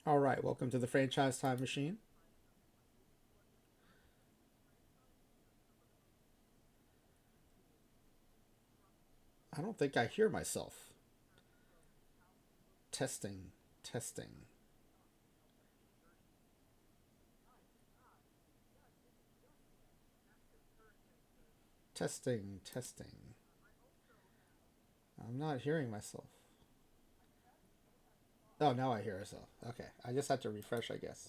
All right, welcome to the Franchise Time Machine. I don't think I hear myself. Testing, testing, testing, testing. I'm not hearing myself. Oh, now I hear myself. Okay, I just had to refresh, I guess.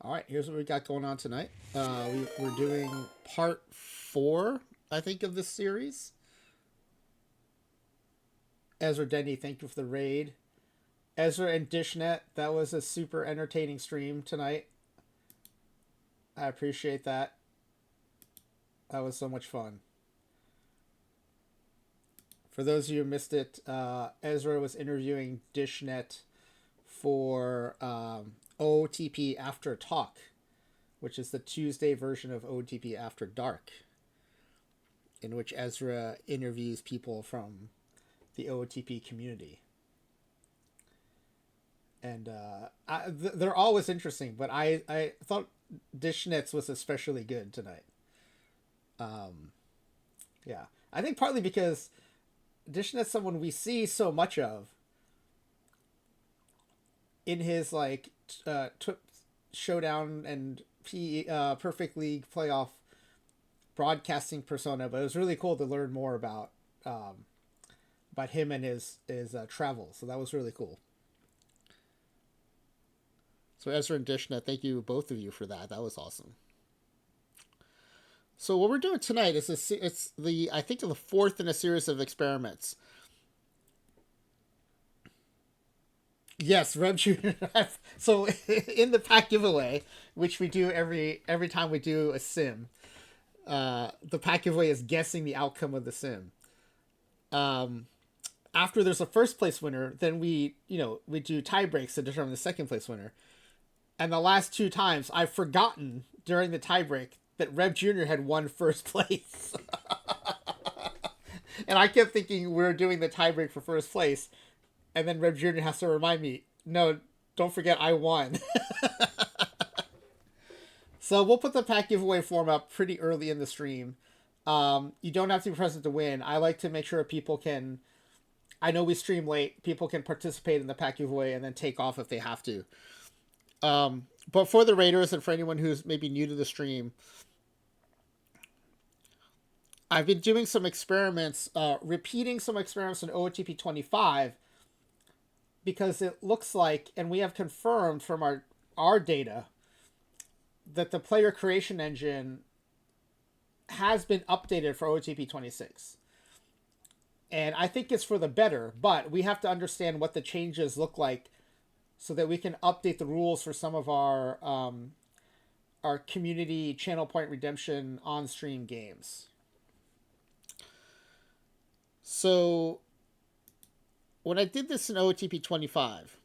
All right, here's what we got going on tonight. We're doing part four, I think, of this series. Ezra Denny, thank you for the raid. Ezra and Dishnet, that was a super entertaining stream tonight. I appreciate that. That was so much fun. For those of you who missed it, Ezra was interviewing Dishnet for OOTP After Talk, which is the Tuesday version of OOTP After Dark, in which Ezra interviews people from the OOTP community. And they're always interesting, but I thought Dishnet's was especially good tonight. Yeah, I think partly because Dishnet's someone we see so much of in his like showdown and perfect league playoff broadcasting persona, but it was really cool to learn more about him and his travel. So that was really cool. So Ezra and Dishna, thank you both of you for that. That was awesome. So what we're doing tonight is it's the I think the fourth in a series of experiments. Yes, Rev Junior. So in the pack giveaway, which we do every time we do a sim, the pack giveaway is guessing the outcome of the sim. Um, After there's a first place winner, then we do tie breaks to determine the second place winner. And the last two times, I've forgotten during the tie break that Rev Junior had won first place, and I kept thinking we were doing the tie break for first place, and then Rev Junior has to remind me, no, don't forget I won. So we'll put the pack giveaway form up pretty early in the stream. You don't have to be present to win. I like to make sure people can. I know we stream late. People can participate in the pack giveaway and then take off if they have to. But for the Raiders and for anyone who's maybe new to the stream, I've been doing some experiments, repeating some experiments in OOTP25 because it looks like, and we have confirmed from our data, that the player creation engine has been updated for OOTP26. And I think it's for the better, but we have to understand what the changes look like so that we can update the rules for some of our community channel point redemption on stream games. So when I did this in OTP 25,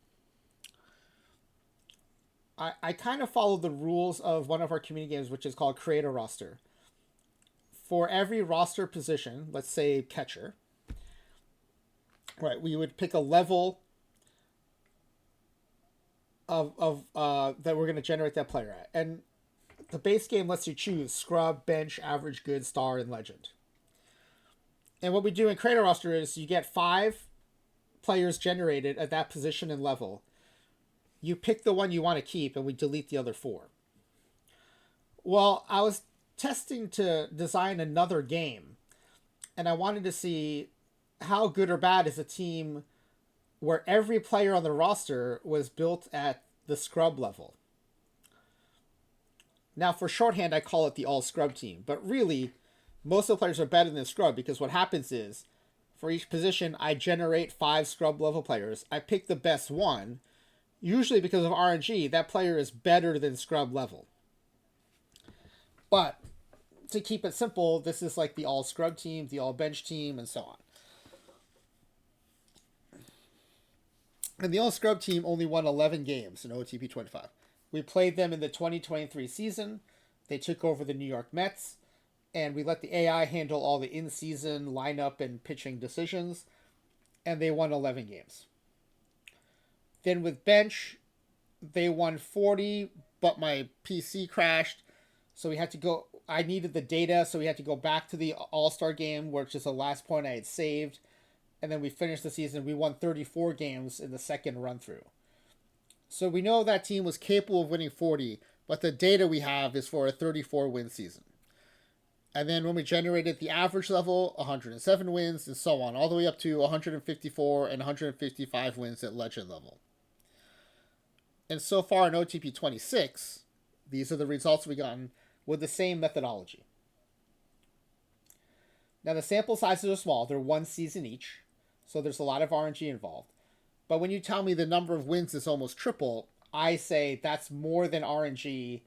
I kind of followed the rules of one of our community games, which is called Create a Roster. For every roster position, let's say catcher, right, we would pick a level of that we're going to generate that player at. And the base game lets you choose scrub, bench, average, good, star, and legend. And what we do in Create a Roster is you get 5 players generated at that position and level. You pick the one you want to keep, and we delete the other 4. Well, I was testing to design another game, and I wanted to see how good or bad is a team where every player on the roster was built at the scrub level. Now, for shorthand, I call it the all scrub team, but really, most of the players are better than scrub because what happens is, for each position, I generate 5 scrub level players. I pick the best one. Usually, because of RNG, that player is better than scrub level. But to keep it simple, this is like the all scrub team, the all bench team, and so on. And the all scrub team only won 11 games in OTP 25. We played them in the 2023 season. They took over the New York Mets, and we let the AI handle all the in season lineup and pitching decisions. and they won 11 games. Then with bench, they won 40, but my PC crashed, so we had to go. I needed the data, so we had to go back to the All-Star game, which is the last point I had saved, and then we finished the season. We won 34 games in the second run through. So we know that team was capable of winning 40, but the data we have is for a 34 win season. And then when we generated the average level, 107 wins, and so on, all the way up to 154 and 155 wins at legend level. And so far in OTP26, these are the results we gotten with the same methodology. Now the sample sizes are small, they're one season each, so there's a lot of RNG involved. But when you tell me the number of wins is almost triple, I say that's more than RNG.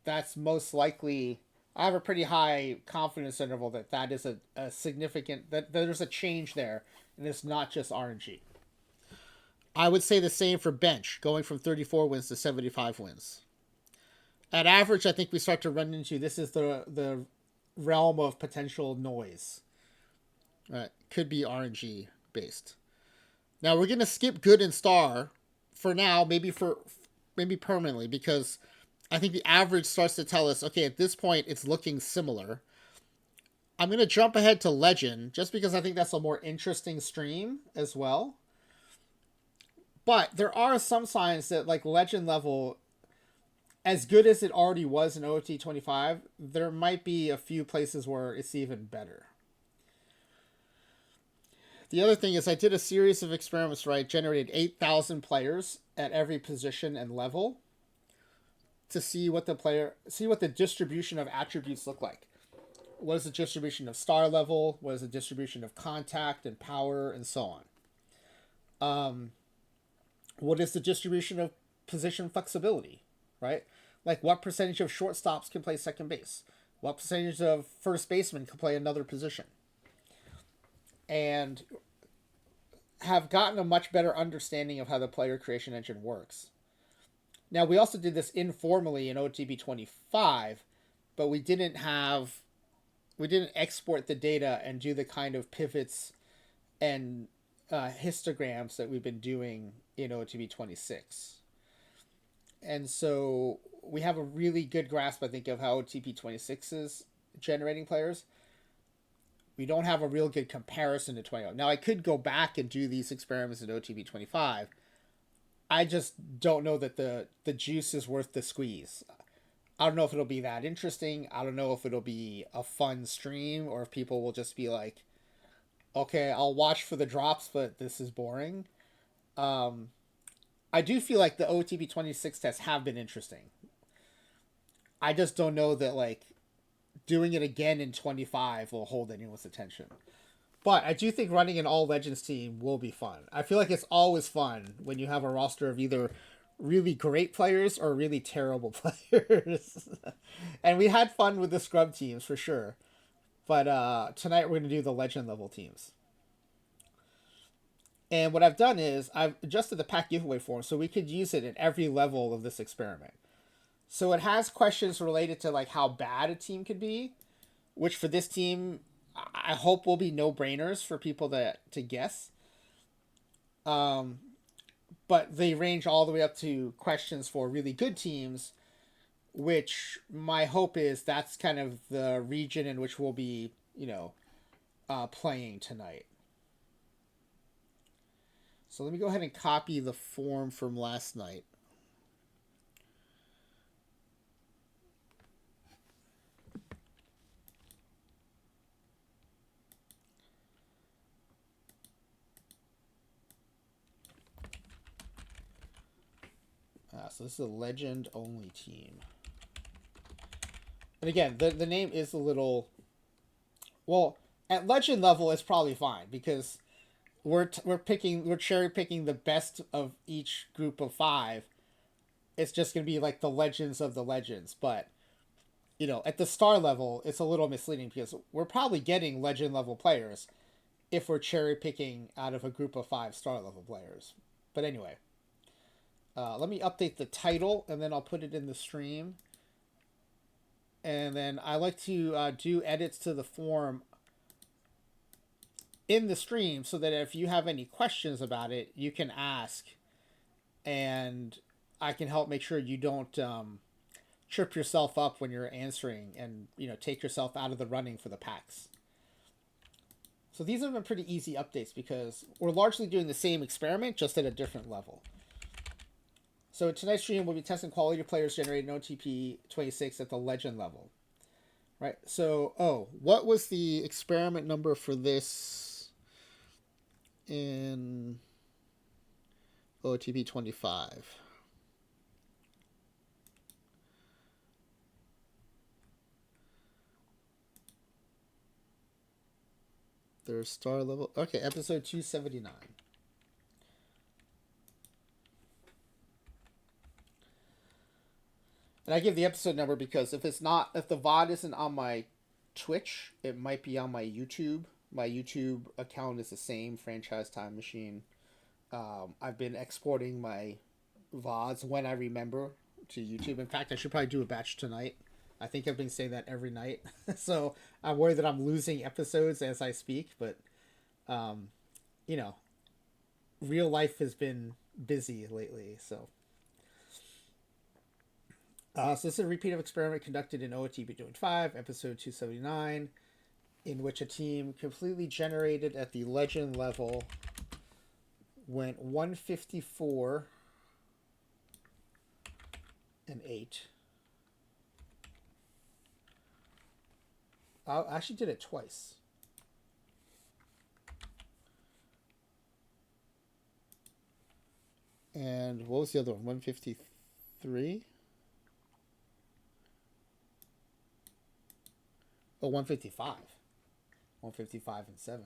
That's most likely, I have a pretty high confidence interval that that is a significant, that there's a change there, and it's not just RNG. I would say the same for bench, going from 34 wins to 75 wins. At average, I think we start to run into, this is the realm of potential noise. Could be RNG based. Now we're going to skip good and star for now, maybe permanently, because I think the average starts to tell us, okay, at this point it's looking similar. I'm going to jump ahead to legend just because I think that's a more interesting stream as well. But there are some signs that, like, legend level, as good as it already was in OT25, there might be a few places where it's even better. The other thing is I did a series of experiments where I generated 8,000 players at every position and level to see what the distribution of attributes look like. What is the distribution of star level? What is the distribution of contact and power and so on? What is the distribution of position flexibility, right? Like, what percentage of shortstops can play second base? What percentage of first basemen can play another position? And have gotten a much better understanding of how the player creation engine works. Now, we also did this informally in OTP25, but we didn't export the data and do the kind of pivots and histograms that we've been doing in OTP26. And so we have a really good grasp, I think, of how OTP26 is generating players. We don't have a real good comparison to 20. Now, I could go back and do these experiments in OTP25. I just don't know that the juice is worth the squeeze. I don't know if it'll be that interesting. I don't know if it'll be a fun stream or if people will just be like, okay, I'll watch for the drops, but this is boring. I do feel like the OTP26 tests have been interesting. I just don't know that, like, doing it again in 25 will hold anyone's attention. But I do think running an all legends team will be fun. I feel like it's always fun when you have a roster of either really great players or really terrible players. And we had fun with the scrub teams for sure. But tonight we're going to do the legend level teams. And what I've done is I've adjusted the pack giveaway form so we could use it at every level of this experiment. So it has questions related to, like, how bad a team could be, which for this team I hope will be no-brainers for people to guess. But they range all the way up to questions for really good teams, which my hope is that's kind of the region in which we'll be, playing tonight. So let me go ahead and copy the form from last night. So this is a legend-only team. And again, the name is a little... Well, at legend level, it's probably fine, because we're cherry-picking the best of each group of 5. It's just going to be like the legends of the legends. But, at the star level, it's a little misleading, because we're probably getting legend-level players if we're cherry-picking out of a group of 5 star-level players. But anyway... let me update the title, and then I'll put it in the stream. And then I like to do edits to the form in the stream so that if you have any questions about it, you can ask, and I can help make sure you don't trip yourself up when you're answering, and take yourself out of the running for the packs. So these have been pretty easy updates because we're largely doing the same experiment, just at a different level. So tonight's stream we'll be testing quality of players generated in OOTP26 at the legend level. Right. So, what was the experiment number for this in OOTP25? Their star level. Okay, episode 279. And I give the episode number because if the VOD isn't on my Twitch, it might be on my YouTube. My YouTube account is the same, Franchise Time Machine. I've been exporting my VODs when I remember to YouTube. In fact, I should probably do a batch tonight. I think I've been saying that every night. So I'm worried that I'm losing episodes as I speak. But, real life has been busy lately. So this is a repeat of experiment conducted in OOTP25, episode 279, in which a team completely generated at the legend level went 154 and 8. I actually did it twice. And what was the other one? 153? Oh, 155. 155 and 7.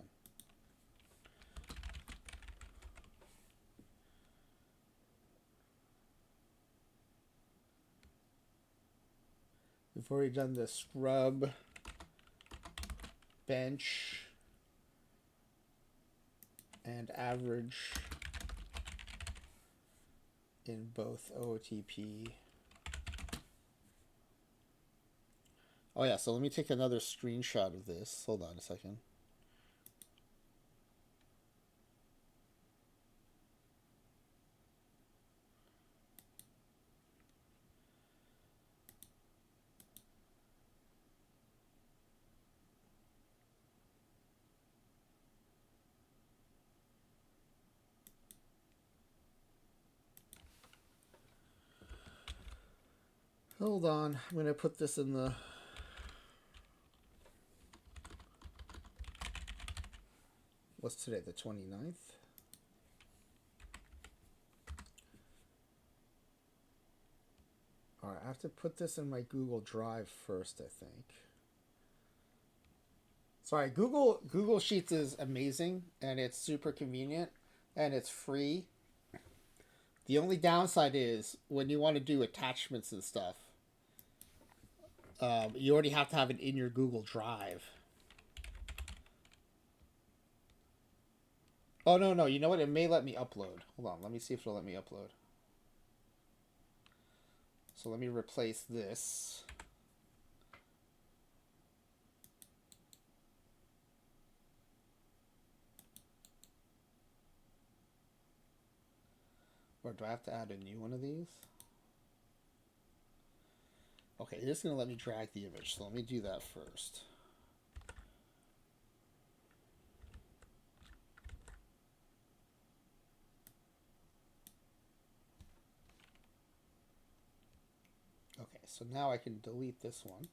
We've already done the scrub, bench, and average in both OOTP. Oh yeah, so let me take another screenshot of this. Hold on a second. Hold on, I'm going to put this in the... What's today, the 29th? Alright, I have to put this in my Google Drive first, I think. Sorry, Google Sheets is amazing, and it's super convenient, and it's free. The only downside is when you want to do attachments and stuff, you already have to have it in your Google Drive. Oh, no. You know what? It may let me upload. Hold on. Let me see if it'll let me upload. So let me replace this. Or do I have to add a new one of these? Okay, it's just going to let me drag the image. So let me do that first. Okay, so now I can delete this one.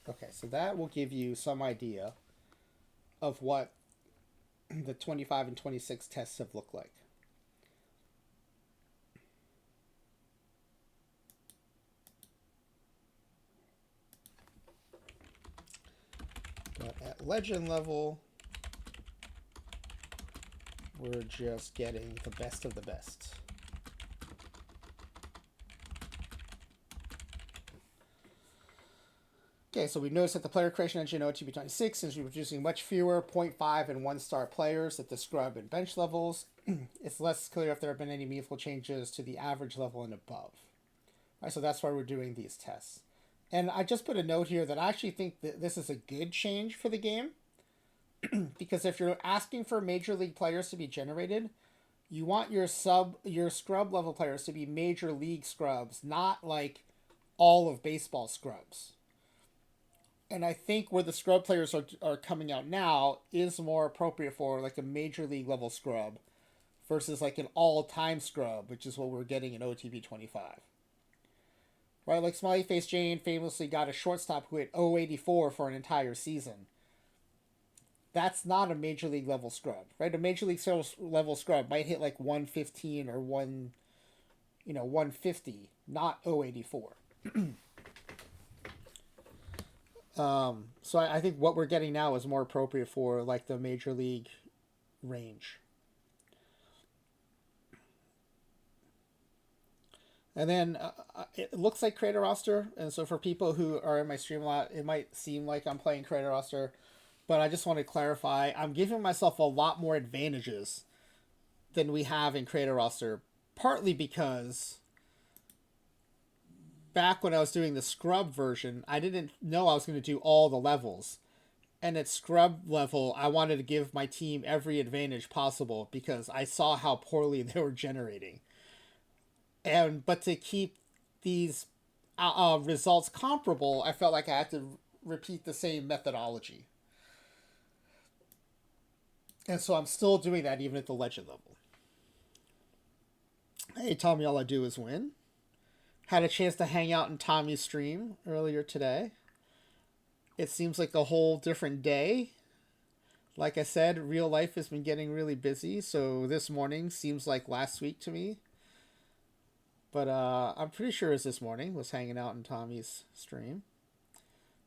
Okay, so that will give you some idea of what the 25 and 26 tests have looked like. legend level, we're just getting the best of the best. Okay, so we noticed that the player creation engine OOTP26 is producing much fewer 0.5 and 1-star players at the scrub and bench levels. It's less clear if there have been any meaningful changes to the average level and above. All right, so that's why we're doing these tests. And I just put a note here that I actually think that this is a good change for the game. Because if you're asking for major league players to be generated, you want your scrub level players to be major league scrubs, not like all of baseball scrubs. And I think where the scrub players are coming out now is more appropriate for like a major league level scrub versus like an all-time scrub, which is what we're getting in OTP25. Right, like Smiley Face Jane famously got a shortstop who hit 084 for an entire season. That's not a major league level scrub, right? A major league level scrub might hit like 115 or 150, not 084. So I think what we're getting now is more appropriate for like the major league range. And then it looks like Creator Roster, and so for people who are in my stream a lot, it might seem like I'm playing Creator Roster, but I just want to clarify, I'm giving myself a lot more advantages than we have in Creator Roster, partly because back when I was doing the scrub version, I didn't know I was going to do all the levels. And at scrub level, I wanted to give my team every advantage possible because I saw how poorly they were generating. But to keep these results comparable, I felt like I had to repeat the same methodology. And so I'm still doing that even at the legend level. Hey, Tommy, all I do is win. Had a chance to hang out in Tommy's stream earlier today. It seems like a whole different day. Like I said, real life has been getting really busy, so this morning seems like last week to me. But I'm pretty sure it was this morning, was hanging out in Tommy's stream.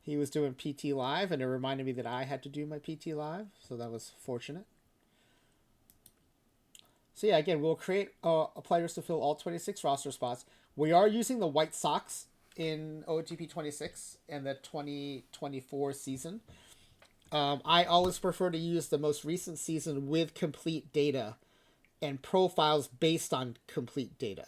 He was doing PT Live, and it reminded me that I had to do my PT Live, so that was fortunate. So yeah, again, we'll create players to fill all 26 roster spots. We are using the White Sox in OOTP26 and the 2024 season. I always prefer to use the most recent season with complete data and profiles based on complete data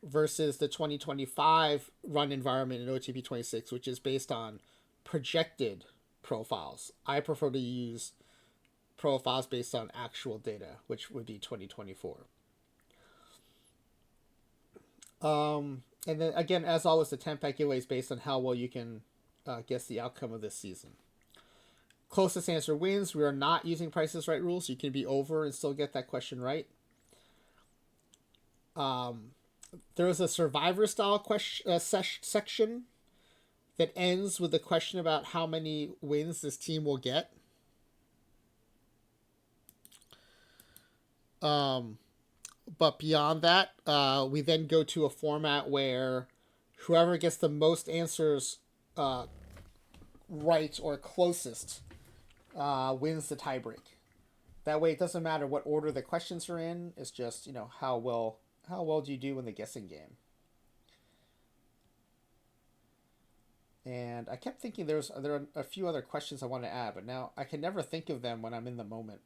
versus the 2025 run environment in OOTP26, which is based on projected profiles. I prefer to use profiles based on actual data, which would be 2024. And then again, as always, the 10-pack giveaway is based on how well you can guess the outcome of this season. Closest answer wins. We are not using Price is Right rules. You can be over and still get that question right. There is a survivor style question section that ends with a question about how many wins this team will get. But beyond that, we then go to a format where whoever gets the most answers right or closest wins the tiebreak. That way, it doesn't matter what order the questions are in. It's just, how well do you do in the guessing game. And I kept thinking there are a few other questions I want to add, but now I can never think of them when I'm in the moment.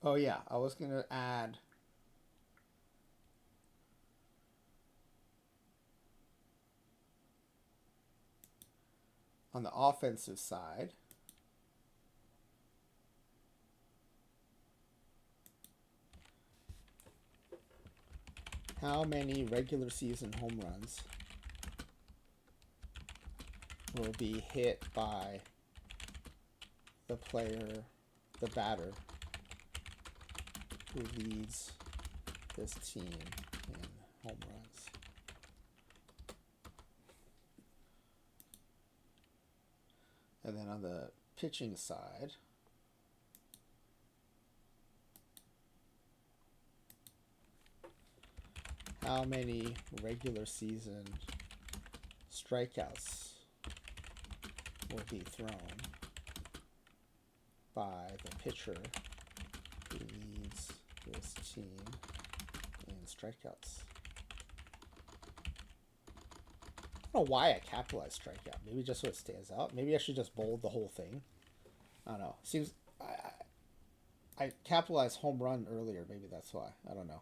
Oh yeah, I was going to add on the offensive side, how many regular season home runs will be hit by the batter who leads this team in home runs. And then on the pitching side, how many regular season strikeouts will be thrown by the pitcher who leads this team in strikeouts. I don't know why I capitalized strikeout. Maybe just so it stands out. Maybe I should just bold the whole thing. I don't know. Seems I capitalized home run earlier. Maybe that's why. I don't know.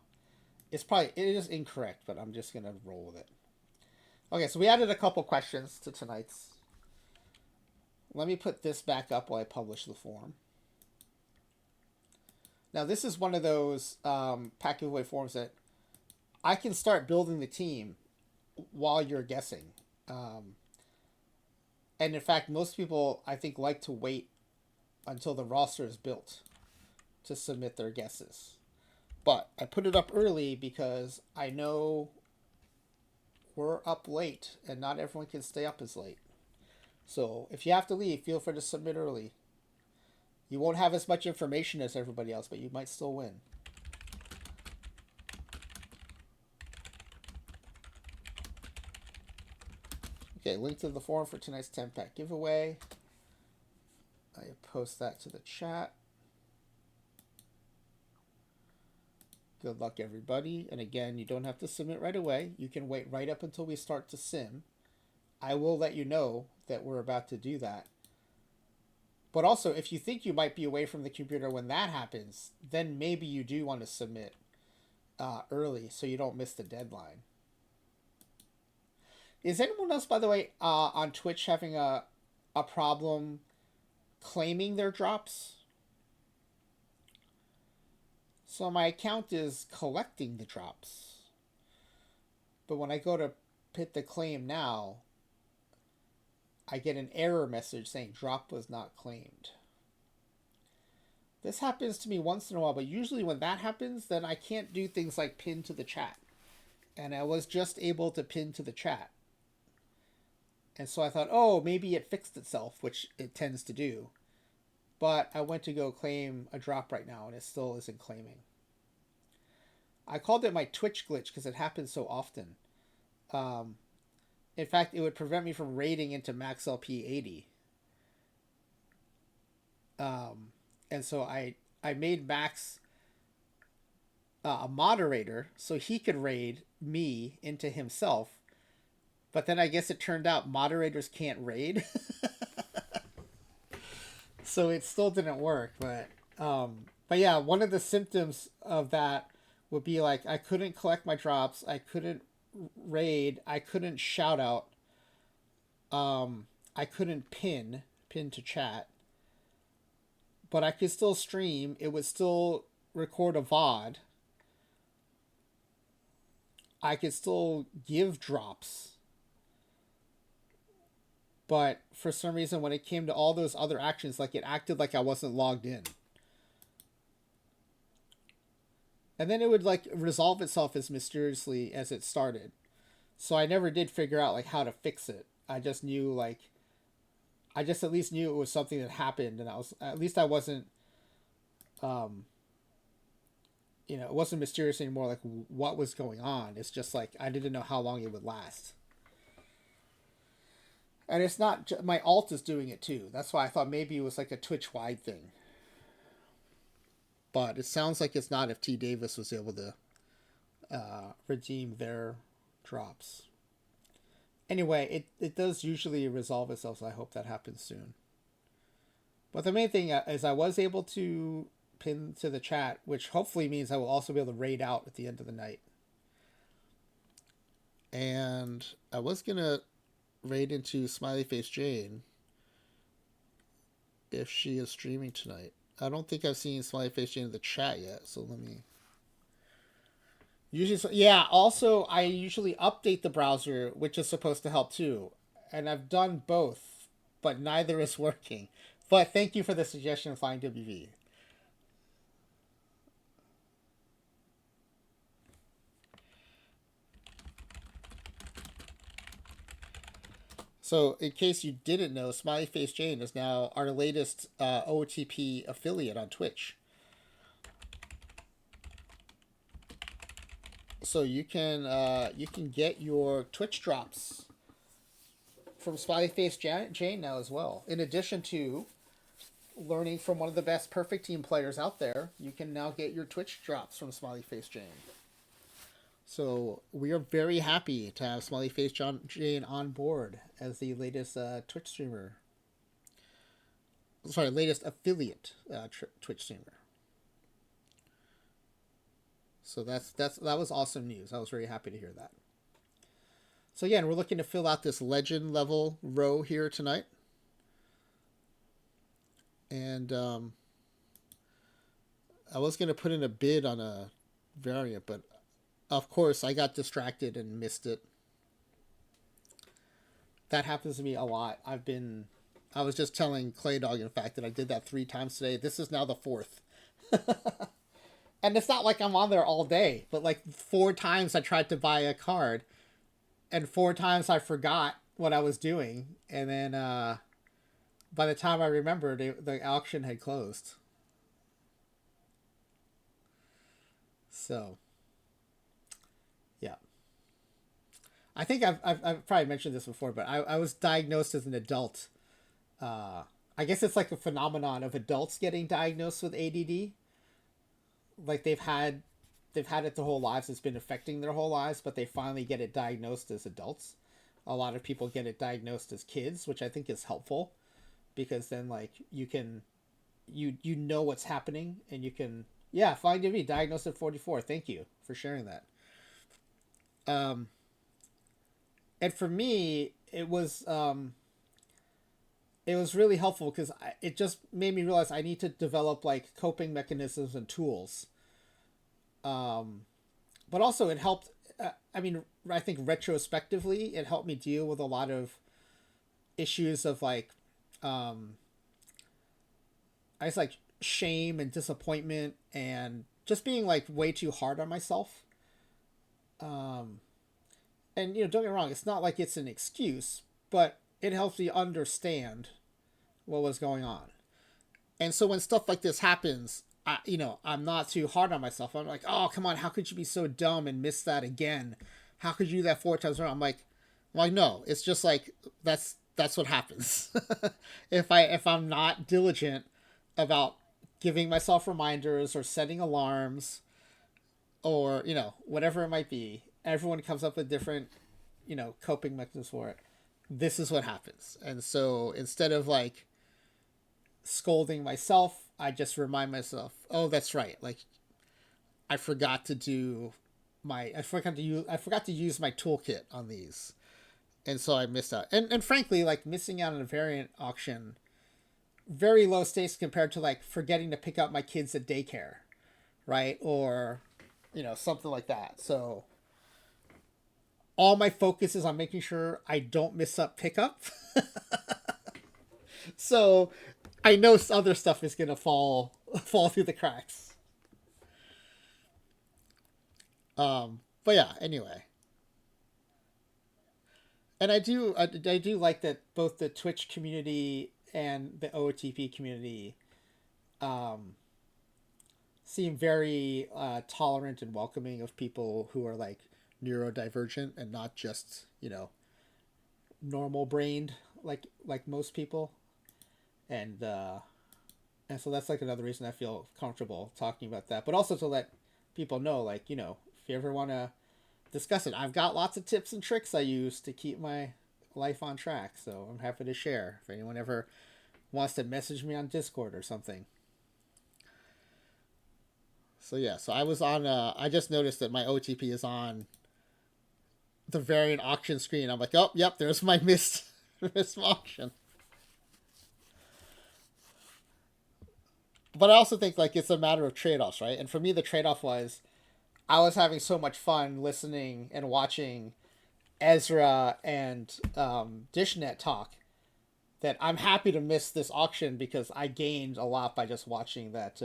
It is incorrect, but I'm just gonna roll with it. Okay, so we added a couple questions to tonight's. Let me put this back up while I publish the form. Now this is one of those pack giveaway forms that I can start building the team while you're guessing. And in fact, most people, I think, like to wait until the roster is built to submit their guesses. But I put it up early because I know we're up late and not everyone can stay up as late. So if you have to leave, feel free to submit early. You won't have as much information as everybody else, but you might still win. Okay, link to the form for tonight's 10-pack giveaway. I post that to the chat. Good luck, everybody. And again, you don't have to submit right away. You can wait right up until we start to sim. I will let you know that we're about to do that. But also, if you think you might be away from the computer when that happens, then maybe you do want to submit early so you don't miss the deadline. Is anyone else, by the way, on Twitch having a problem claiming their drops? So my account is collecting the drops. But when I go to hit the claim now, I get an error message saying drop was not claimed. This happens to me once in a while, but usually when that happens, then I can't do things like pin to the chat. And I was just able to pin to the chat. And so I thought, oh, maybe it fixed itself, which it tends to do. But I went to go claim a drop right now, and it still isn't claiming. I called it my Twitch glitch because it happens so often. In fact, it would prevent me from raiding into max LP 80. And so I made Max a moderator so he could raid me into himself. But then I guess it turned out moderators can't raid. So it still didn't work. But yeah, one of the symptoms of that would be like I couldn't collect my drops. I couldn't raid. I couldn't shout out. I couldn't pin to chat. But I could still stream. It would still record a VOD. I could still give drops. But for some reason, when it came to all those other actions, like it acted like I wasn't logged in. And then it would like resolve itself as mysteriously as it started. So I never did figure out like how to fix it. I just knew like, I just at least knew it was something that happened, and I wasn't, it wasn't mysterious anymore. Like what was going on? It's just like I didn't know how long it would last. And it's not my alt is doing it too. That's why I thought maybe it was like a Twitch wide thing. But it sounds like it's not if T Davis was able to redeem their drops. Anyway, it does usually resolve itself, so I hope that happens soon. But the main thing is I was able to pin to the chat, which hopefully means I will also be able to raid out at the end of the night. And I was going to raid into Smiley Face Jane if she is streaming tonight. I don't think I've seen Smiley Face Jane in the chat yet, so let me... also I usually update the browser, which is supposed to help too. And I've done both, but neither is working. But thank you for the suggestion, Flying WV. So, in case you didn't know, Smiley Face Jane is now our latest OOTP affiliate on Twitch. also you can get your Twitch drops from Smiley Face Jane now as well. In addition to learning from one of the best Perfect Team players out there, you can now get your Twitch drops from Smiley Face Jane. So we are very happy to have Smiley Face Jane on board as the latest Twitch streamer. Sorry, latest affiliate Twitch streamer. So that was awesome news. I was very happy to hear that. So again, we're looking to fill out this legend level row here tonight. And I was going to put in a bid on a variant, but of course I got distracted and missed it. That happens to me a lot. I was just telling Clay Dog, in fact, that I did that 3 times today. This is now the 4th. And it's not like I'm on there all day, but like 4 times I tried to buy a card, and 4 times I forgot what I was doing, and then by the time I remembered, the auction had closed. So, yeah. I think I've probably mentioned this before, but I was diagnosed as an adult. I guess it's like a phenomenon of adults getting diagnosed with ADD. Like they've had it their whole lives. It's been affecting their whole lives, but they finally get it diagnosed as adults. A lot of people get it diagnosed as kids, which I think is helpful, because then like you know what's happening, and you can fine to be diagnosed at 44. Thank you for sharing that. And for me, it was really helpful because it just made me realize I need to develop like coping mechanisms and tools. But also it helped. I think retrospectively, it helped me deal with a lot of issues of like, I guess like shame and disappointment and just being like way too hard on myself. And don't get me wrong, it's not like it's an excuse, but it helps me understand what was going on. And so when stuff like this happens, I'm not too hard on myself. I'm like, oh, come on, how could you be so dumb and miss that again? How could you do that 4 times around? I'm like, no, it's just like, that's what happens. if I'm not diligent about giving myself reminders or setting alarms or, whatever it might be, everyone comes up with different, coping mechanisms for it. This is what happens. And so instead of like scolding myself, I just remind myself, oh, that's right. Like I forgot to use my toolkit on these. And so I missed out. And frankly, like missing out on a variant auction, very low stakes compared to like forgetting to pick up my kids at daycare, right? Or, something like that. So all my focus is on making sure I don't miss up pickup. So I know other stuff is going to fall through the cracks. But yeah, anyway. And I do like that both the Twitch community and the OOTP community seem very tolerant and welcoming of people who are like neurodivergent and not just, normal brained like most people. And so that's like another reason I feel comfortable talking about that, but also to let people know, like, if you ever want to discuss it, I've got lots of tips and tricks I use to keep my life on track. So I'm happy to share if anyone ever wants to message me on Discord or something. So yeah, so I was on, I just noticed that my OTP is on the variant auction screen. I'm like, oh, yep, there's my missed auction. But I also think like it's a matter of trade-offs, right? And for me, the trade-off was I was having so much fun listening and watching Ezra and Dishnet talk that I'm happy to miss this auction because I gained a lot by just watching that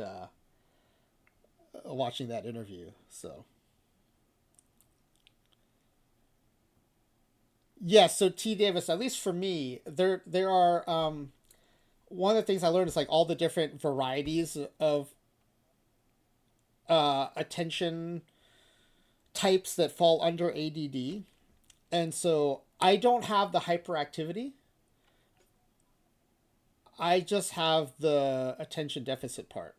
interview. So yeah, so T Davis, at least for me, there are one of the things I learned is like all the different varieties of attention types that fall under ADD. And so I don't have the hyperactivity. I just have the attention deficit part.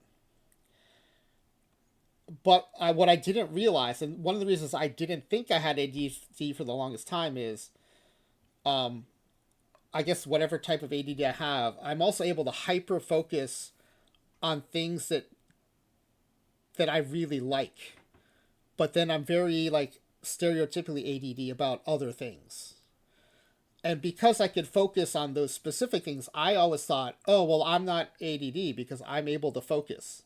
But what I didn't realize, and one of the reasons I didn't think I had ADD for the longest time is, um, I guess whatever type of ADD I have, I'm also able to hyper focus on things that I really like. But then I'm very like stereotypically ADD about other things. And because I could focus on those specific things, I always thought, oh, well, I'm not ADD because I'm able to focus.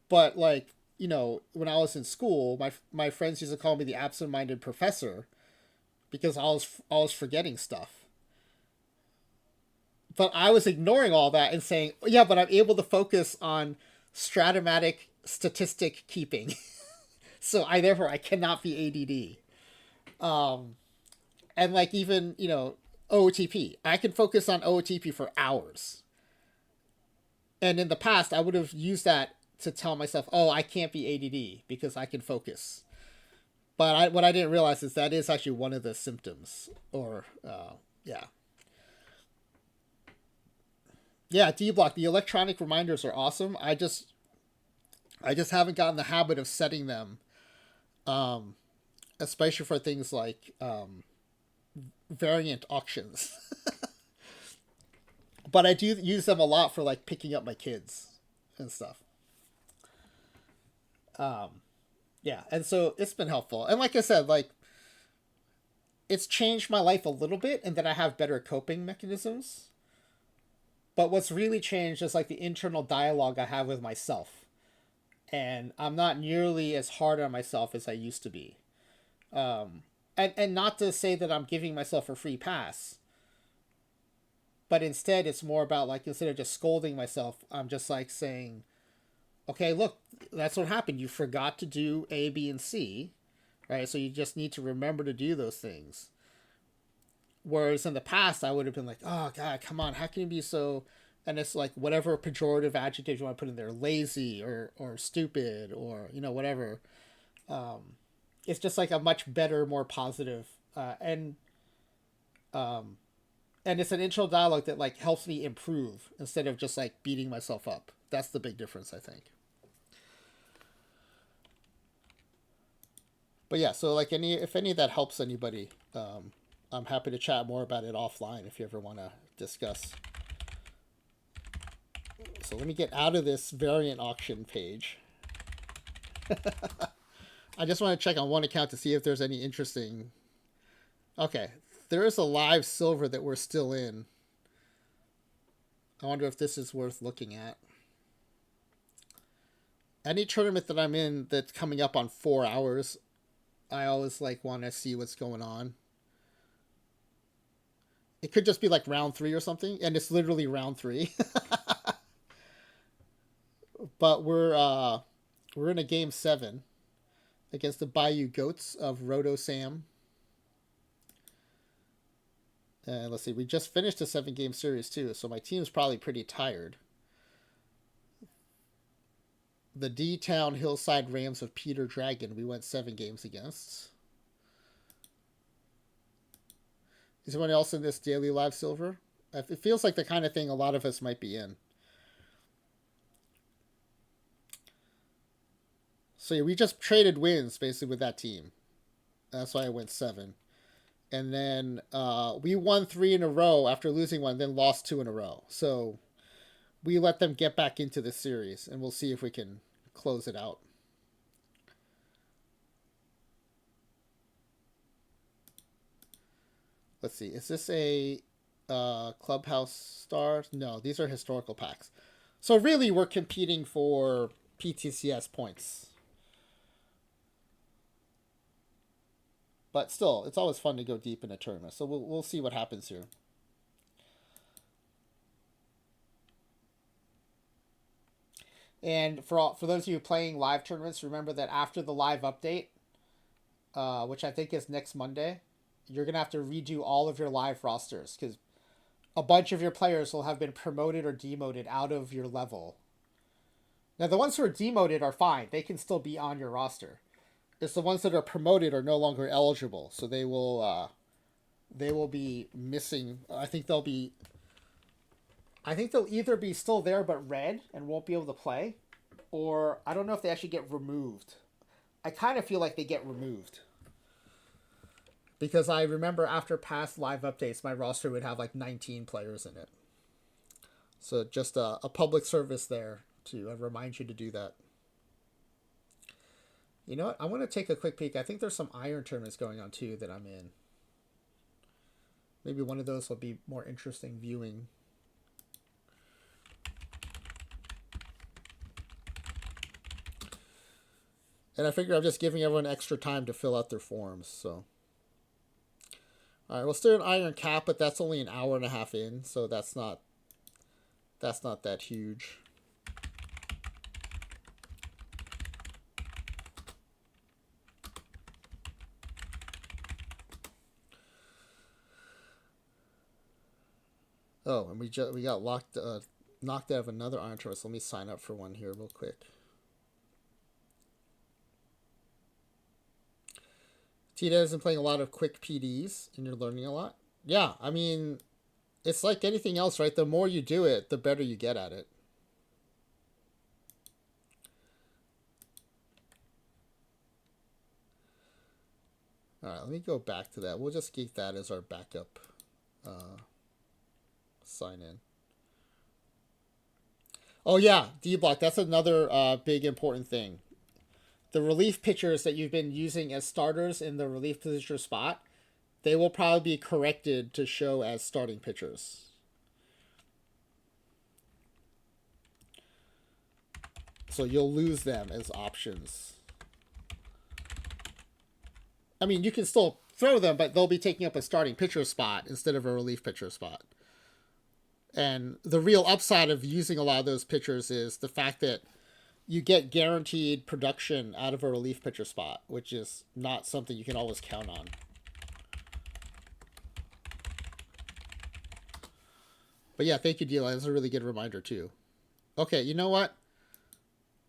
But like, when I was in school, my friends used to call me the absent-minded professor because I was forgetting stuff. But I was ignoring all that and saying, yeah, but I'm able to focus on stratomatic statistic keeping. So I cannot be ADD. And like even, OOTP. I can focus on OOTP for hours. And in the past, I would have used that to tell myself, oh, I can't be ADD because I can focus. But what I didn't realize is that is actually one of the symptoms. Or, yeah. Yeah, D Block. The electronic reminders are awesome. I just haven't gotten the habit of setting them, um, especially for things like variant auctions. But I do use them a lot for like picking up my kids and stuff. Um, yeah, and so it's been helpful. And like I said, like it's changed my life a little bit, and that I have better coping mechanisms. But what's really changed is like the internal dialogue I have with myself, and I'm not nearly as hard on myself as I used to be. And not to say that I'm giving myself a free pass, but instead it's more about like instead of just scolding myself, I'm just like saying, okay, look, that's what happened. You forgot to do A, B, and C, right? So you just need to remember to do those things. Whereas in the past, I would have been like, oh, God, come on, how can you be so. And it's like whatever pejorative adjective you want to put in there, lazy or stupid or, whatever. It's just like a much better, more positive, um, and it's an internal dialogue that like helps me improve instead of just like beating myself up. That's the big difference, I think. But yeah, so like if any of that helps anybody, I'm happy to chat more about it offline if you ever want to discuss. So let me get out of this variant auction page. I just want to check on one account to see if there's any interesting. Okay, there is a live silver that we're still in. I wonder if this is worth looking at. Any tournament that I'm in that's coming up on 4 hours, I always like want to see what's going on. It could just be like round 3 or something, and it's literally round 3. But we're in a game 7 against the Bayou Goats of Roto Sam. Let's see, we just finished a 7-game series too, so my team's probably pretty tired. The D-Town Hillside Rams of Peter Dragon, we went 7 games against. Is anyone else in this daily live silver? It feels like the kind of thing a lot of us might be in. So yeah, we just traded wins basically with that team. That's why I went 7. And then we won 3 in a row after losing 1, then lost 2 in a row. So we let them get back into the series, and we'll see if we can close it out. Let's see. Is this a Clubhouse Star? No, these are historical packs. So really, we're competing for PTCS points. But still, it's always fun to go deep in a tournament. So we'll see what happens here. And for those of you playing live tournaments, remember that after the live update, which I think is next Monday, you're gonna have to redo all of your live rosters because a bunch of your players will have been promoted or demoted out of your level. Now, the ones who are demoted are fine. They can still be on your roster. It's the ones that are promoted are no longer eligible, so they will be missing. I think they'll either be still there but red and won't be able to play, or I don't know if they actually get removed. I kind of feel like they get removed because I remember after past live updates, my roster would have like 19 players in it. So just a public service there to remind you to do that. You know what? I want to take a quick peek. I think there's some iron tournaments going on too that I'm in. Maybe one of those will be more interesting viewing. And I figure I'm just giving everyone extra time to fill out their forms. So, all right, we'll start an iron cap, but that's only an hour and a half in, so that's not that huge. Oh, and we got knocked out of another iron tournament. So let me sign up for one here real quick. Tita has been playing a lot of quick PDs, and you're learning a lot. Yeah, I mean, it's like anything else, right? The more you do it, the better you get at it. All right, let me go back to that. We'll just keep that as our backup sign in. Oh yeah, D block. That's another big important thing. The relief pitchers that you've been using as starters in the relief position spot, they will probably be corrected to show as starting pitchers. So you'll lose them as options. I mean, you can still throw them, but they'll be taking up a starting pitcher spot instead of a relief pitcher spot. And the real upside of using a lot of those pitchers is the fact that you get guaranteed production out of a relief pitcher spot, which is not something you can always count on. But yeah, thank you, Dila. That's a really good reminder, too. Okay, you know what?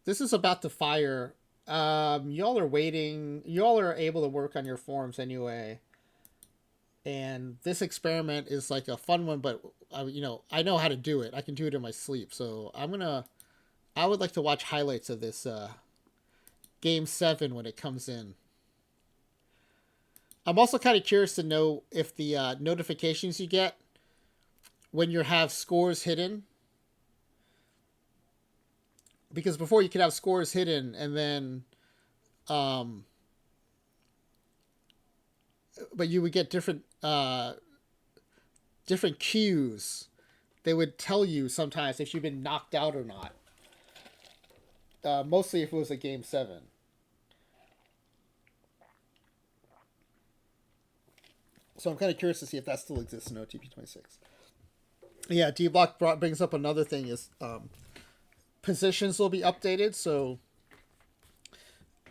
This is about to fire. Y'all are waiting. Y'all are able to work on your forms anyway. And this experiment is like a fun one, but I know how to do it. I can do it in my sleep. So I would like to watch highlights of this Game 7 when it comes in. I'm also kind of curious to know if the notifications you get when you have scores hidden. Because before you could have scores hidden and then but you would get different cues. They would tell you sometimes if you've been knocked out or not. Mostly if it was a Game 7. So I'm kind of curious to see if that still exists in OOTP26. Yeah, D-Block brings up another thing is positions will be updated. So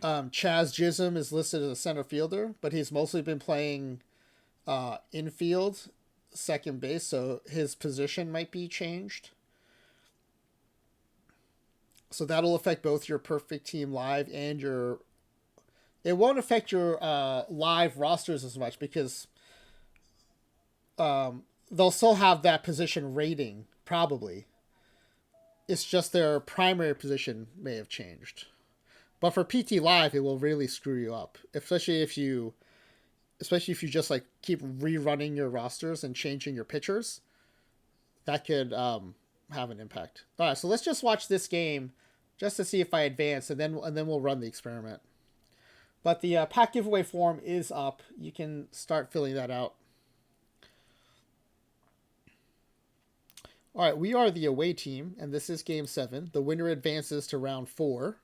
Chaz Jism is listed as a center fielder, but he's mostly been playing infield, second base, so his position might be changed. So that'll affect both your Perfect Team Live and your... It won't affect your live rosters as much because they'll still have that position rating, probably. It's just their primary position may have changed. But for PT Live, it will really screw you up, especially if you just like keep rerunning your rosters and changing your pitchers. That could have an impact. All right, so let's just watch this game just to see if I advance, and then we'll run the experiment. But the pack giveaway form is up. You can start filling that out. All right, we are the away team, and this is Game 7. The winner advances to Round 4.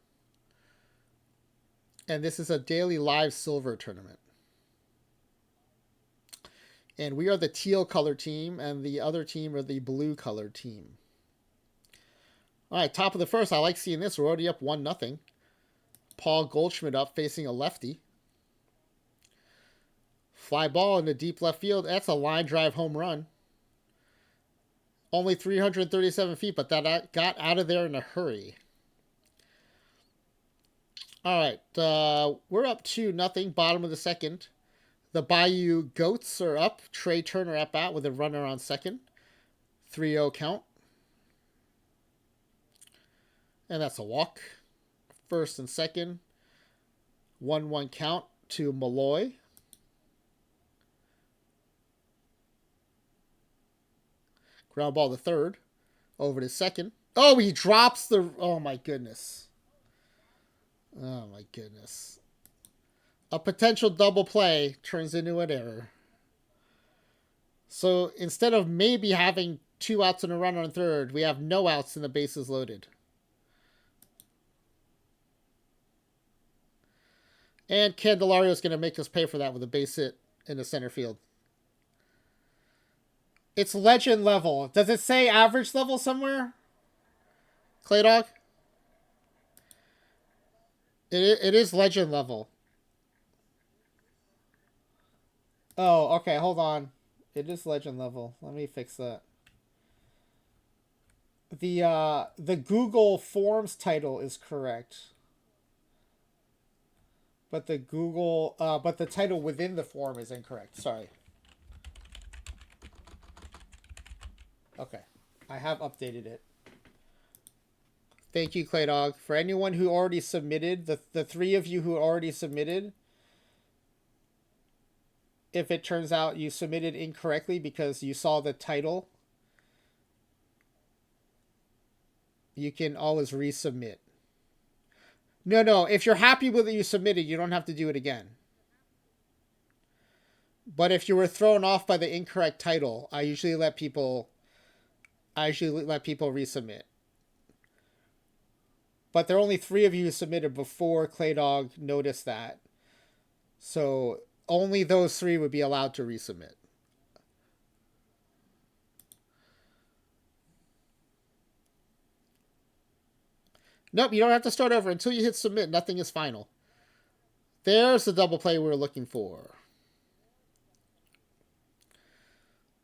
And this is a daily live silver tournament. And we are the teal color team, and the other team are the blue color team. All right, top of the first. I like seeing this. We're already up 1-0. Paul Goldschmidt up facing a lefty. Fly ball into deep left field. That's a line drive home run. Only 337 feet, but that got out of there in a hurry. All right. We're up 2-0, bottom of the second. The Bayou Goats are up. Trey Turner at bat with a runner on second. 3-0 count. And that's a walk. First and second. 1-1 count to Malloy. Ground ball to third. Over to second. Oh, he drops the... Oh, my goodness. Oh, my goodness. A potential double play turns into an error. So instead of maybe having 2 outs and a runner on third, we have no outs and the bases loaded. And Candelario is going to make us pay for that with a base hit in the center field. It's legend level. Does it say average level somewhere? Clay Dog? It is legend level. Oh, okay, hold on. It is legend level. Let me fix that. The Google Forms title is correct. But the title within the form is incorrect. Sorry. Okay. I have updated it. Thank you, Clay Dog. For anyone who already submitted, the 3 of you who already submitted, if it turns out you submitted incorrectly because you saw the title, you can always resubmit. No. If you're happy with what you submitted, you don't have to do it again. But if you were thrown off by the incorrect title, I usually let people resubmit. But there are only 3 of you who submitted before Clay Dog noticed that. So only those 3 would be allowed to resubmit. Nope, you don't have to start over. Until you hit submit, nothing is final. There's the double play we were looking for.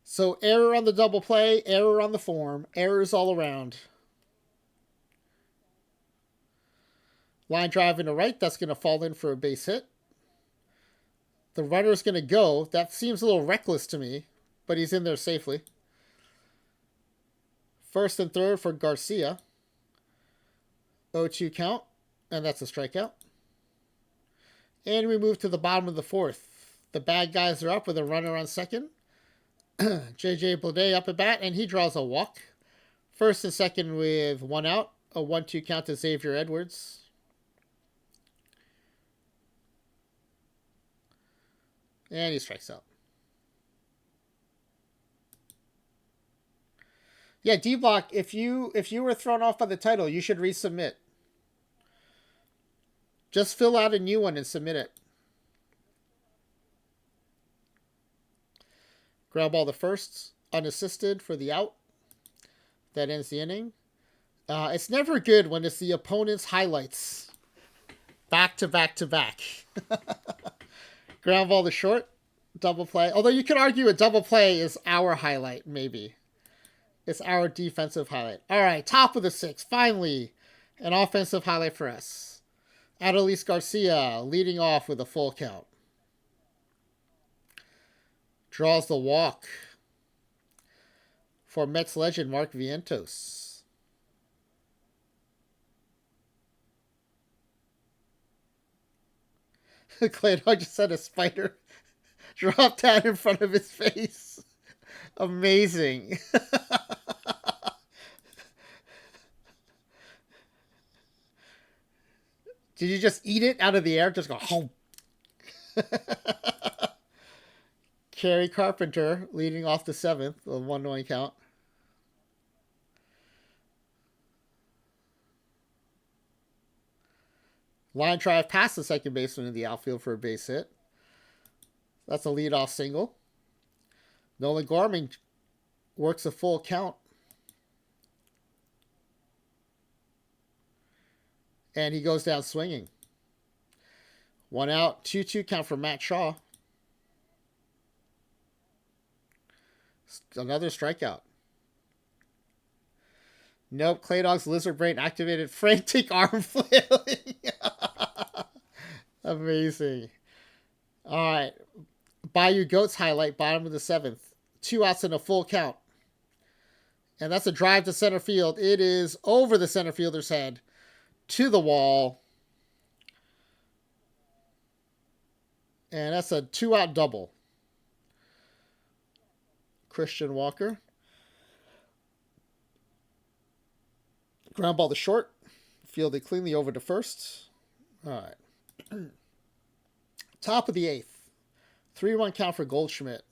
So error on the double play, error on the form, errors all around. Line drive into right, that's going to fall in for a base hit. The runner's going to go. That seems a little reckless to me, but he's in there safely. First and third for Garcia. 0-2 count, and that's a strikeout. And we move to the bottom of the fourth. The bad guys are up with a runner on second. J.J. Bleday up at bat, and he draws a walk. First and second with 1 out. A 1-2 count to Xavier Edwards. And he strikes out. Yeah, D-Block, if you were thrown off by the title, you should resubmit. Just fill out a new one and submit it. Ground ball to first, unassisted for the out. That ends the inning. It's never good when it's the opponent's highlights. Back to back to back. Ground ball to short, double play. Although you could argue a double play is our highlight, maybe. It's our defensive highlight. All right, top of the 6th. Finally, an offensive highlight for us. Adolis Garcia leading off with a full count. Draws the walk for Mets legend Mark Vientos. Clay Dog just had a spider drop down in front of his face. Amazing. Did you just eat it out of the air? Just go home. Kerry Carpenter leading off the 7th, a 1-1 count. Line drive past the second baseman in the outfield for a base hit. That's a leadoff single. Nolan Gorman works a full count. And he goes down swinging. 1 out, 2-2 count for Matt Shaw. Another strikeout. Nope, Clay Dog's lizard brain activated frantic arm flailing. Amazing. All right. Bayou Goats highlight, bottom of the seventh. 2 outs and a full count. And that's a drive to center field. It is over the center fielder's head to the wall. And that's a 2-out double. Christian Walker. Ground ball to short. Fielded cleanly over to first. All right. Top of the eighth. 3-1 count for Goldschmidt.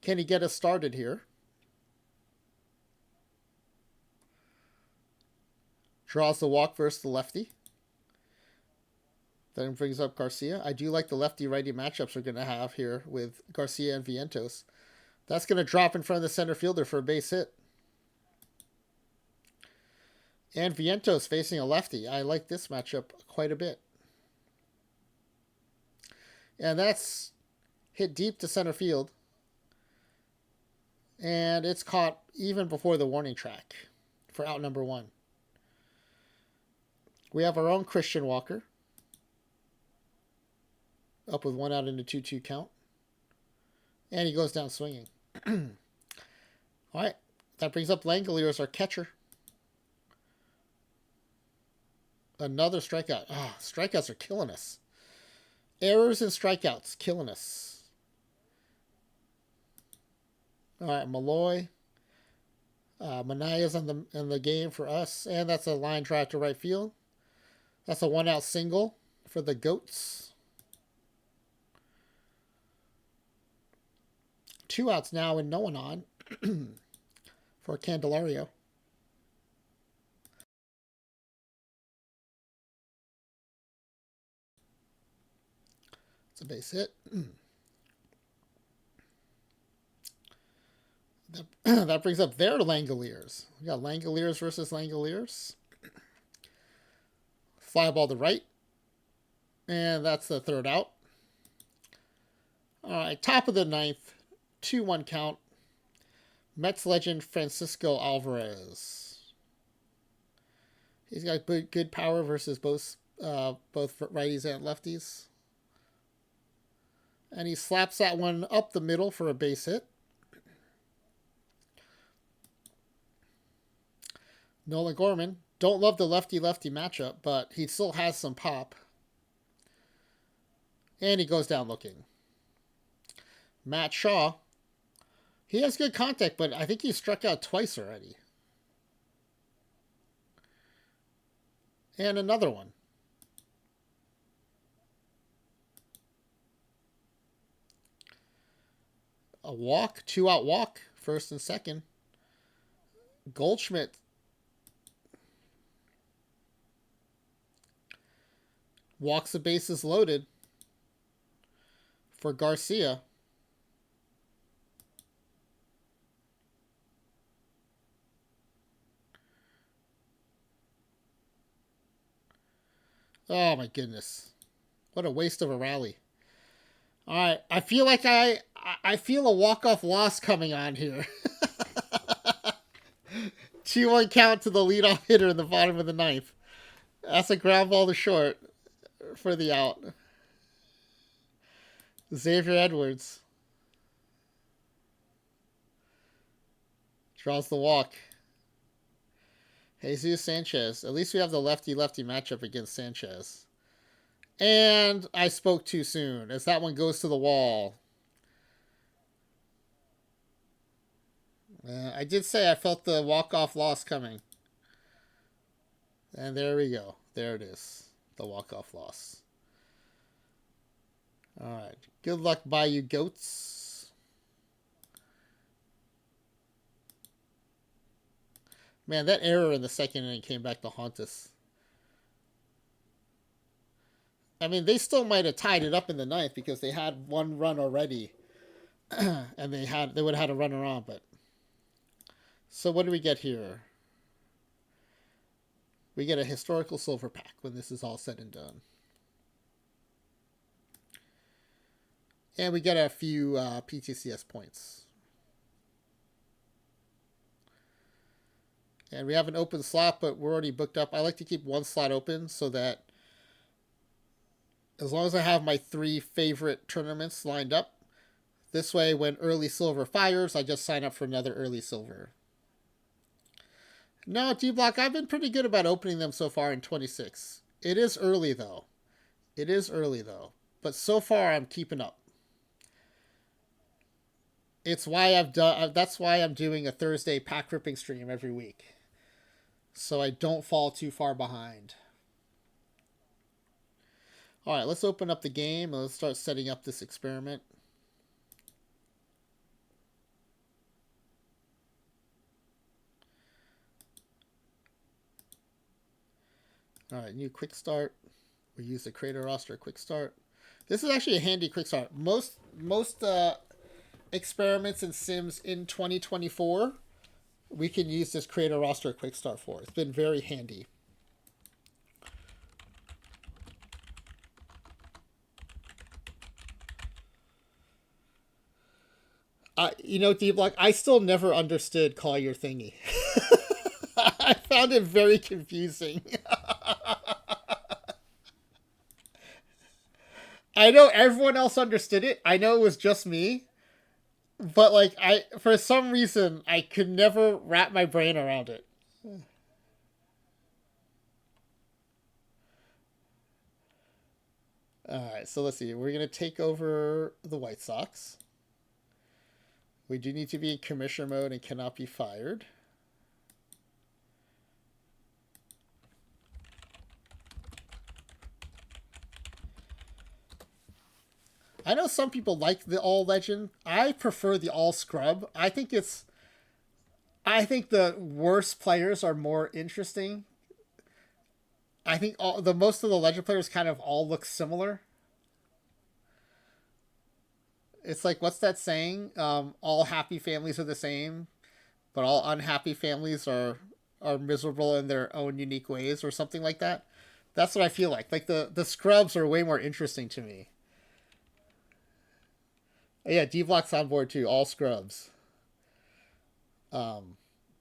Can he get us started here? Draws the walk versus the lefty. Then brings up Garcia. I do like the lefty-righty matchups we're going to have here with Garcia and Vientos. That's going to drop in front of the center fielder for a base hit. And Vientos facing a lefty. I like this matchup quite a bit. And that's hit deep to center field. And it's caught even before the warning track for out number 1. We have our own Christian Walker. Up with 1 out in a 2-2 count. And he goes down swinging. All right. That brings up Langolier as our catcher. Another strikeout. Strikeouts are killing us. Errors and strikeouts killing us. All right, Malloy. Manaya's in the game for us. And that's a line drive to right field. That's a 1-out single for the Goats. 2 outs now and no one on for Candelario. It's a base hit. That brings up their Langoliers. We got Langoliers versus Langoliers. Fly ball to right. And that's the 3rd out. All right, top of the 9th. 2-1 count. Mets legend Francisco Alvarez. He's got good power versus both righties and lefties. And he slaps that one up the middle for a base hit. Nolan Gorman. Don't love the lefty-lefty matchup, but he still has some pop. And he goes down looking. Matt Shaw. He has good contact, but I think he struck out twice already. And another one. A walk, 2-out walk, first and second. Goldschmidt walks the bases loaded for Garcia. Oh my goodness. What a waste of a rally. All right, I feel like I feel a walk-off loss coming on here. 2-1 count to the leadoff hitter in the bottom of the 9th. That's a ground ball to short for the out. Xavier Edwards draws the walk. Jesus Sanchez. At least we have the lefty-lefty matchup against Sanchez. And I spoke too soon as that one goes to the wall. I did say I felt the walk-off loss coming. And there we go. There it is. The walk-off loss. All right. Good luck, Bayou Goats. Man, that error in the second inning came back to haunt us. I mean, they still might have tied it up in the 9th because they had 1 run already. And they would have had a runner on, but... So what do we get here? We get a historical silver pack when this is all said and done. And we get a few PTCS points. And we have an open slot, but we're already booked up. I like to keep 1 slot open so that As long as I have my 3 favorite tournaments lined up. This way, when early silver fires, I just sign up for another early silver. No, D-Block, I've been pretty good about opening them so far in 26. It is early, though. It is early, though. But so far, I'm keeping up. It's why I've done. That's why I'm doing a Thursday pack ripping stream every week, so I don't fall too far behind. All right, let's open up the game and let's start setting up this experiment. All right, new quick start. We use the creator roster quick start. This is actually a handy quick start. Most experiments and sims in 2024, we can use this creator roster quick start for. It's been very handy. You know, D-Block, I still never understood call your thingy. I found it very confusing. I know everyone else understood it. I know it was just me. But like for some reason I could never wrap my brain around it. Alright, so let's see. We're gonna take over the White Sox. We do need to be in commissioner mode and cannot be fired. I know some people like the all legend. I prefer the all scrub. I think the worst players are more interesting. I think most of the legend players kind of all look similar. It's like, what's that saying? All happy families are the same, but all unhappy families are miserable in their own unique ways, or something like that. That's what I feel like. Like the scrubs are way more interesting to me. Yeah, D-Block's on board too. All scrubs. But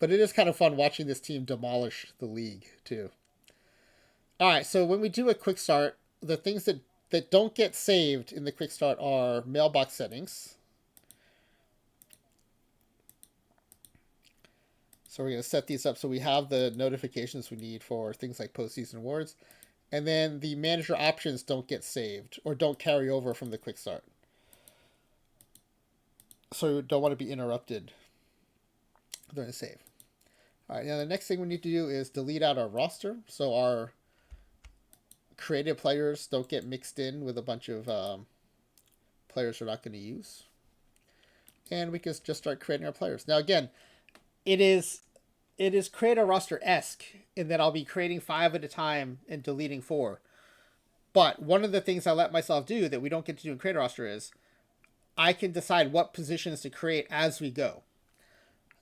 it is kind of fun watching this team demolish the league too. All right, so when we do a quick start, the things that don't get saved in the quick start are mailbox settings. So we're going to set these up so we have the notifications we need for things like postseason awards. And then the manager options don't get saved or don't carry over from the quick start. So we don't want to be interrupted during the save. All right, now the next thing we need to do is delete out our roster so our creative players don't get mixed in with a bunch of players we're not going to use. And we can just start creating our players. Now again, it is create a roster-esque in that I'll be creating 5 at a time and deleting 4. But one of the things I let myself do that we don't get to do in create a roster is I can decide what positions to create as we go.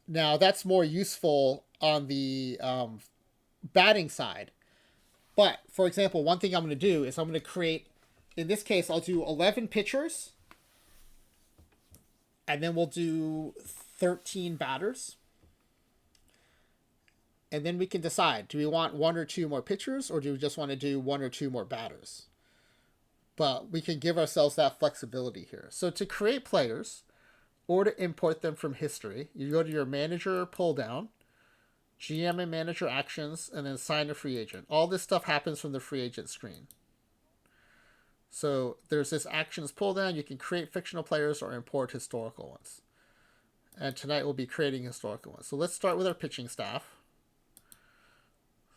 Now that's more useful on the batting side. But, for example, one thing I'm going to do is I'm going to create, in this case, I'll do 11 pitchers. And then we'll do 13 batters. And then we can decide, do we want 1 or 2 more pitchers, or do we just want to do 1 or 2 more batters? But we can give ourselves that flexibility here. So to create players, or to import them from history, you go to your manager pull down, GM and manager actions, and then sign a free agent. All this stuff happens from the free agent screen. So there's this actions pull down. You can create fictional players or import historical ones. And tonight we'll be creating historical ones. So let's start with our pitching staff.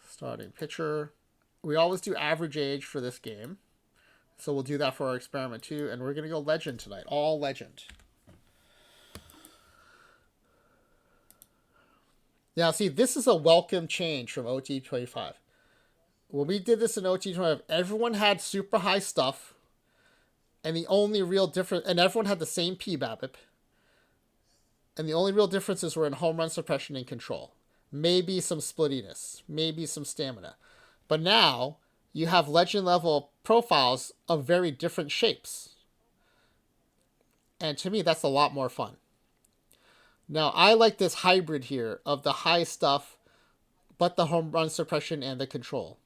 Starting pitcher. We always do average age for this game. So we'll do that for our experiment too. And we're going to go legend tonight. All legend. Now, see, this is a welcome change from OOTP25. When we did this in OOTP25, everyone had super high stuff, and the only real difference, and everyone had the same PBABIP, and the only real differences were in home run suppression and control. Maybe some splittiness, maybe some stamina. But now, you have legend level profiles of very different shapes. And to me, that's a lot more fun. Now, I like this hybrid here of the high stuff, but the home run suppression and the control.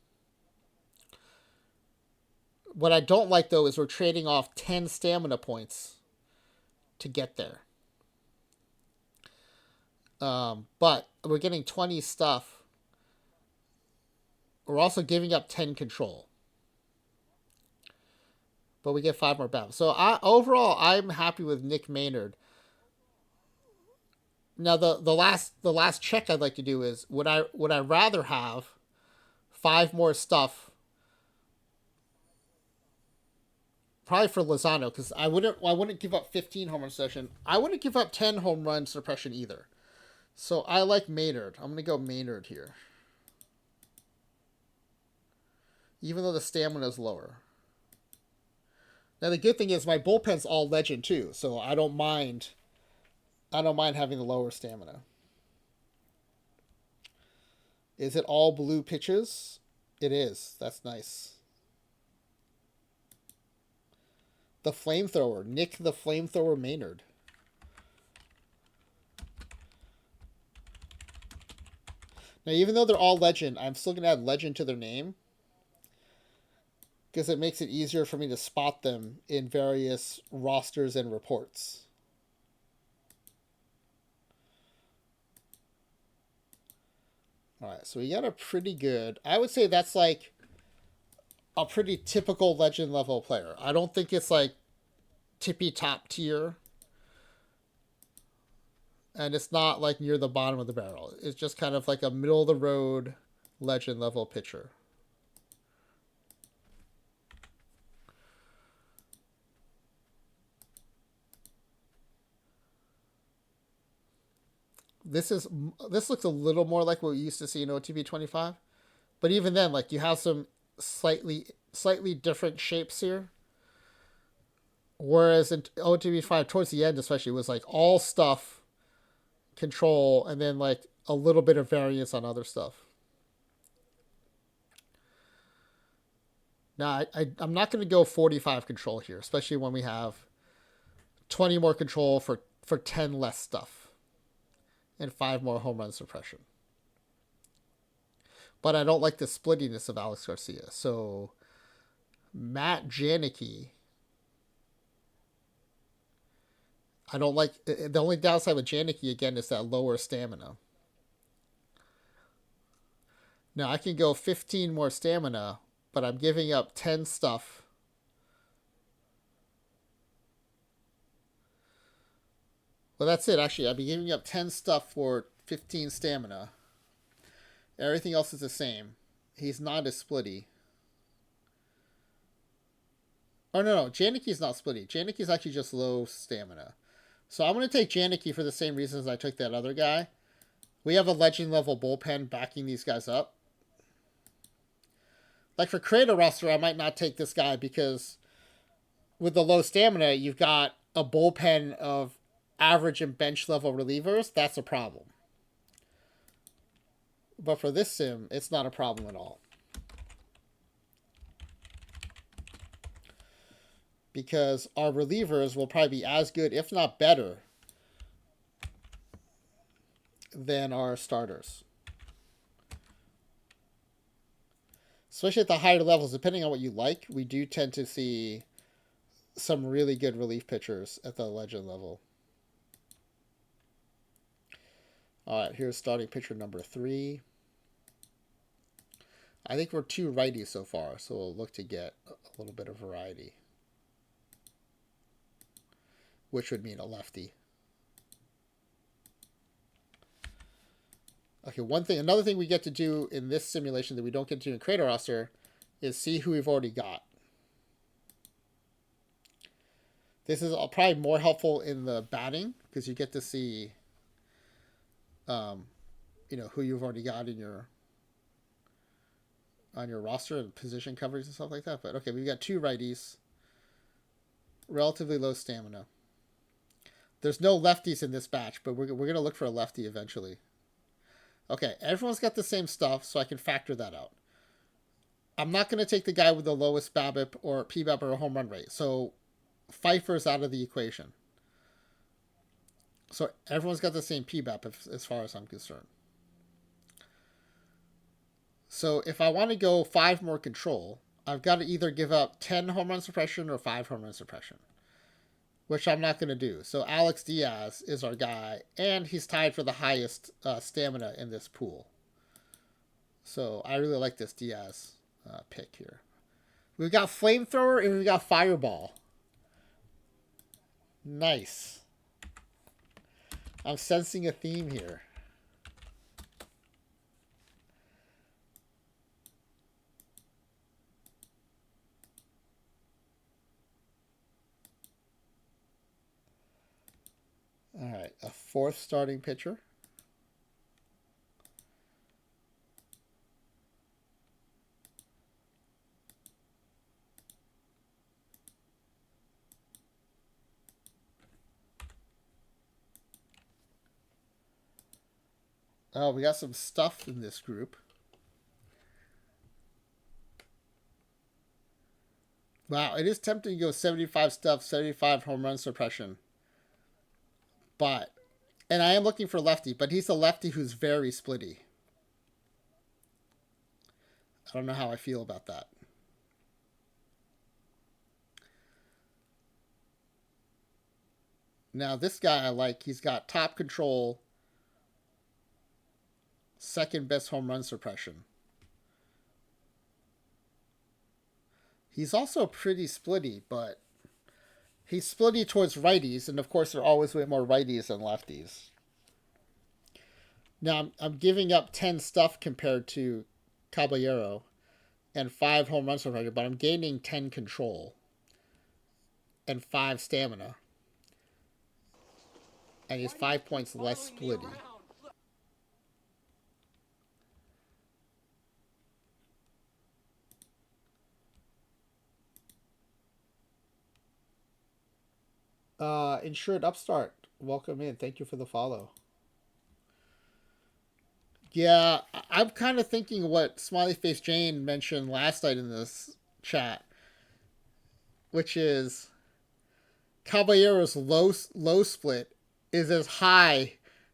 What I don't like, though, is we're trading off 10 stamina points to get there. But we're getting 20 stuff. We're also giving up 10 control. But we get 5 more battles. So overall, I'm happy with Nick Maynard. Now the last check I'd like to do is would I rather have 5 more stuff, probably for Lozano, because I wouldn't give up 15 home run suppression. I wouldn't give up 10 home run suppression either. So I like Maynard. I'm gonna go Maynard here, even though the stamina is lower. Now the good thing is my bullpen's all legend too, so I don't mind. I don't mind having the lower stamina. Is it all blue pitches? It is. That's nice. The Flamethrower. Nick the Flamethrower Maynard. Now, even though they're all legend, I'm still going to add legend to their name, because it makes it easier for me to spot them in various rosters and reports. All right, so we got a pretty good... I would say that's like a pretty typical legend level player. I don't think it's like tippy top tier. And it's not like near the bottom of the barrel. It's just kind of like a middle of the road legend level pitcher. This looks a little more like what we used to see in OOTP25. But even then, like, you have some slightly different shapes here. Whereas in OOTP5, towards the end especially, it was like all stuff, control, and then like a little bit of variance on other stuff. Now, I'm not going to go 45 control here, especially when we have 20 more control for 10 less stuff and 5 more home run suppression. But I don't like the splittiness of Alex Garcia. So Matt Janicki. I don't like... The only downside with Janicki, again, is that lower stamina. Now, I can go 15 more stamina, but I'm giving up 10 stuff. Well, that's it, actually. I'll be giving up 10 stuff for 15 stamina. Everything else is the same. He's not as splitty. Oh, no. Janicki's not splitty. Janicki's actually just low stamina. So I'm going to take Janicki for the same reasons I took that other guy. We have a legend level bullpen backing these guys up. Like for creator roster, I might not take this guy because with the low stamina, you've got a bullpen of average and bench level relievers. That's a problem. But for this sim, it's not a problem at all. Because our relievers will probably be as good, if not better, than our starters. Especially at the higher levels, depending on what you like, we do tend to see some really good relief pitchers at the legend level. All right, here's starting pitcher number 3. I think we're 2 righties so far, so we'll look to get a little bit of variety. Which would mean a lefty. Okay, another thing we get to do in this simulation that we don't get to do in creator roster is see who we've already got. This is probably more helpful in the batting because you get to see, who you've already got in on your roster and position coverage and stuff like that. But okay, we've got 2 righties, relatively low stamina. There's no lefties in this batch, but we're going to look for a lefty eventually. Okay, everyone's got the same stuff, so I can factor that out. I'm not going to take the guy with the lowest BABIP or PBAP or home run rate, so Pfeiffer's out of the equation. So everyone's got the same PBAP as far as I'm concerned. So if I want to go 5 more control, I've got to either give up 10 home run suppression or 5 home run suppression, which I'm not going to do. So Alex Diaz is our guy, and he's tied for the highest stamina in this pool. So I really like this Diaz pick here. We've got Flamethrower and we've got Fireball. Nice. I'm sensing a theme here. All right, a 4th starting pitcher. Oh, we got some stuff in this group. Wow, it is tempting to go 75 stuff, 75 home run suppression. But, and I am looking for lefty, but he's a lefty who's very splitty. I don't know how I feel about that. Now, this guy I like. He's got top control, 2nd best home run suppression. He's also pretty splitty, but he's splitty towards righties, and of course there are always way more righties than lefties. Now, I'm giving up 10 stuff compared to Caballero and 5 home run suppression, but I'm gaining 10 control and 5 stamina. And he's 5 points less splitty. Insured Upstart, welcome in. Thank you for the follow. Yeah, I'm kind of thinking what Smiley Face Jane mentioned last night in this chat, which is Caballero's low split is as high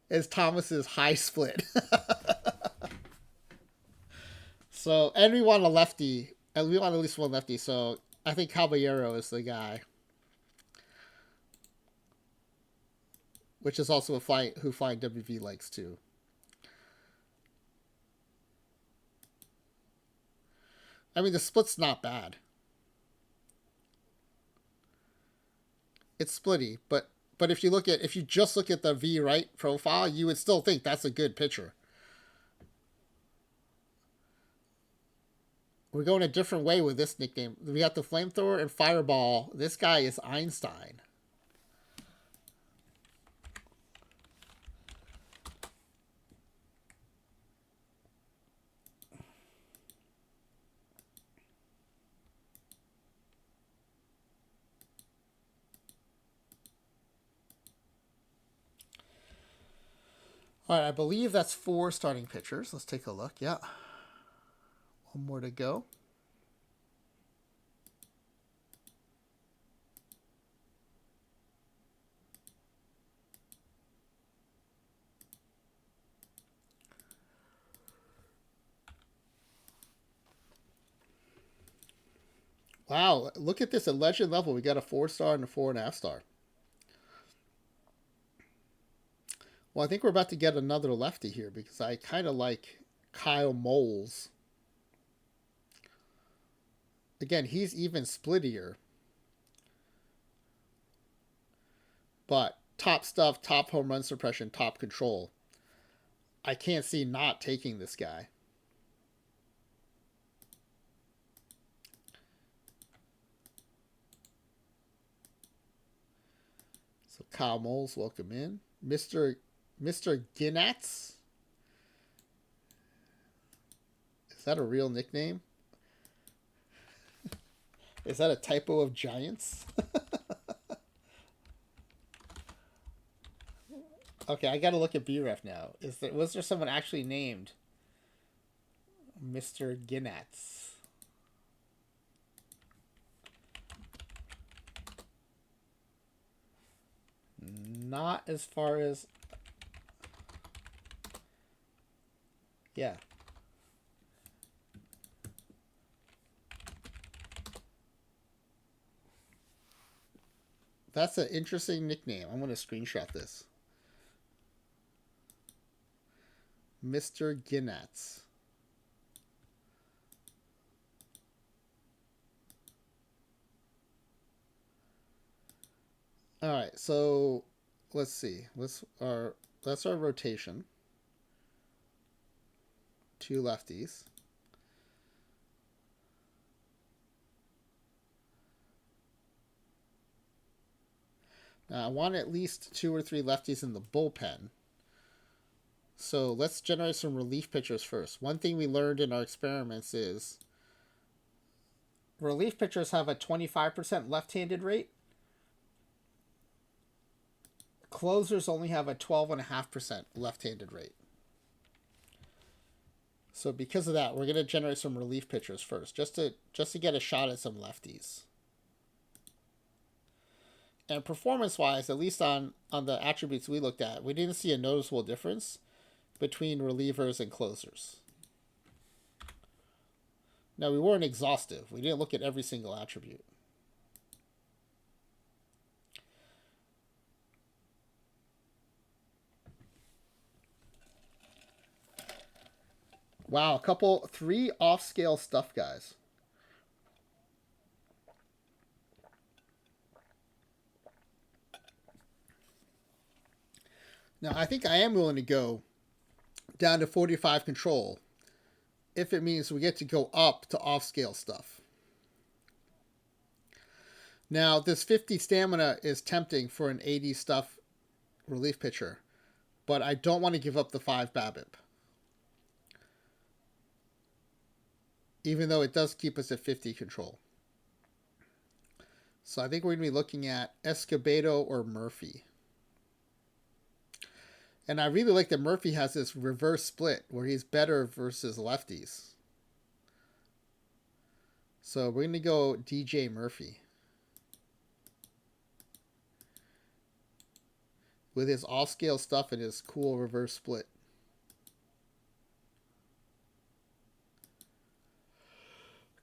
as Thomas's high split. So, and we want a lefty, and we want at least one lefty. So I think Caballero is the guy, which is also who Flying WV likes too. I mean, the split's not bad. It's splitty, but if you just look at the V right profile, you would still think that's a good pitcher. We're going a different way with this nickname. We got the Flamethrower and Fireball. This guy is Einstein. All right, I believe that's 4 starting pitchers. Let's take a look. Yeah. One more to go. Wow, look at this. At legend level, we got a 4-star and a 4.5 star. Well, I think we're about to get another lefty here because I kind of like Kyle Moles. Again, he's even splittier. But top stuff, top home run suppression, top control. I can't see not taking this guy. So Kyle Moles, welcome in. Mr. Ginatz? Is that a real nickname? Is that a typo of Giants? Okay, I gotta look at BREF now. Was there someone actually named Mr. Ginatz? Not as far as... Yeah. That's an interesting nickname. I'm going to screenshot this. Mr. Ginatz. All right, so let's see. That's our rotation. 2 lefties. Now I want at least 2 or 3 lefties in the bullpen. So let's generate some relief pitchers first. One thing we learned in our experiments is relief pitchers have a 25% left-handed rate. Closers only have a 12.5% left-handed rate. So because of that, we're going to generate some relief pitchers first, just to get a shot at some lefties. And performance-wise, at least on the attributes we looked at, we didn't see a noticeable difference between relievers and closers. Now, we weren't exhaustive. We didn't look at every single attribute. Wow, 3 off-scale stuff, guys. Now, I think I am willing to go down to 45 control if it means we get to go up to off-scale stuff. Now, this 50 stamina is tempting for an 80 stuff relief pitcher, but I don't want to give up the 5 BABIP. Even though it does keep us at 50 control. So I think we're going to be looking at Escobedo or Murphy. And I really like that Murphy has this reverse split where he's better versus lefties. So we're going to go DJ Murphy. With his off-scale stuff and his cool reverse split.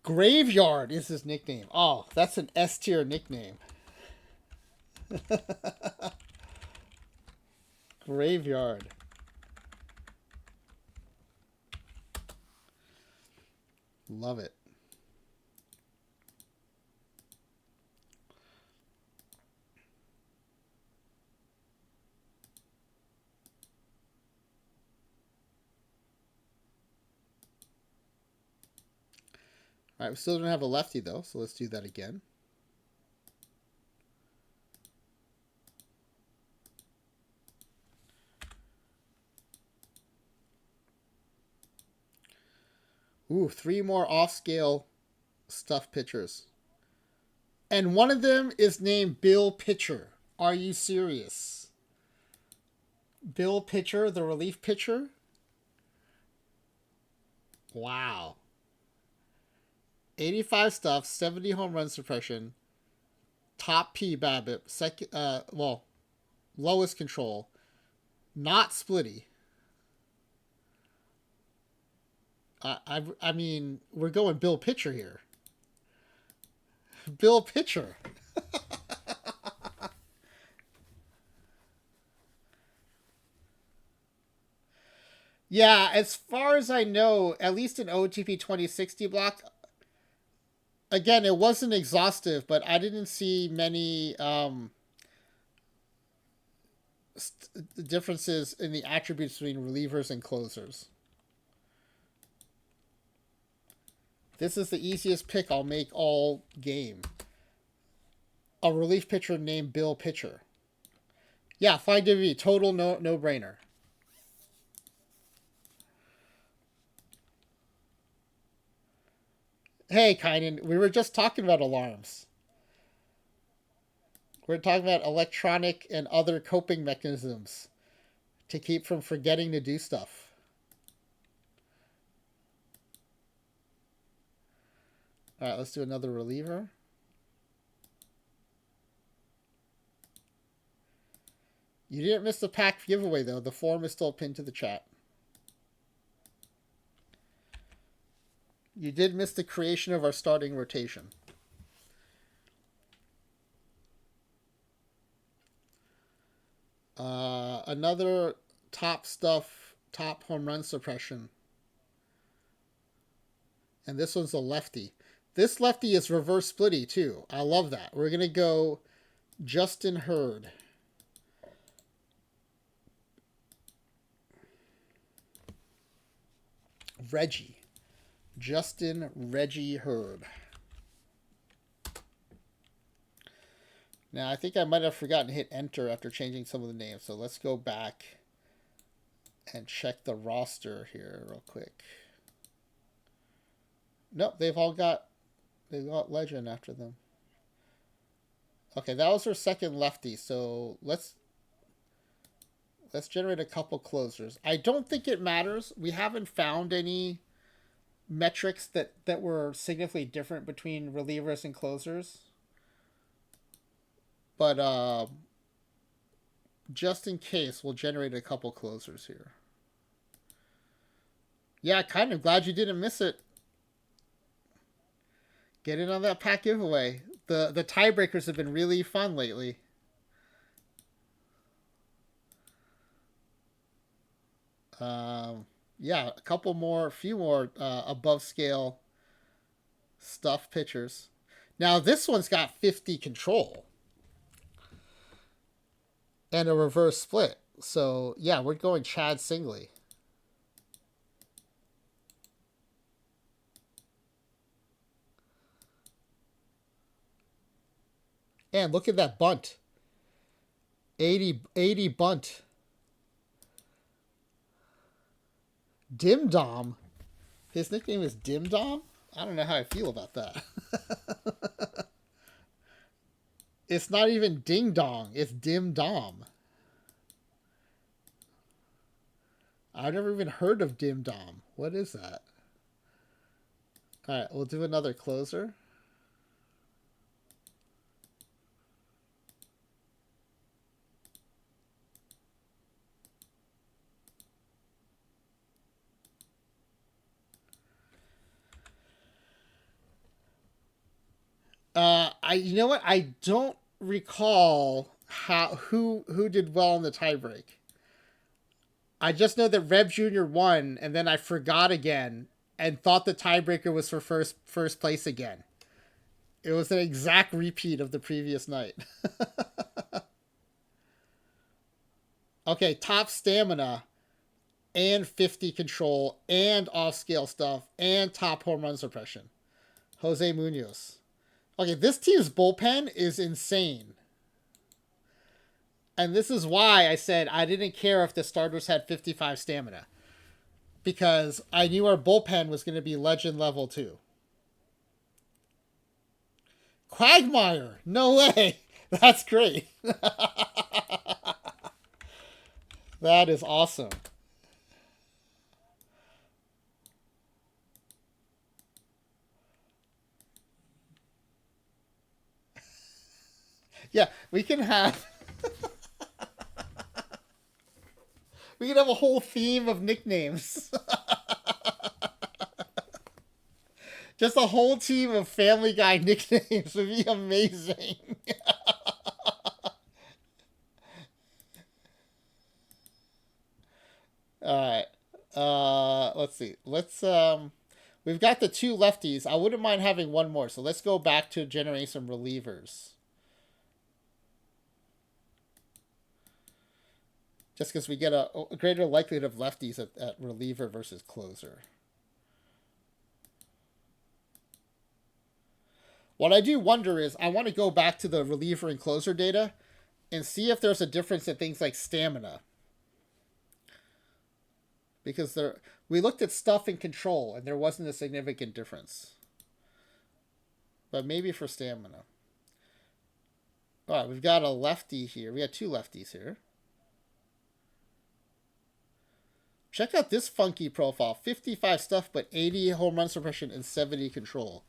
Graveyard is his nickname. Oh, that's an S-tier nickname. Graveyard. Love it. All right, we still don't have a lefty, though, so let's do that again. Ooh, 3 more off-scale stuff pitchers. And one of them is named Bill Pitcher. Are you serious? Bill Pitcher, the relief pitcher? Wow. 85 stuff, 70 home run suppression, top P BABIP, lowest control, not splitty. I mean, we're going Bill Pitcher here. Bill Pitcher. Yeah, as far as I know, at least in OOTP26 block, again, it wasn't exhaustive, but I didn't see many differences in the attributes between relievers and closers. This is the easiest pick I'll make all game. A relief pitcher named Bill Pitcher. Yeah, 5WV, total no-brainer. Hey, Kynan, we were just talking about alarms. We're talking about electronic and other coping mechanisms to keep from forgetting to do stuff. All right, let's do another reliever. You didn't miss the pack giveaway, though. The form is still pinned to the chat. You did miss the creation of our starting rotation. Another top stuff, top home run suppression. And this one's a lefty. This lefty is reverse splitty too. I love that. We're going to go Justin Hurd. Reggie. Justin Reggie Hurd. Now, I think I might have forgotten to hit enter after changing some of the names. So let's go back and check the roster here real quick. Nope, they've got legend after them. Okay, that was our second lefty. So let's generate a couple closers. I don't think it matters. We haven't found any metrics that were significantly different between relievers and closers. But just in case, we'll generate a couple closers here. Yeah, kind of glad you didn't miss it. Get in on that pack giveaway. The tiebreakers have been really fun lately. Yeah, a few more above scale stuff pitchers. Now this one's got 50 control and a reverse split. So yeah, we're going Chad Singley. And look at that bunt. 80 bunt. Dim Dom. His nickname is Dim Dom? I don't know how I feel about that. It's not even Ding Dong. It's Dim Dom. I've never even heard of Dim Dom. What is that? All right, we'll do another closer. You know what? I don't recall who did well in the tiebreak. I just know that Reb Jr. won, and then I forgot again and thought the tiebreaker was for first place again. It was an exact repeat of the previous night. Okay, top stamina and 50 control and off scale stuff and top home run suppression. Jose Munoz. Okay, this team's bullpen is insane. And this is why I said I didn't care if the starters had 55 stamina. Because I knew our bullpen was going to be legend level too. Quagmire! No way! That's great. That is awesome. Yeah, we can have we can have a whole theme of nicknames. Just a whole team of Family Guy nicknames would be amazing. All right. Let's see. We've got the two lefties. I wouldn't mind having one more. So let's go back to generate some relievers. Just because we get a greater likelihood of lefties at reliever versus closer. What I do wonder is I want to go back to the reliever and closer data and see if there's a difference in things like stamina. Because we looked at stuff and control and there wasn't a significant difference. But maybe for stamina. All right, we've got a lefty here. We got two lefties here. Check out this funky profile. 55 stuff, but 80 home run suppression and 70 control.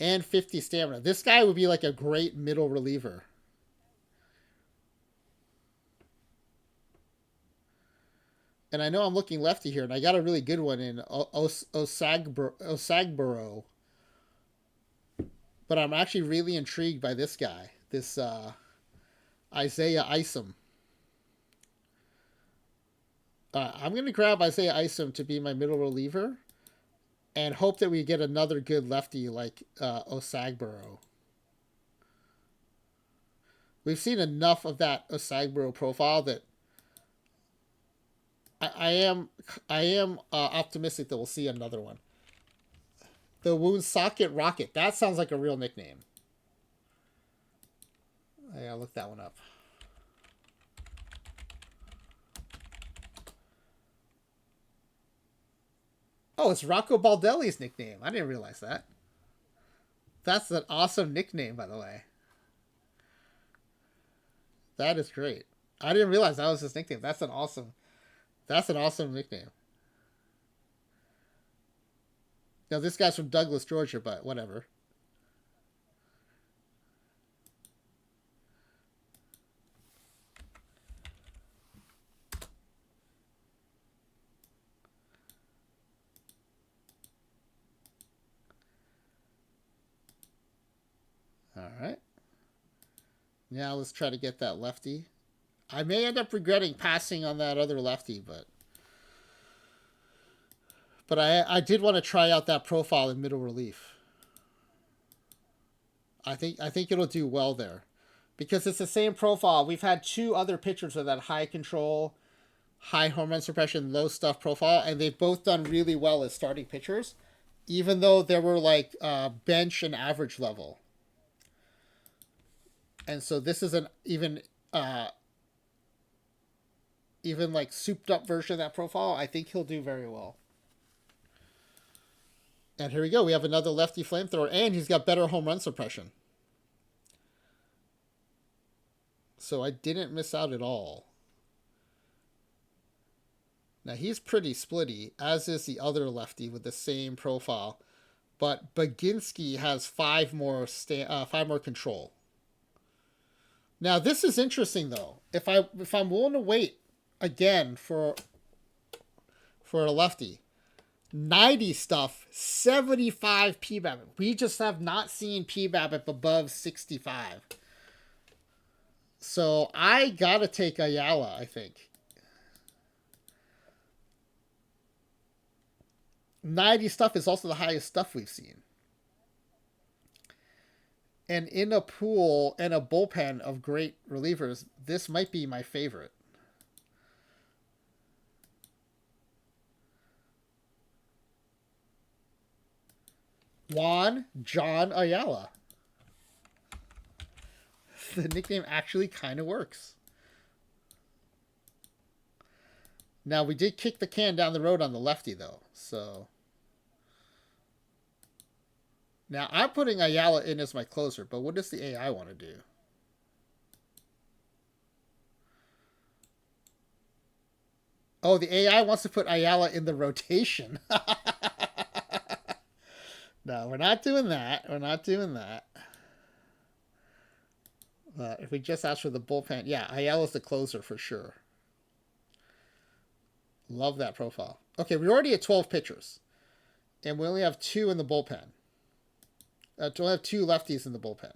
And 50 stamina. This guy would be like a great middle reliever. And I know I'm looking lefty here, and I got a really good one in Osagboro. But I'm actually really intrigued by this guy. This Isaiah Isom. I'm going to grab Isaiah Isom to be my middle reliever and hope that we get another good lefty like Osagboro. We've seen enough of that Osagboro profile that I am optimistic that we'll see another one. The Woonsocket Rocket. That sounds like a real nickname. I gotta look that one up. Oh, it's Rocco Baldelli's nickname. I didn't realize that. That's an awesome nickname, by the way. That is great. I didn't realize that was his nickname. That's an awesome nickname. Now this guy's from Douglas, Georgia, but whatever. All right. Now let's try to get that lefty. I may end up regretting passing on that other lefty, but I did want to try out that profile in middle relief. I think it'll do well there, because it's the same profile. We've had two other pitchers with that high control, high home run suppression, low stuff profile, and they've both done really well as starting pitchers, even though they were like bench and average level. And so this is an even like souped up version of that profile. I think he'll do very well. And here we go. We have another lefty flamethrower, and he's got better home run suppression. So I didn't miss out at all. Now he's pretty splitty, as is the other lefty with the same profile, but Baginski has five more control. Now this is interesting though. If I'm willing to wait again for a lefty, 90 stuff, 75 PBABIP. We just have not seen PBABIP above 65. So I gotta take Ayala, I think. 90 stuff is also the highest stuff we've seen. And in a pool and a bullpen of great relievers, this might be my favorite. Juan John Ayala. The nickname actually kind of works. Now, we did kick the can down the road on the lefty, though. So now I'm putting Ayala in as my closer, but what does the AI want to do? Oh, the AI wants to put Ayala in the rotation. No, we're not doing that. We're not doing that. If we just ask for the bullpen, yeah, Ayala's the closer for sure. Love that profile. Okay, we're already at 12 pitchers, and we only have 2 in the bullpen. We only have 2 lefties in the bullpen.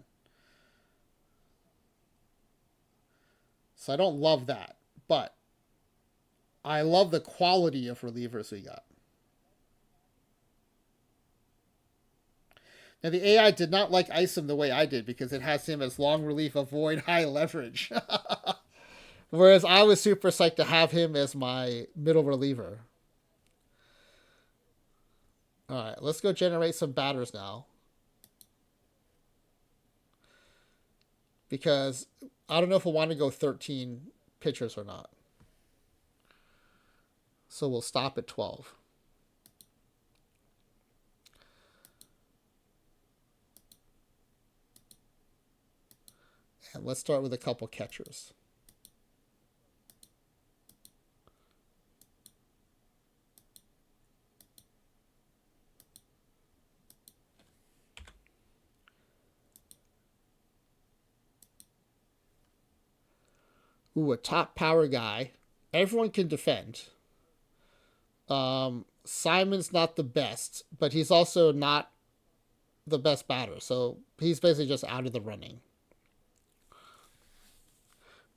So I don't love that, but I love the quality of relievers we got. Now, the AI did not like Isom the way I did because it has him as long relief, avoid high leverage. Whereas I was super psyched to have him as my middle reliever. All right, let's go generate some batters now. Because I don't know if we want to go 13 pitchers or not. So we'll stop at 12. And let's start with a couple catchers. Ooh, a top power guy. Everyone can defend. Simon's not the best, but he's also not the best batter. So he's basically just out of the running.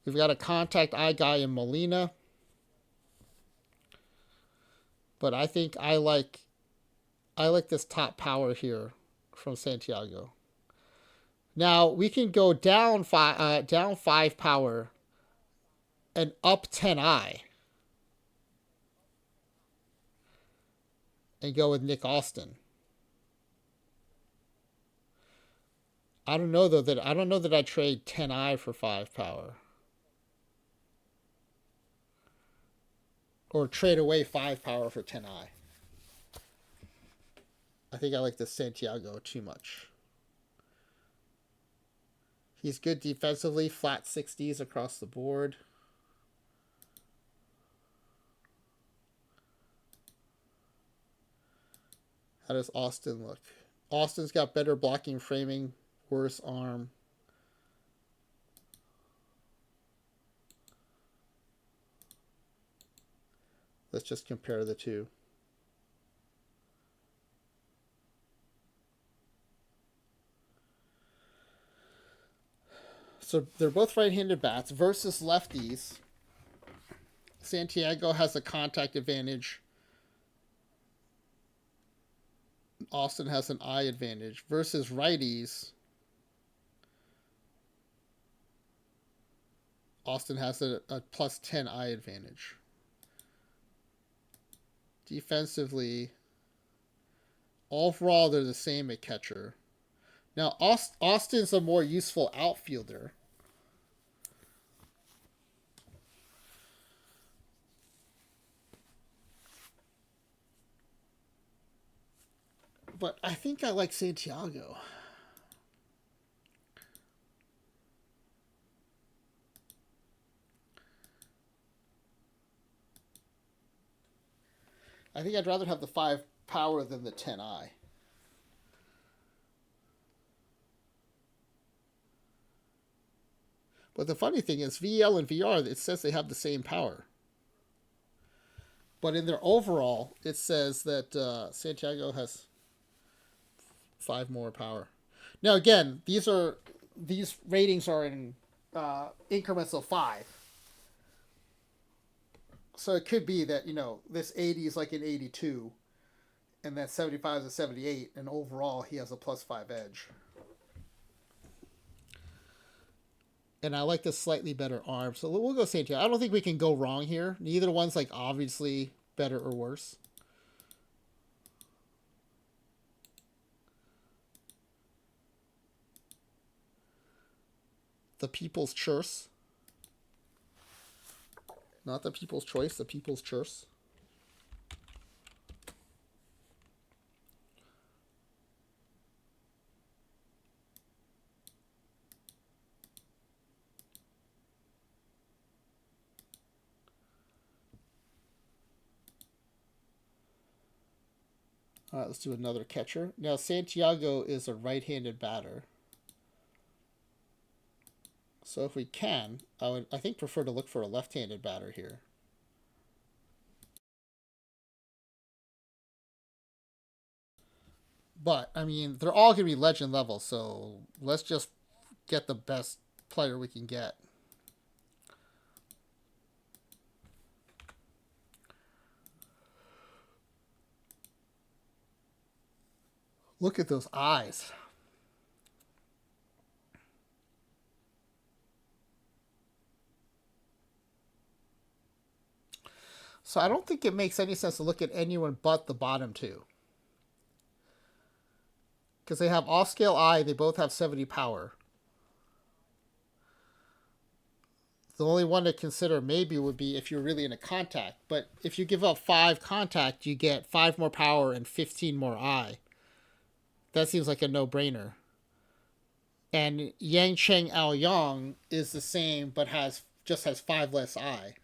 We've got a contact eye guy in Molina. But I think I like this top power here from Santiago. Now we can go down 5 power and up 10i and go with Nick Austin. I don't know that I trade 10i for 5 power. Or trade away 5 power for 10i. I think I like the Santiago too much. He's good defensively, flat 60s across the board. How does Austin look? Austin's got better blocking, framing, worse arm. Let's just compare the two. So they're both right-handed bats versus lefties. Santiago has a contact advantage. Austin has an eye advantage. Versus righties, Austin has a plus 10 eye advantage. Defensively, overall, they're the same at catcher. Now, Austin's a more useful outfielder. But I think I like Santiago. I think I'd rather have the 5 power than the 10i. But the funny thing is, VL and VR, it says they have the same power. But in their overall, it says that Santiago has 5 more power. Now, again, these ratings are in increments of 5. So it could be that, this 80 is like an 82, and that 75 is a 78, and overall he has a plus 5 edge. And I like the slightly better arm, so we'll go Santiago. I don't think we can go wrong here. Neither one's like obviously better or worse. The people's choice. Not the people's choice, the people's choice. All right, let's do another catcher. Now, Santiago is a right-handed batter. So if we can, I think prefer to look for a left-handed batter here. But, I mean, they're all going to be legend level, so let's just get the best player we can get. Look at those eyes. So I don't think it makes any sense to look at anyone but the bottom two. Because they have off-scale eye, they both have 70 power. The only one to consider maybe would be if you're really in a contact. But if you give up 5 contact, you get 5 more power and 15 more eye. That seems like a no-brainer. And Yang Cheng Ao Yang is the same, but just has 5 less eye.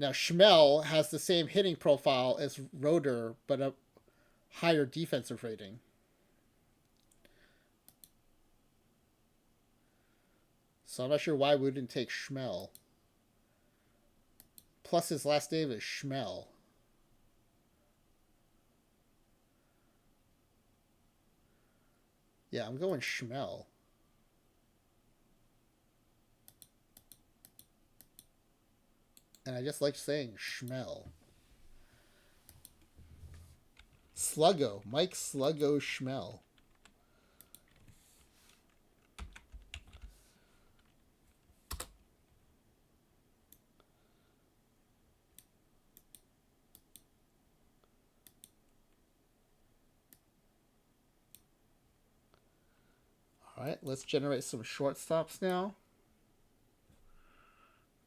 Now, Schmel has the same hitting profile as Roeder, but a higher defensive rating. So I'm not sure why we wouldn't take Schmel. Plus his last name is Schmel. Yeah, I'm going Schmel. And I just like saying Schmel. Sluggo. Mike Sluggo Schmel. All right, let's generate some shortstops now.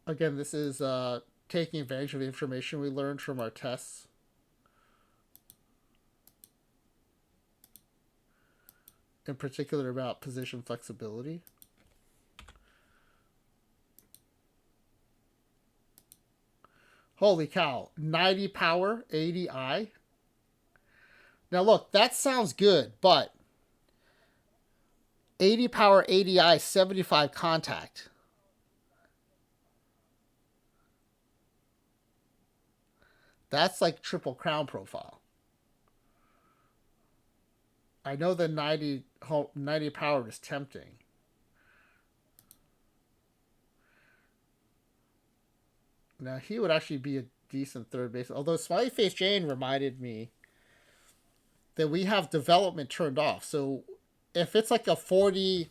Again, this is taking advantage of the information we learned from our tests. In particular about position flexibility. Holy cow, 90 power, 80 I. Now look, that sounds good, but 80 power, 80 I, 75 contact. That's like Triple Crown profile. I know the 90 power is tempting. Now, he would actually be a decent third baseman. Although Smiley Face Jane reminded me that we have development turned off. So if it's like a 40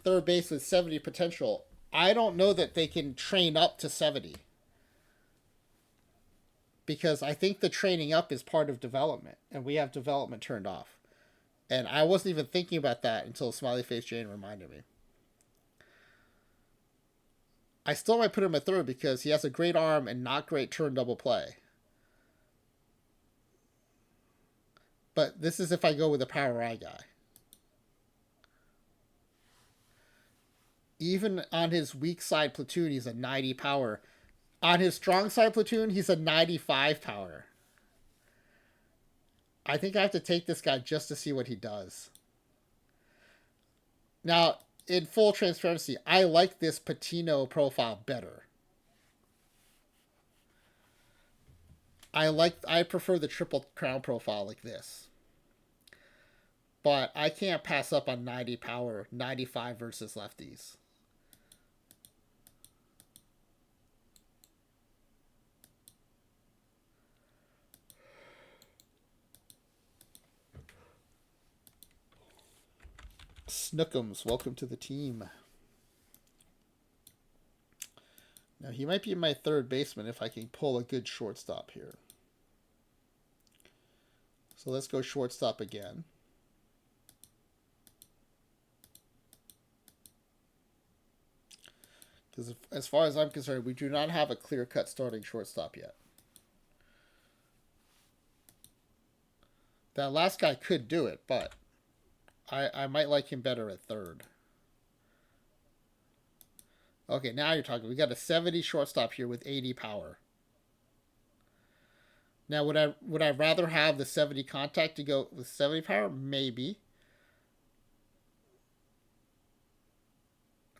third base with 70 potential, I don't know that they can train up to 70. Because I think the training up is part of development, and we have development turned off. And I wasn't even thinking about that until Smiley Face Jane reminded me. I still might put him at third because he has a great arm and not great turn double play. But this is if I go with a power I guy. Even on his weak side platoon, he's a 90 power. On his strong side platoon, he's a 95 power. I think I have to take this guy just to see what he does. Now, in full transparency, I like this Patino profile better. I prefer the Triple Crown profile like this. But I can't pass up on 90 power, 95 versus lefties. Snookums, welcome to the team. Now, he might be my third baseman if I can pull a good shortstop here. So let's go shortstop again. Because as far as I'm concerned, we do not have a clear-cut starting shortstop yet. That last guy could do it, but I might like him better at third. Okay, now you're talking. We got a 70 shortstop here with 80 power. Now, would I rather have the 70 contact to go with 70 power? Maybe.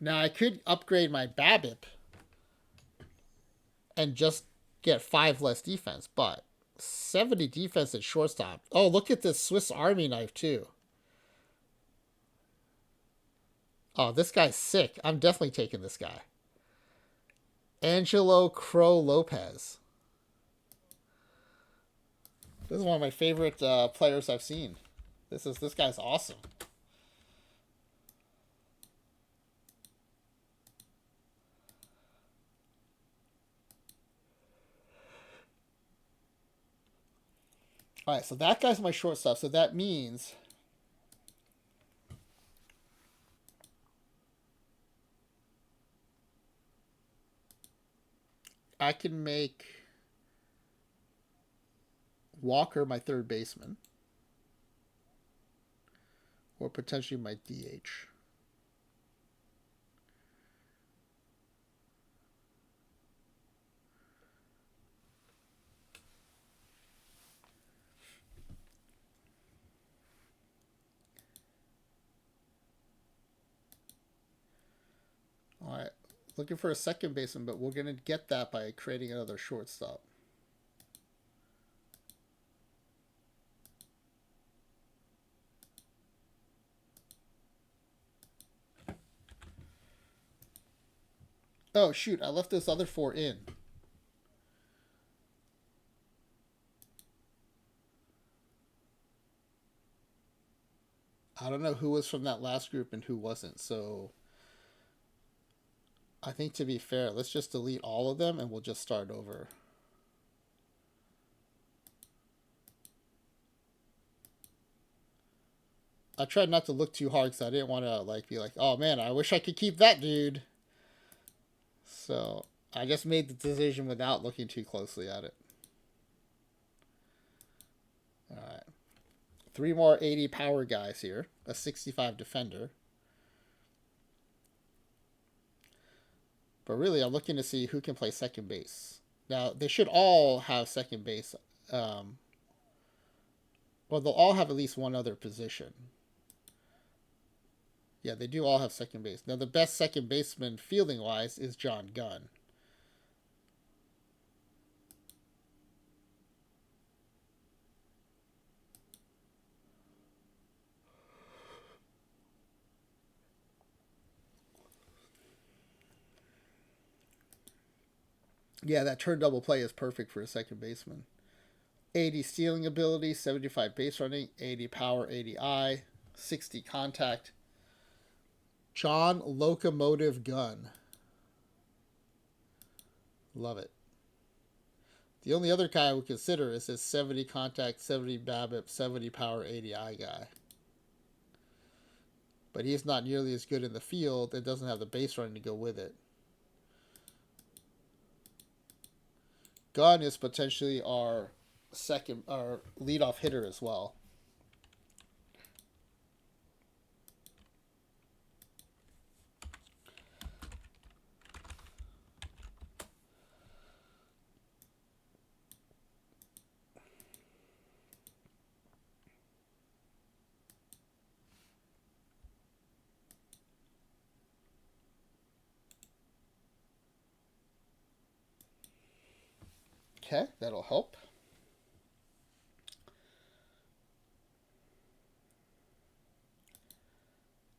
Now, I could upgrade my BABIP and just get 5 less defense, but 70 defense at shortstop. Oh, look at this Swiss Army knife, too. Oh, this guy's sick. I'm definitely taking this guy. Angelo Crow Lopez. This is one of my favorite players I've seen. This guy's awesome. All right, so that guy's my shortstop. So that means I can make Walker my third baseman. Or potentially my DH. All right, looking for a second baseman, but we're going to get that by creating another shortstop. Oh, shoot, I left those other 4 in. I don't know who was from that last group and who wasn't. So I think to be fair, let's just delete all of them and we'll just start over. I tried not to look too hard because I didn't want to like be like, oh man, I wish I could keep that dude. So I just made the decision without looking too closely at it. All right. 3 more 80 power guys here. A 65 defender. But really, I'm looking to see who can play second base. Now, they should all have second base. Well, they'll all have at least one other position. Yeah, they do all have second base. Now, the best second baseman fielding-wise is John Gunn. Yeah, that turn double play is perfect for a second baseman. 80 stealing ability, 75 base running, 80 power, 80 eye, 60 contact. John Locomotive Gunn. Love it. The only other guy I would consider is this 70 contact, 70 BABIP, 70 power, 80 eye guy. But he's not nearly as good in the field and doesn't have the base running to go with it. Gunn is potentially our leadoff hitter as well. Okay, that'll help.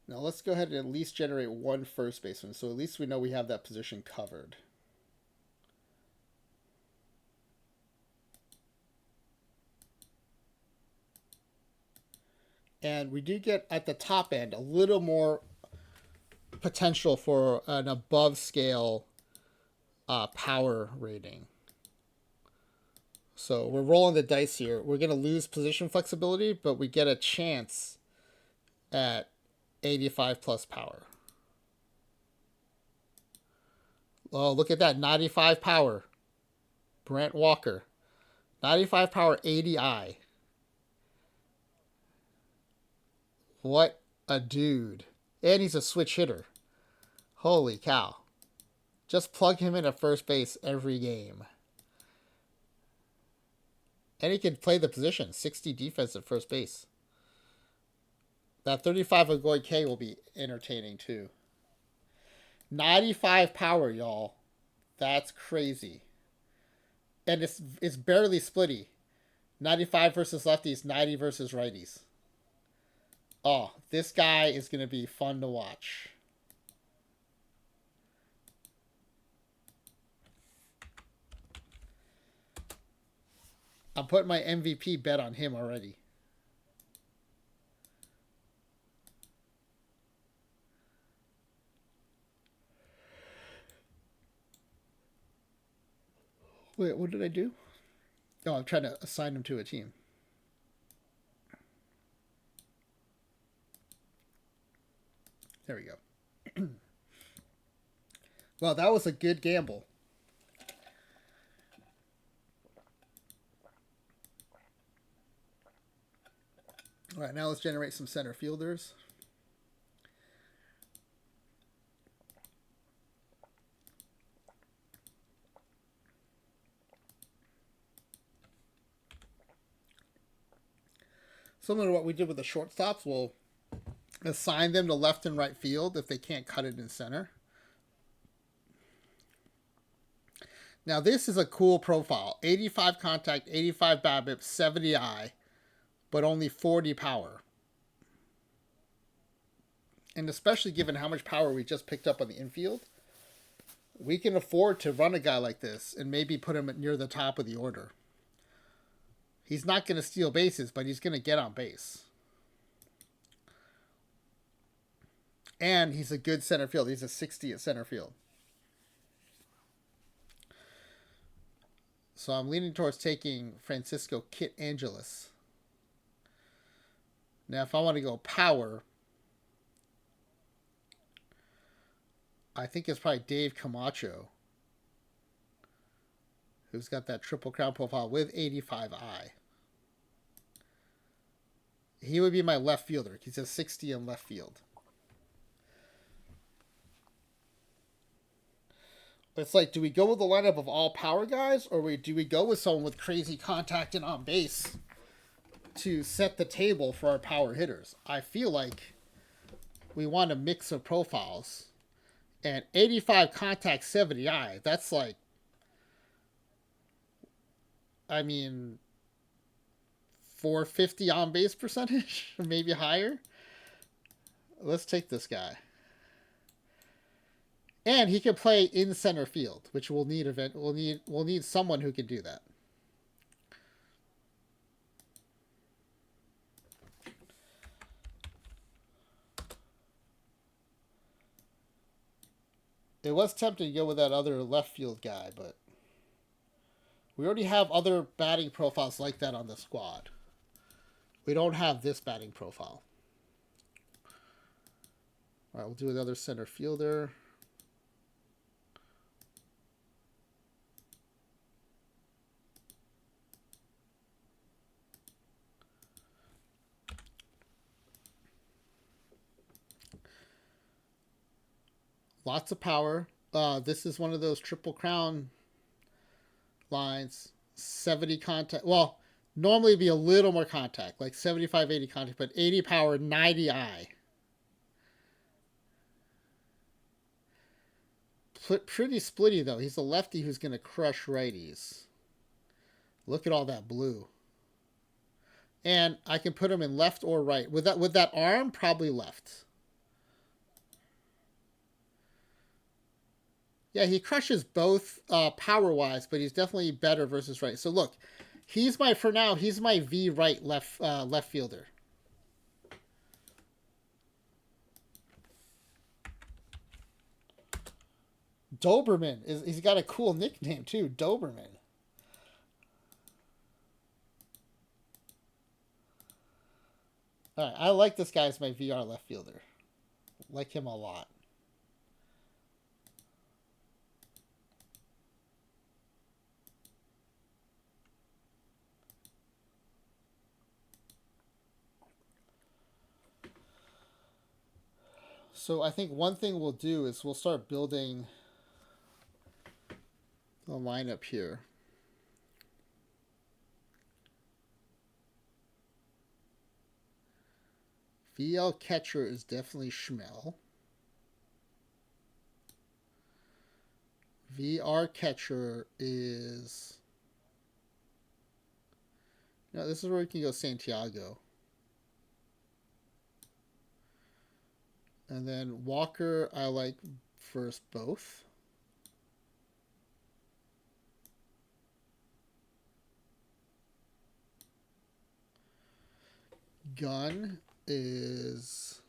Now let's go ahead and at least generate one first baseman, so at least we know we have that position covered. And we do get, at the top end, a little more potential for an above scale power rating. So we're rolling the dice here. We're going to lose position flexibility, but we get a chance at 85 plus power. Oh, look at that. 95 power. Brent Walker. 95 power, 80 eye. What a dude. And he's a switch hitter. Holy cow. Just plug him in at first base every game. And he can play the position. 60 defense at first base. That 35 Agoy K will be entertaining too. 95 power, y'all. That's crazy. And it's barely splitty. 95 versus lefties, 90 versus righties. Oh, this guy is going to be fun to watch. I'm putting my MVP bet on him already. Wait, what did I do? Oh, I'm trying to assign him to a team. There we go. Well, that was a good gamble. All right, now let's generate some center fielders. Similar to what we did with the shortstops, we'll assign them to left and right field if they can't cut it in center. Now this is a cool profile. 85 contact, 85 BABIP, 70 eye, but only 40 power. And especially given how much power we just picked up on the infield, we can afford to run a guy like this and maybe put him near the top of the order. He's not going to steal bases, but he's going to get on base. And he's a good center field. He's a 60 at center field. So I'm leaning towards taking Francisco Kit Angeles. Now, if I want to go power, I think it's probably Dave Camacho, who's got that Triple Crown profile with 85i. He would be my left fielder. He's a 60 in left field. It's like, do we go with the lineup of all power guys, or do we go with someone with crazy contact and on base to set the table for our power hitters? I feel like we want a mix of profiles. And 85 contact 70i, that's like, I mean, 450 on base percentage, maybe higher. Let's take this guy. And he can play in center field, which we'll need we'll need someone who can do that. It was tempting to go with that other left field guy, but we already have other batting profiles like that on the squad. We don't have this batting profile. All right, we'll do another center fielder. Lots of power. This is one of those Triple Crown lines. 70 contact. Well, normally it'd be a little more contact, like 75, 80 contact, but 80 power, 90i. Pretty splitty, though. He's a lefty who's going to crush righties. Look at all that blue. And I can put him in left or right. With that arm, probably left. Yeah, he crushes both power-wise, but he's definitely better versus right. So look, he's my V right left fielder. Doberman he's got a cool nickname too, Doberman. All right, I like this guy as my VR left fielder. Like him a lot. So I think one thing we'll do is we'll start building the lineup here. VL catcher is definitely Schmel. VR catcher is... No, this is where we can go Santiago. And then Walker, I like first both. Gun is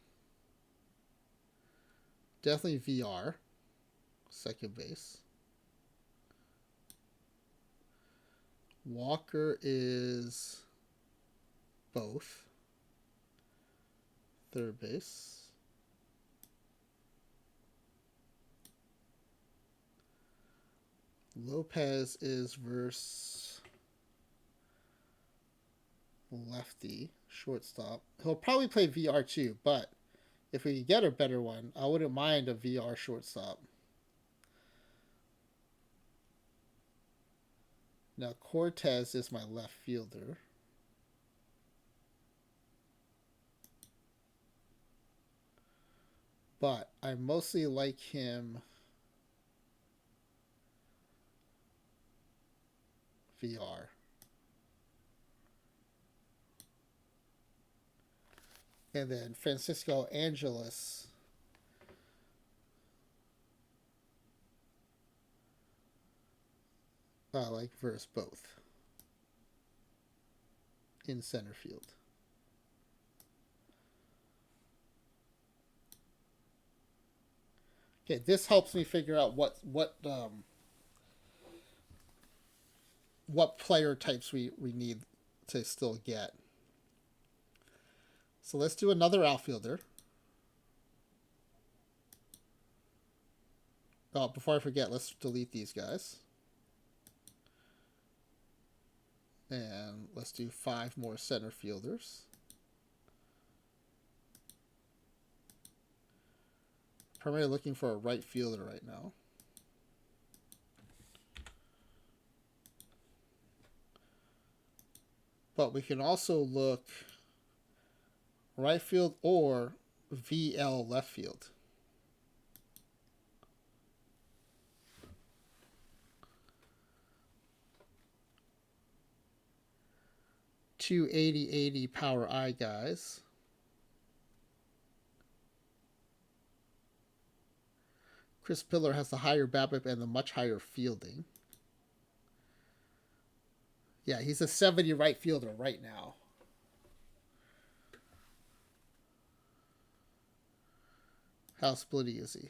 definitely VR, second base. Walker is both, third base. Lopez is versus lefty, shortstop. He'll probably play VR too, but if we get a better one, I wouldn't mind a VR shortstop. Now Cortez is my left fielder. But I mostly like him VR. And then Francisco Angeles. Like versus both. In center field. Okay, this helps me figure out what player types we need to still get. So let's do another outfielder. Oh, before I forget, let's delete these guys. And let's do 5 more center fielders. Primarily looking for a right fielder right now. But we can also look right field or VL left field. Two 80-80 power I guys. Chris Pillar has the higher BABIP and the much higher fielding. Yeah, he's a 70 right fielder right now. How splitty is he?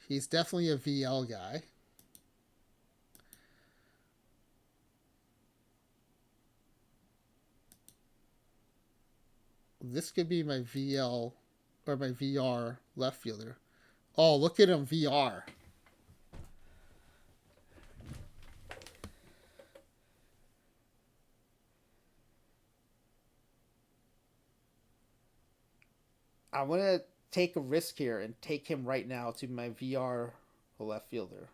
He's definitely a VL guy. This could be my VL or my VR left fielder. Oh, look at him VR. I'm going to take a risk here and take him right now to my VR left fielder.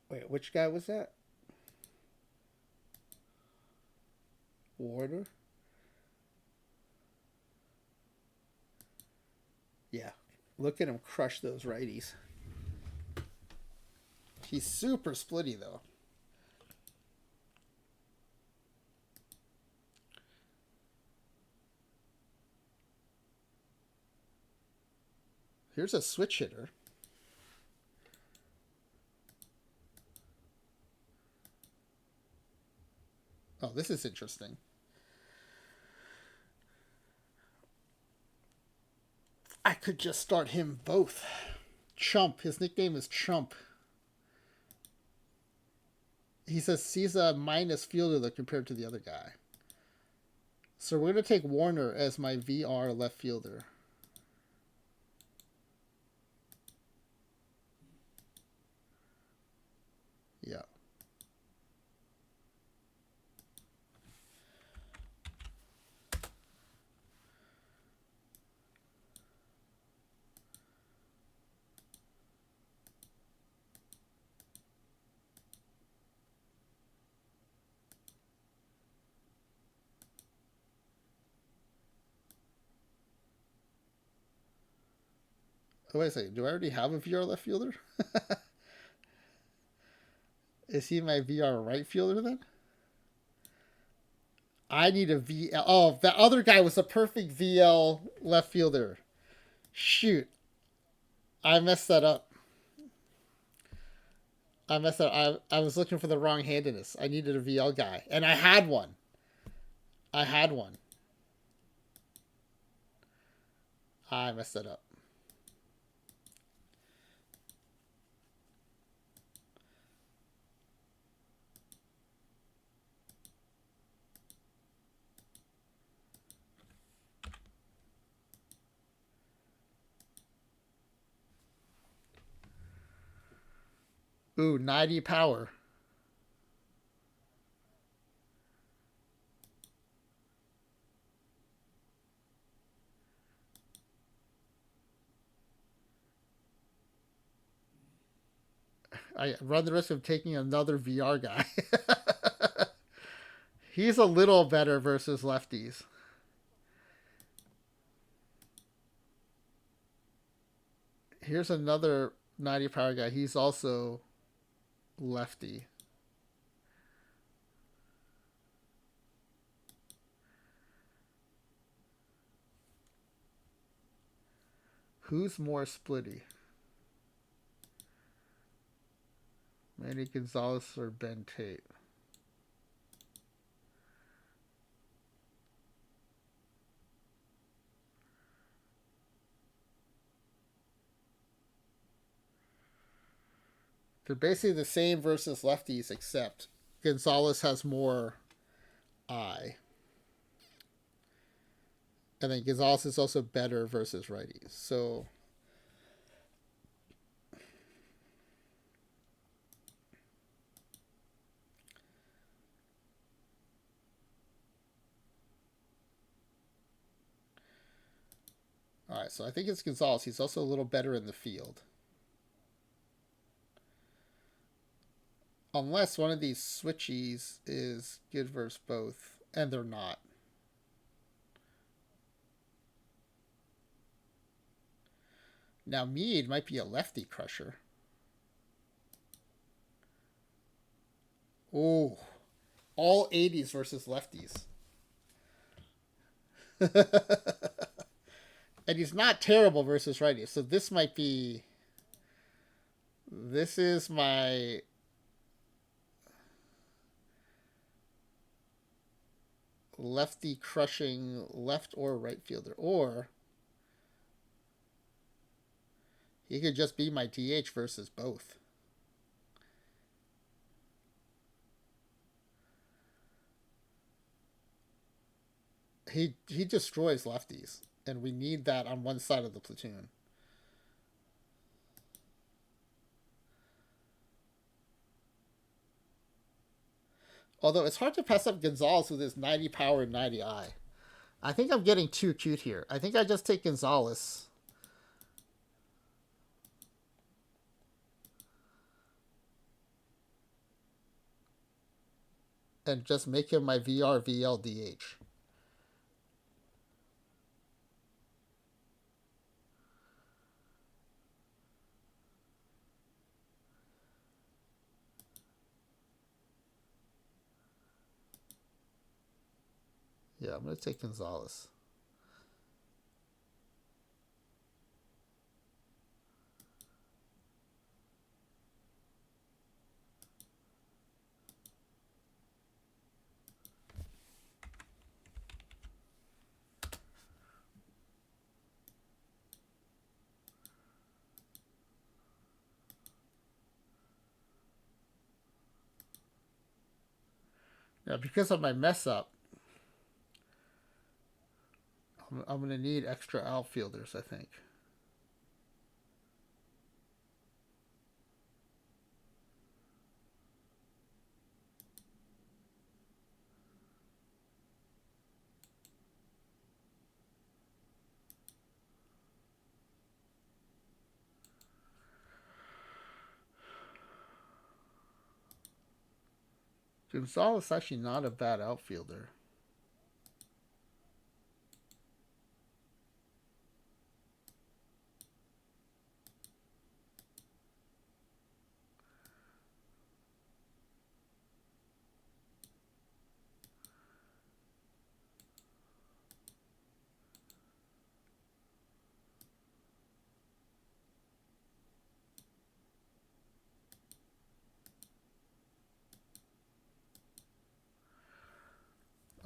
Wait, which guy was that? Warner? Yeah. Look at him crush those righties. He's super splitty, though. Here's a switch hitter. Oh, this is interesting. I could just start him both. Chump. His nickname is Chump. He's a minus fielder compared to the other guy. So we're going to take Warner as my VR left fielder. Yeah. Oh, wait a second. Do I already have a VR left fielder? Is he my VR right fielder then? I need a VL. Oh, that other guy was a perfect VL left fielder. Shoot. I messed that up. I was looking for the wrong handedness. I needed a VL guy. And I had one. I messed that up. Ooh, 90 power. I run the risk of taking another VR guy. He's a little better versus lefties. Here's another 90 power guy. He's also lefty. Who's more splitty? Manny Gonzalez or Ben Tate? They're basically the same versus lefties, except Gonzalez has more eye. And then Gonzalez is also better versus righties. So all right, so I think it's Gonzalez. He's also a little better in the field. Unless one of these switchies is good versus both, and they're not. Now Mead might be a lefty crusher. Oh, all 80s versus lefties. And he's not terrible versus righties. So this might be. This is my. Lefty crushing left or right fielder. Or he could just be my DH versus both. He destroys lefties, and we need that on one side of the platoon. Although it's hard to pass up Gonzalez with his 90 power and 90 eye. I think I'm getting too cute here. I think I just take Gonzalez. And just make him my VRVLDH. Yeah, I'm going to take Gonzalez. Now, because of my mess up, I'm going to need extra outfielders, I think. Gonzalez is actually not a bad outfielder.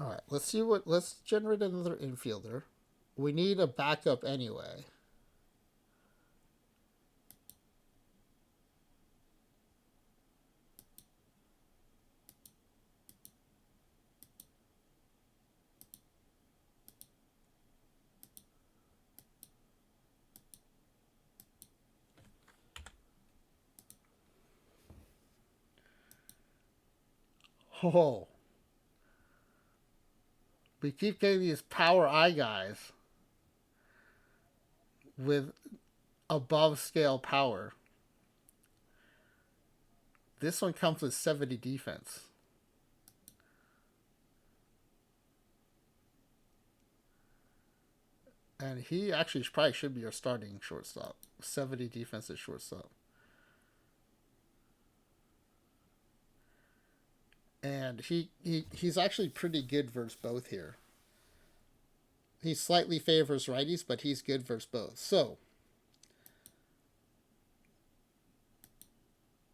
All right, let's generate another infielder. We need a backup anyway. Oh, we keep getting these power eye guys with above scale power. This one comes with 70 defense. And he actually probably should be your starting shortstop. 70 defense at shortstop. And he's actually pretty good versus both here. He slightly favors righties, but he's good versus both. So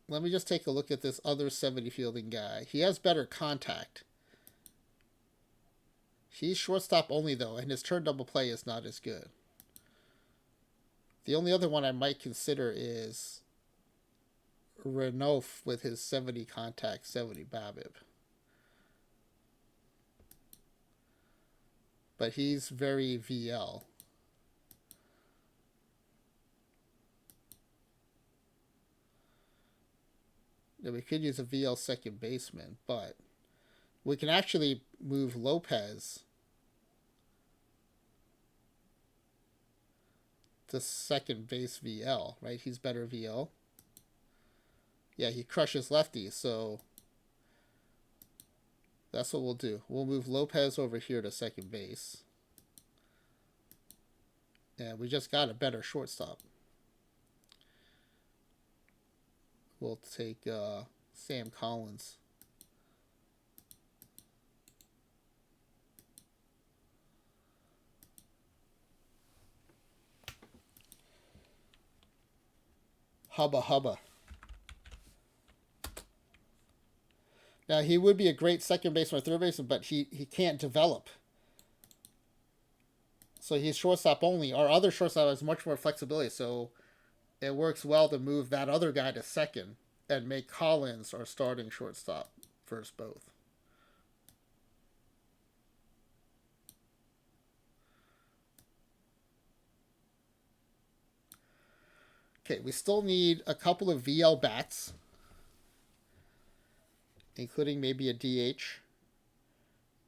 let me just take a look at this other 70 fielding guy. He has better contact. He's shortstop only, though, and his turn double play is not as good. The only other one I might consider is Renault with his 70 contact, 70 BABIP. But he's very VL. Now, we could use a VL second baseman, but we can actually move Lopez to second base VL, right? He's better VL. Yeah, he crushes lefties, so that's what we'll do. We'll move Lopez over here to second base. And we just got a better shortstop. We'll take Sam Collins. Hubba hubba. Now, he would be a great second baseman or third baseman, but he can't develop. So he's shortstop only. Our other shortstop has much more flexibility, so it works well to move that other guy to second and make Collins our starting shortstop versus both. Okay, we still need a couple of VL bats, including maybe a DH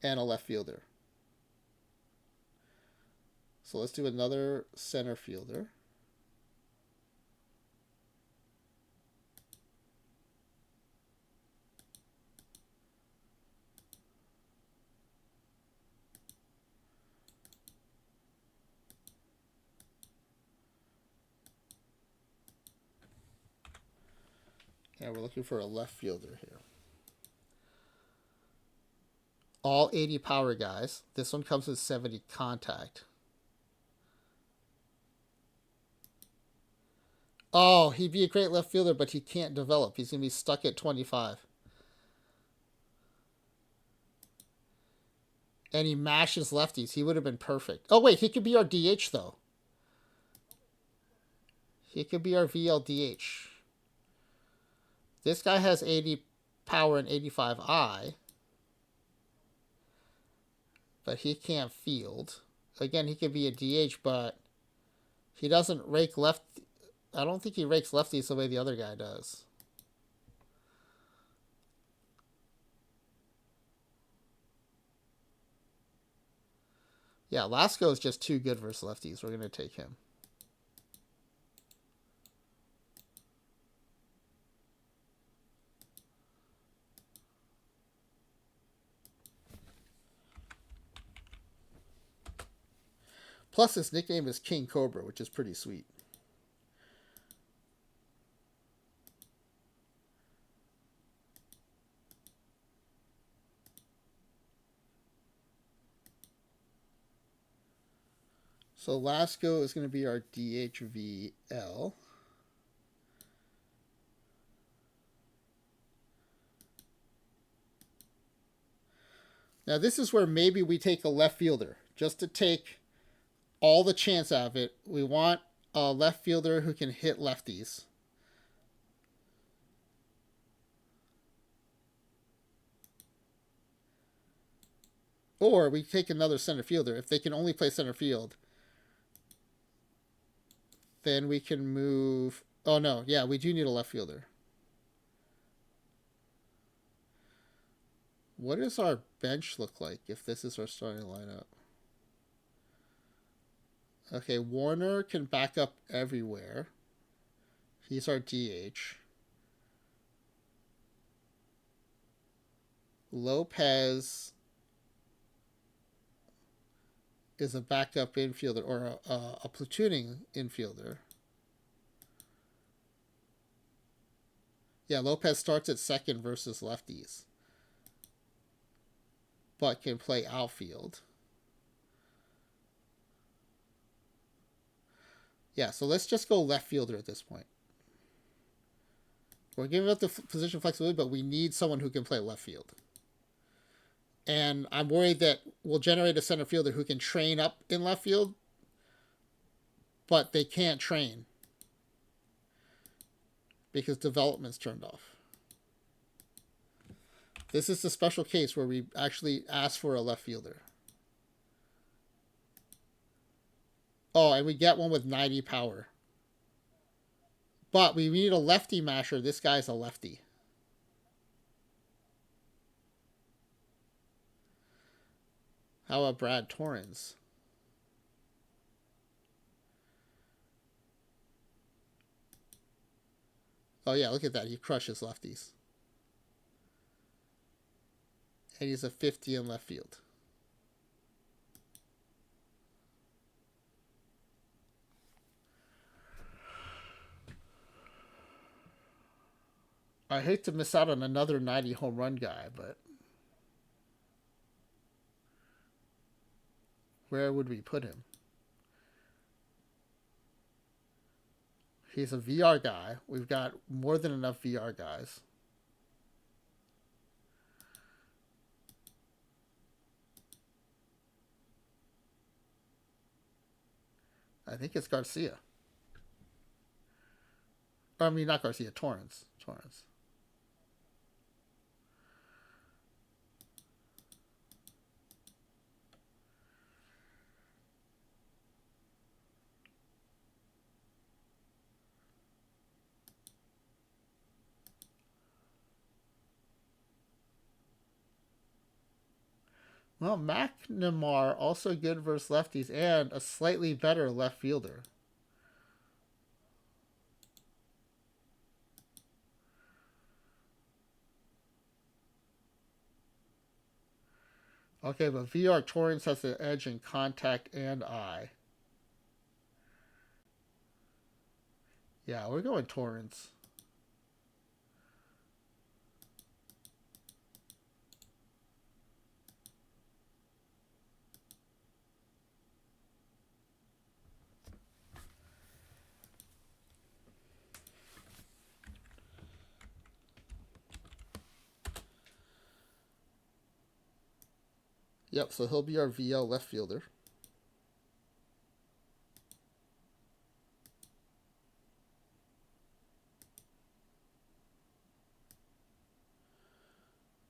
and a left fielder. So let's do another center fielder. And we're looking for a left fielder here. All 80 power guys. This one comes with 70 contact. Oh, he'd be a great left fielder, but he can't develop. He's going to be stuck at 25. And he mashes lefties. He would have been perfect. Oh, wait, he could be our DH, though. He could be our VLDH. This guy has 80 power and 85 I. But he can't field. Again, he could be a DH, but he doesn't rake left. I don't think he rakes lefties the way the other guy does. Yeah, Lasco is just too good versus lefties. We're going to take him. Plus, his nickname is King Cobra, which is pretty sweet. So Lasco is going to be our DHVL. Now this is where maybe we take a left fielder. Just to take all the chance out of it. We want a left fielder who can hit lefties. Or we take another center fielder. If they can only play center field, then we can move... Oh, no. Yeah, we do need a left fielder. What does our bench look like if this is our starting lineup? Okay, Warner can back up everywhere. He's our DH. Lopez is a backup infielder or a platooning infielder. Yeah, Lopez starts at second versus lefties, but can play outfield. Yeah, so let's just go left fielder at this point. We're giving up the position flexibility, but we need someone who can play left field. And I'm worried that we'll generate a center fielder who can train up in left field, but they can't train because development's turned off. This is the special case where we actually ask for a left fielder. Oh, and we get one with 90 power. But we need a lefty masher. This guy's a lefty. How about Brad Torrens? Oh, yeah, look at that. He crushes lefties. And he's a 50 in left field. I hate to miss out on another 90 home run guy, but where would we put him? He's a VR guy. We've got more than enough VR guys. I think it's Garcia. I mean, not Garcia, Torrens. Well, McNamara also good versus lefties and a slightly better left fielder. Okay, but VR Torrens has the edge in contact and eye. Yeah, we're going Torrens. Yep, so he'll be our VL left fielder.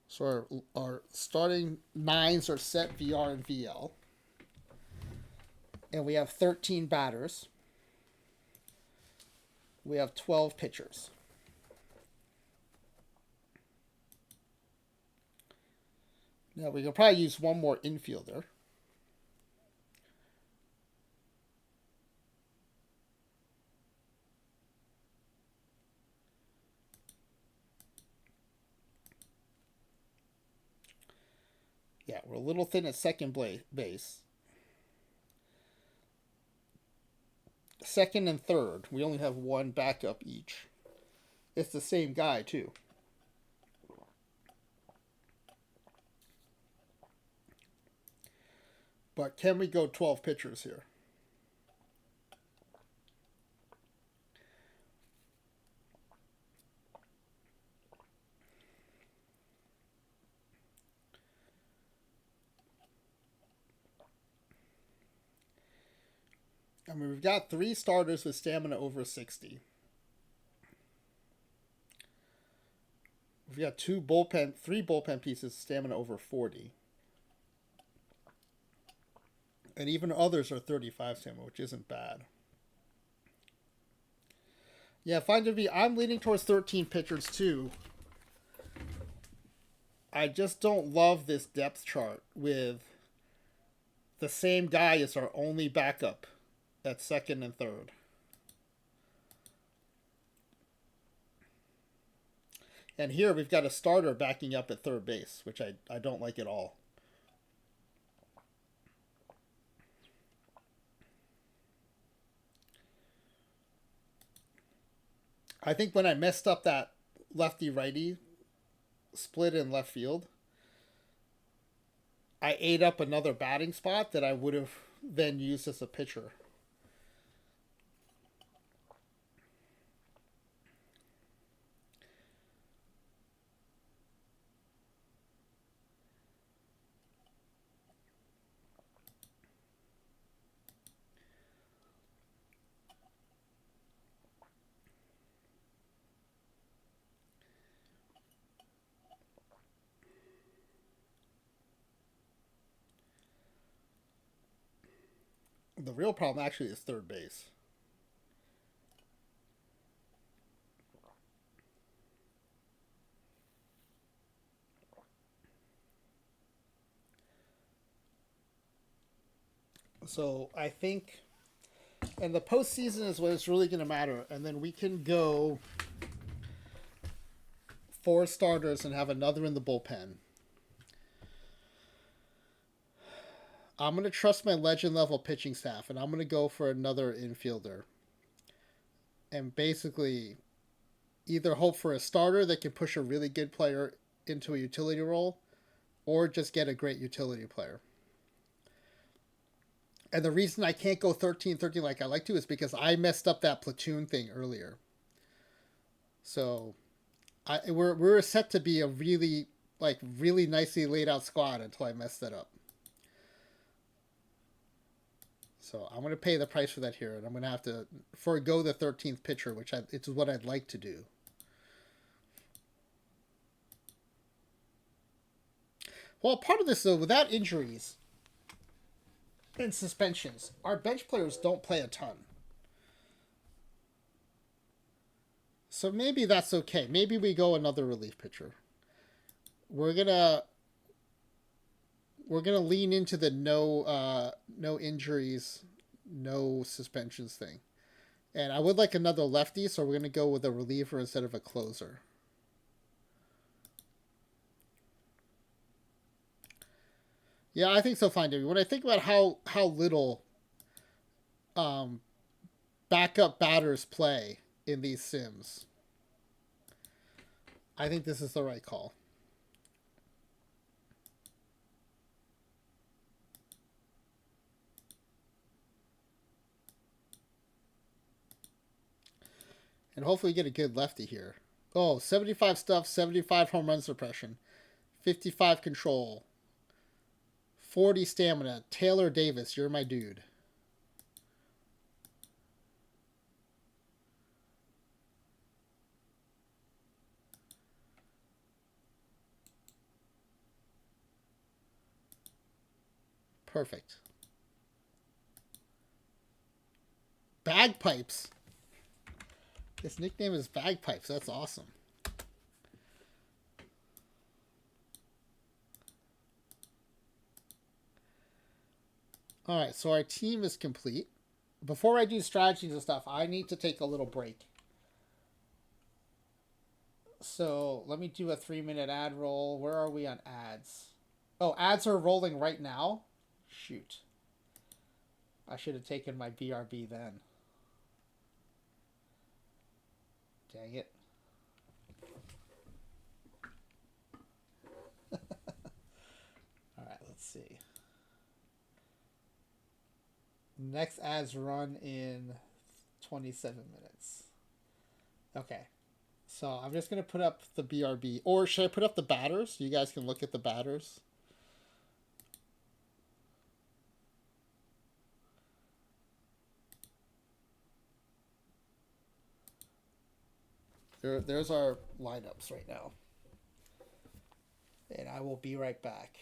So our starting nines are set VR and VL. And we have 13 batters. We have 12 pitchers. Now we can probably use one more infielder. Yeah, we're a little thin at second base. Second and third, we only have one backup each. It's the same guy, too. But can we go 12 pitchers here? I mean, we've got 3 starters with stamina over 60. We've got 3 bullpen pieces, stamina over 40. And even others are 35 stamina, which isn't bad. Yeah, fine to be. I'm leaning towards 13 pitchers too. I just don't love this depth chart with the same guy as our only backup at second and third. And here we've got a starter backing up at third base, which I don't like at all. I think when I messed up that lefty-righty split in left field, I ate up another batting spot that I would have then used as a pitcher. The real problem actually is third base. So I think, and the postseason is when it's really going to matter. And then we can go 4 starters and have another in the bullpen. I'm going to trust my legend level pitching staff, and I'm going to go for another infielder. And basically, either hope for a starter that can push a really good player into a utility role, or just get a great utility player. And the reason I can't go 13-13 like I like to is because I messed up that platoon thing earlier. So we're set to be a really nicely laid out squad until I messed that up. So I'm going to pay the price for that here, and I'm going to have to forego the 13th pitcher, which it's what I'd like to do. Well, part of this, though, without injuries and suspensions, our bench players don't play a ton. So maybe that's okay. Maybe we go another relief pitcher. We're gonna lean into the no injuries, no suspensions thing. And I would like another lefty, so we're going to go with a reliever instead of a closer. Yeah, I think so fine, David. When I think about how little backup batters play in these sims, I think this is the right call. And hopefully get a good lefty here. Oh, 75 stuff, 75 home run suppression, 55 control, 40 stamina. Taylor Davis, you're my dude. Perfect. Bagpipes. His nickname is Bagpipes. That's awesome. All right, so our team is complete. Before I do strategies and stuff, I need to take a little break. So let me do a 3-minute ad roll. Where are we on ads? Oh, ads are rolling right now? Shoot. I should have taken my BRB then. Dang it. Alright, let's see. Next ads run in 27 minutes. Okay. So I'm just going to put up the BRB. Or should I put up the batters? You guys can look at the batters. There's our lineups right now. And I will be right back.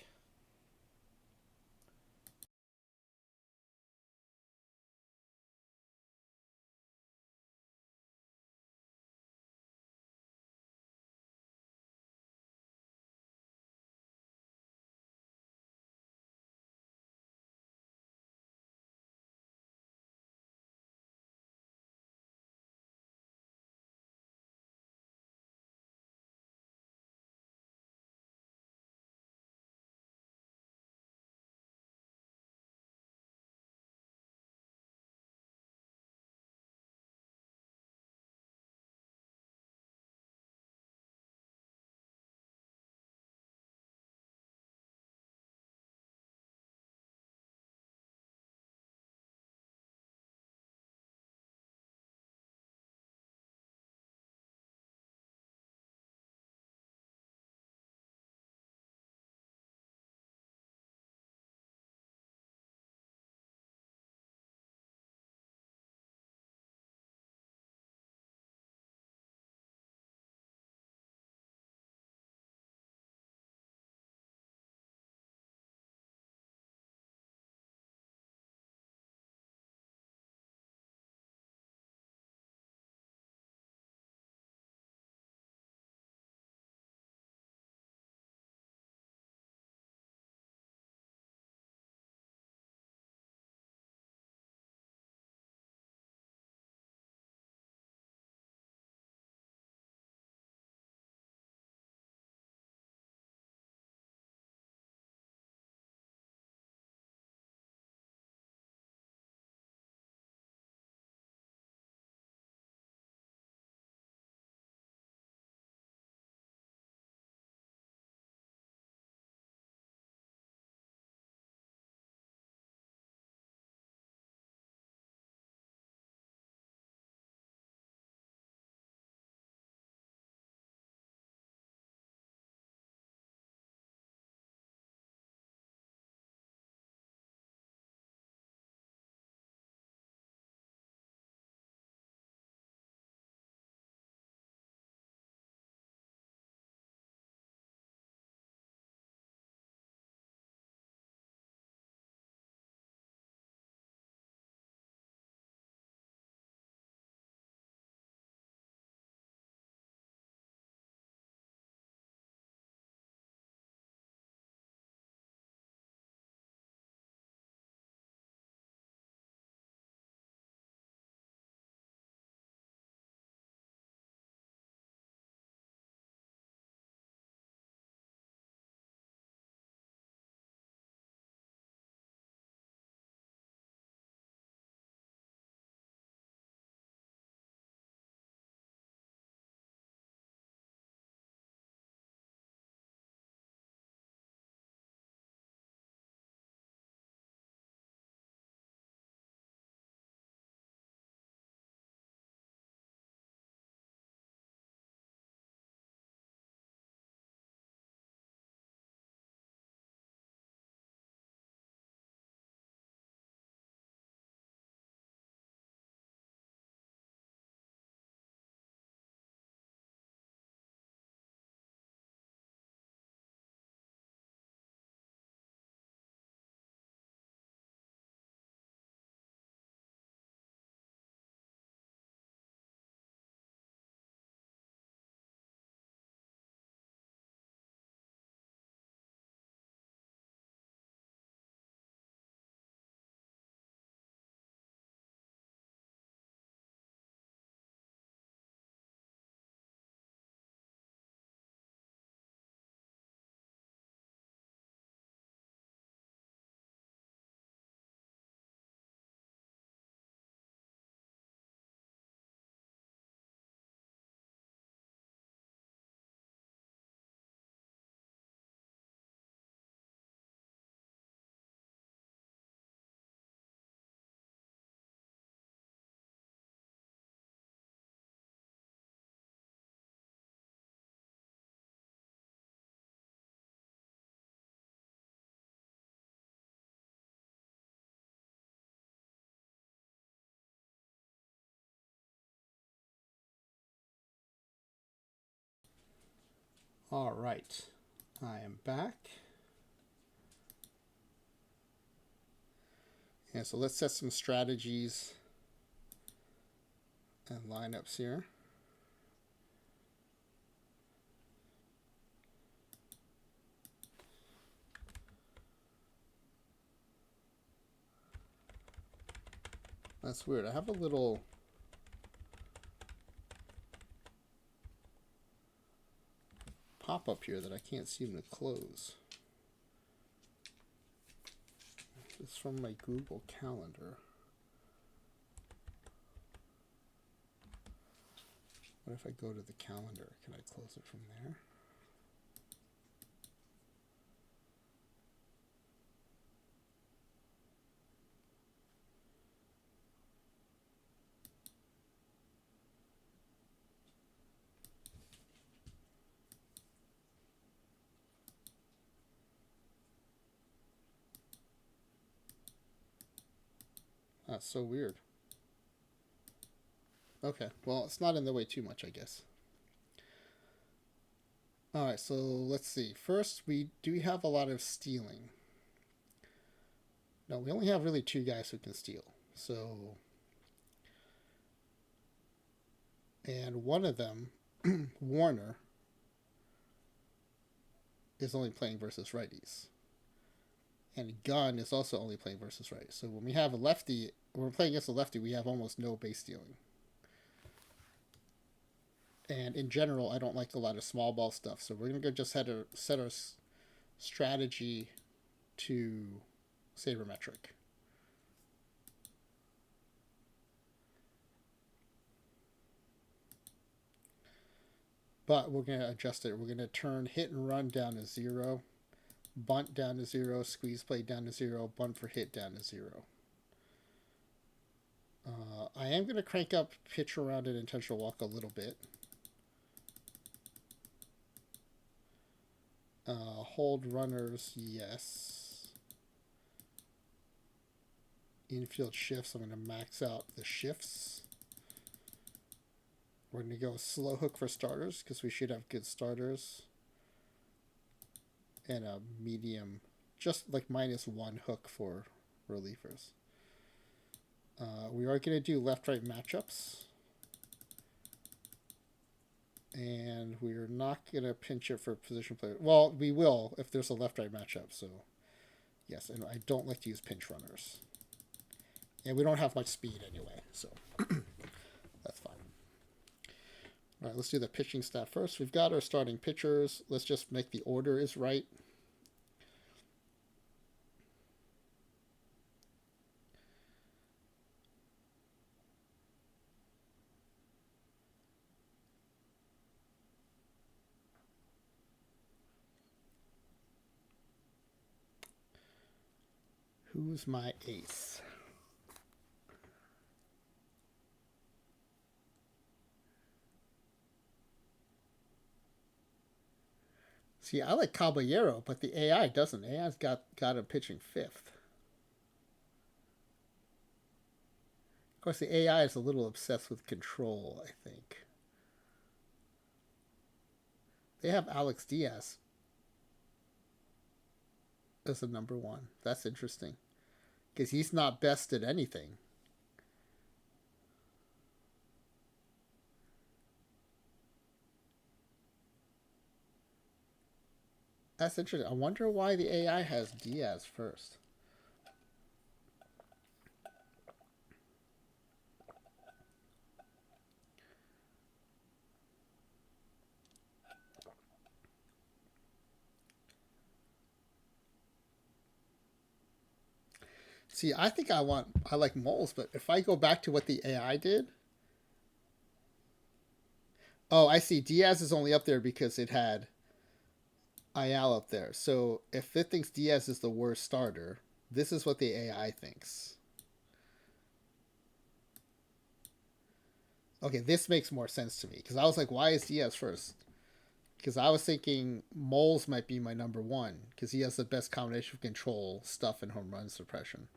All right, I am back. Yeah, so let's set some strategies and lineups here. That's weird. I have a little pop-up here that I can't seem to close. It's from my Google Calendar. What if I go to the calendar? Can I close it from there? That's so weird. Okay, well, it's not in the way too much, I guess. All right, so let's see. First, we do have a lot of stealing. No, we only have really 2 guys who can steal. So, and one of them, Warner, is only playing versus righties. And Gunn is also only playing versus righties. So when we have a lefty, when we're playing against a lefty, we have almost no base stealing. And in general, I don't like a lot of small ball stuff. So we're going to go just set our strategy to sabermetric. But we're going to adjust it. We're going to turn hit and run down to 0, bunt down to 0, squeeze play down to 0, bunt for hit down to 0. I am going to crank up pitch around and intentional walk a little bit. Hold runners, yes. Infield shifts, I'm going to max out the shifts. We're going to go slow hook for starters because we should have good starters. And a medium, just like -1 hook for relievers. We are going to do left-right matchups. And we're not going to pinch it for position player. Well, we will if there's a left-right matchup. So, yes, and I don't like to use pinch runners. And we don't have much speed anyway, so that's fine. All right, let's do the pitching staff first. We've got our starting pitchers. Let's just make the order is right. Who's my ace? See, I like Caballero, but the AI doesn't. AI's got him pitching 5th. Of course, the AI is a little obsessed with control, I think. They have Alex Diaz as a number 1. That's interesting. Because he's not best at anything. That's interesting. I wonder why the AI has Diaz first. See, I think I like Moles, but if I go back to what the AI did. Oh, I see. Diaz is only up there because it had Ayala up there. So if it thinks Diaz is the worst starter, this is what the AI thinks. Okay, this makes more sense to me because I was like, why is Diaz first? Because I was thinking Moles might be my number 1 because he has the best combination of control, stuff, and home run suppression.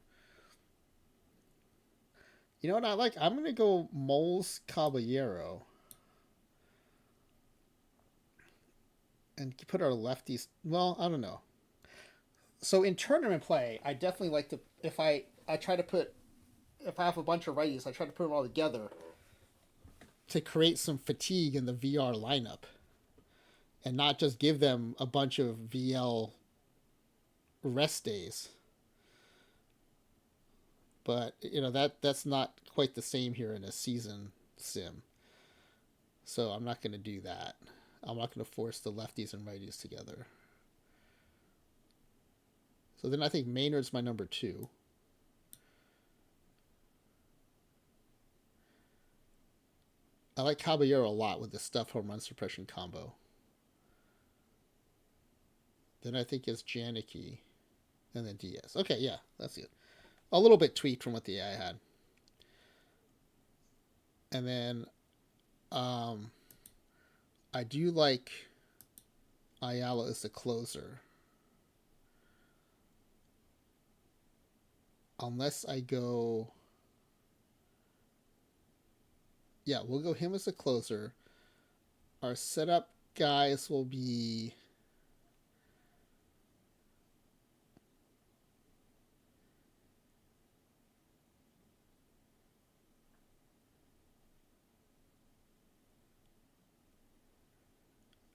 You know what I like? I'm going to go Moles Caballero. and put our lefties. Well, I don't know. So in tournament play, I definitely like to if I try to put if I have a bunch of righties, I try to put them all together to create some fatigue in the VR lineup, and not just give them a bunch of VL rest days. But that's not quite the same here in a season sim. So I'm not going to do that. I'm not going to force the lefties and righties together. So then I think Maynard's my number 2. I like Caballero a lot with the stuff hormone suppression combo. Then I think it's Janicki, and then Diaz. Okay, yeah, that's it. A little bit tweaked from what the AI had. And then I do like Ayala as the closer. Unless I go... Yeah, we'll go him as the closer. Our setup guys will be...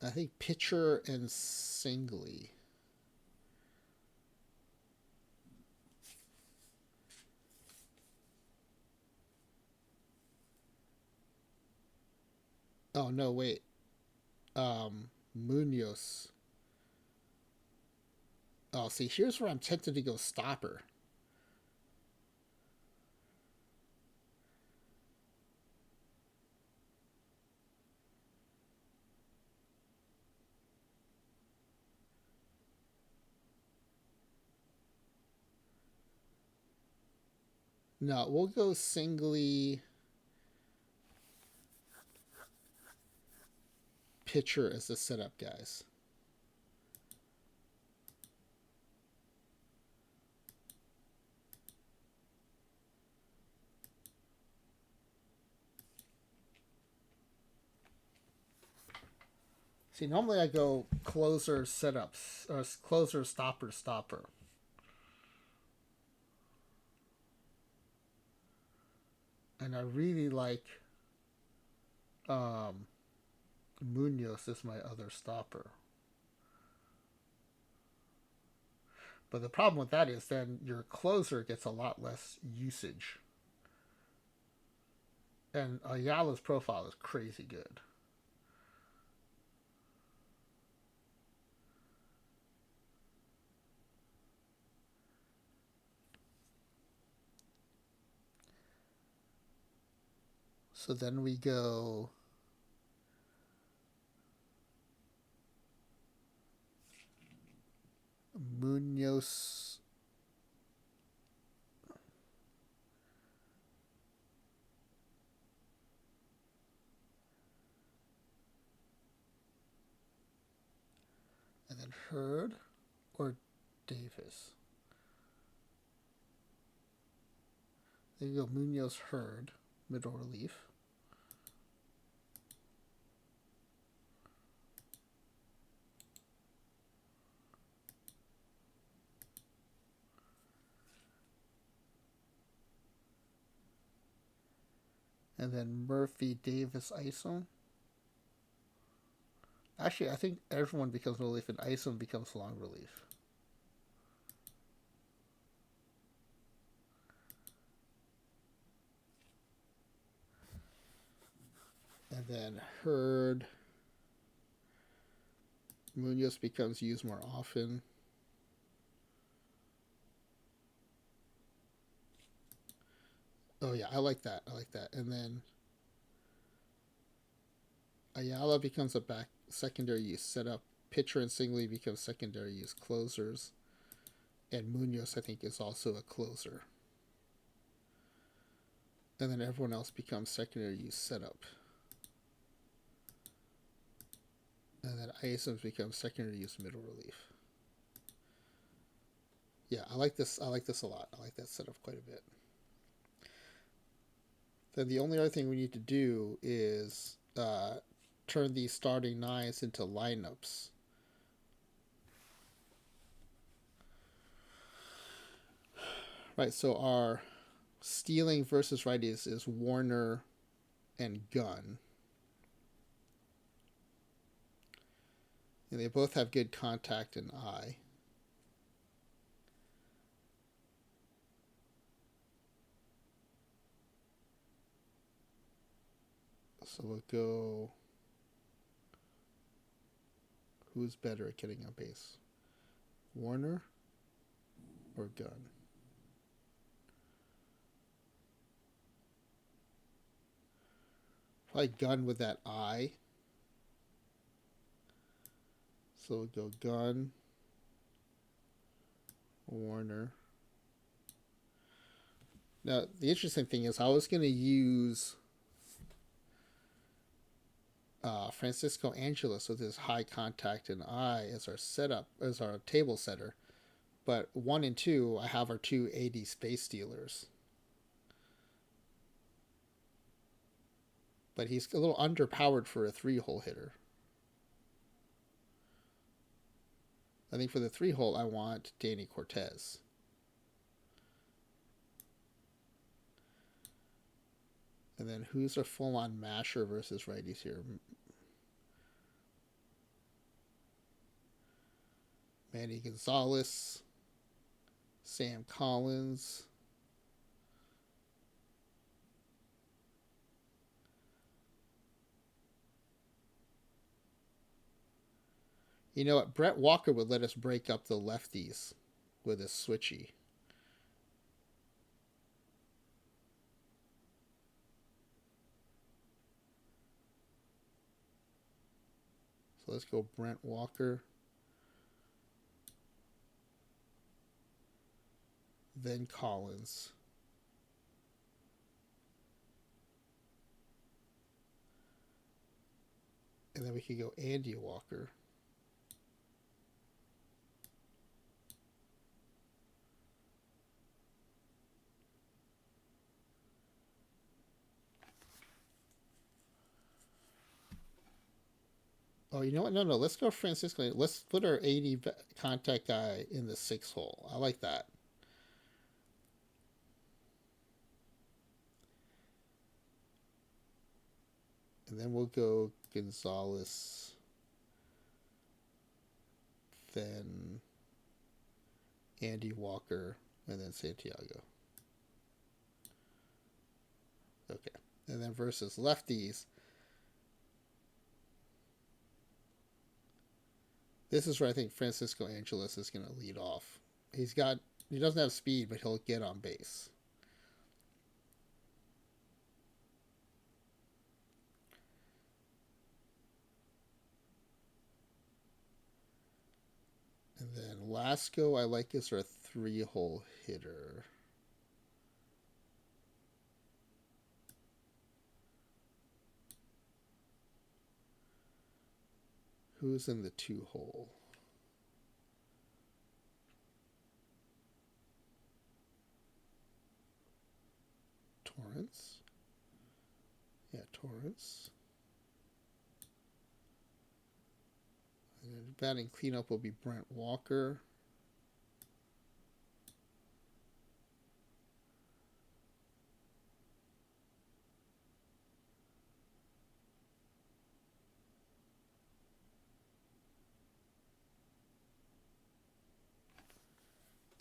I think pitcher and Singly. Oh, no, wait. Munoz. Oh, see, here's where I'm tempted to go stopper. No, we'll go Singly, pitcher as the setup guys. See, normally I go closer setups, or closer stopper stopper. And I really like Munoz as my other stopper. But the problem with that is then your closer gets a lot less usage. And Ayala's profile is crazy good. So then we go Munoz. And then Hurd or Davis. There you go, Munoz, Hurd, middle relief. And then Murphy, Davis, Isom. Actually, I think everyone becomes relief and Isom becomes long relief. And then Hurd. Munoz becomes used more often. Oh yeah, I like that. I like that. And then Ayala becomes a back secondary use setup. Pitcher and Singley becomes secondary use closers. And Munoz, I think, is also a closer. And then everyone else becomes secondary use setup. And then Isom's becomes secondary use middle relief. Yeah, I like this. I like this a lot. I like that setup quite a bit. Then the only other thing we need to do is turn these starting nines into lineups. Right, so our stealing versus righties is Warner and Gunn. And they both have good contact and eye. So we'll go. Who's better at getting on base? Warner or Gunn? Probably Gunn with that eye. So we'll go Gunn, Warner. Now, the interesting thing is I was going to use Francisco Angeles with his high contact and eye as our setup, as our table setter. But 1 and 2, I have our two 80 space stealers. But he's a little underpowered for a 3-hole hitter. I think for the 3-hole, I want Danny Cortez. And then who's a full-on masher versus righties here? Manny Gonzalez, Sam Collins. You know what? Brett Walker would let us break up the lefties with a switchy. So let's go Brent Walker. Then Collins. And then we could go Andy Walker. Oh, you know what? No. Let's go Francisco. Let's put our 80 contact guy in the 6-hole. I like that. And then we'll go Gonzalez. Then Andy Walker. And then Santiago. Okay. And then versus lefties. This is where I think Francisco Angeles is going to lead off. He doesn't have speed, but he'll get on base. And then Lasco, I like as our 3-hole hitter. Who's in the 2-hole? Torrance? Yeah, Torrance. And then batting cleanup will be Brent Walker.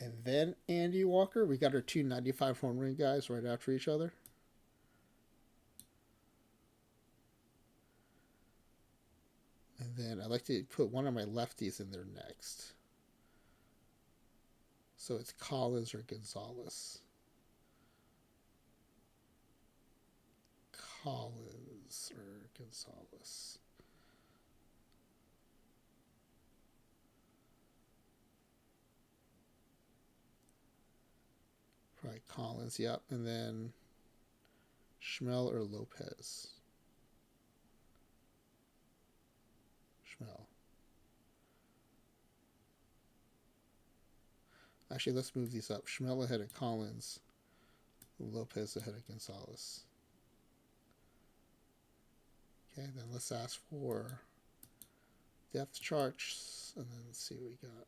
And then Andy Walker. We got our two 95 home run guys right after each other. And then I like to put one of my lefties in there next. So it's Collins or Gonzalez. Collins or Gonzalez. Probably Collins, yep. And then Schmel or Lopez. Schmel. Actually, let's move these up. Schmel ahead of Collins. Lopez ahead of Gonzalez. Okay, then let's ask for depth charts and then see what we got.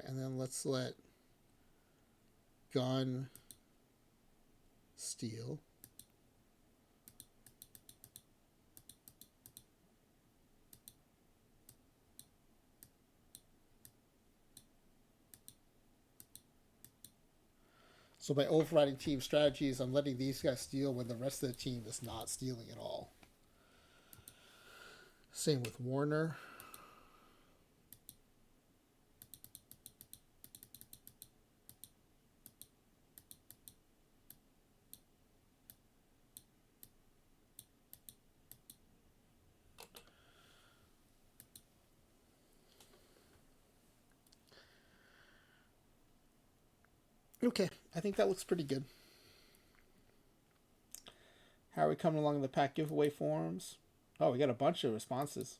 and then let's let gun steal. So by overriding team strategies, I'm letting these guys steal when the rest of the team is not stealing at all. Same with Warner. Okay, I think that looks pretty good. How are we coming along in the pack giveaway forums? Oh, we got a bunch of responses.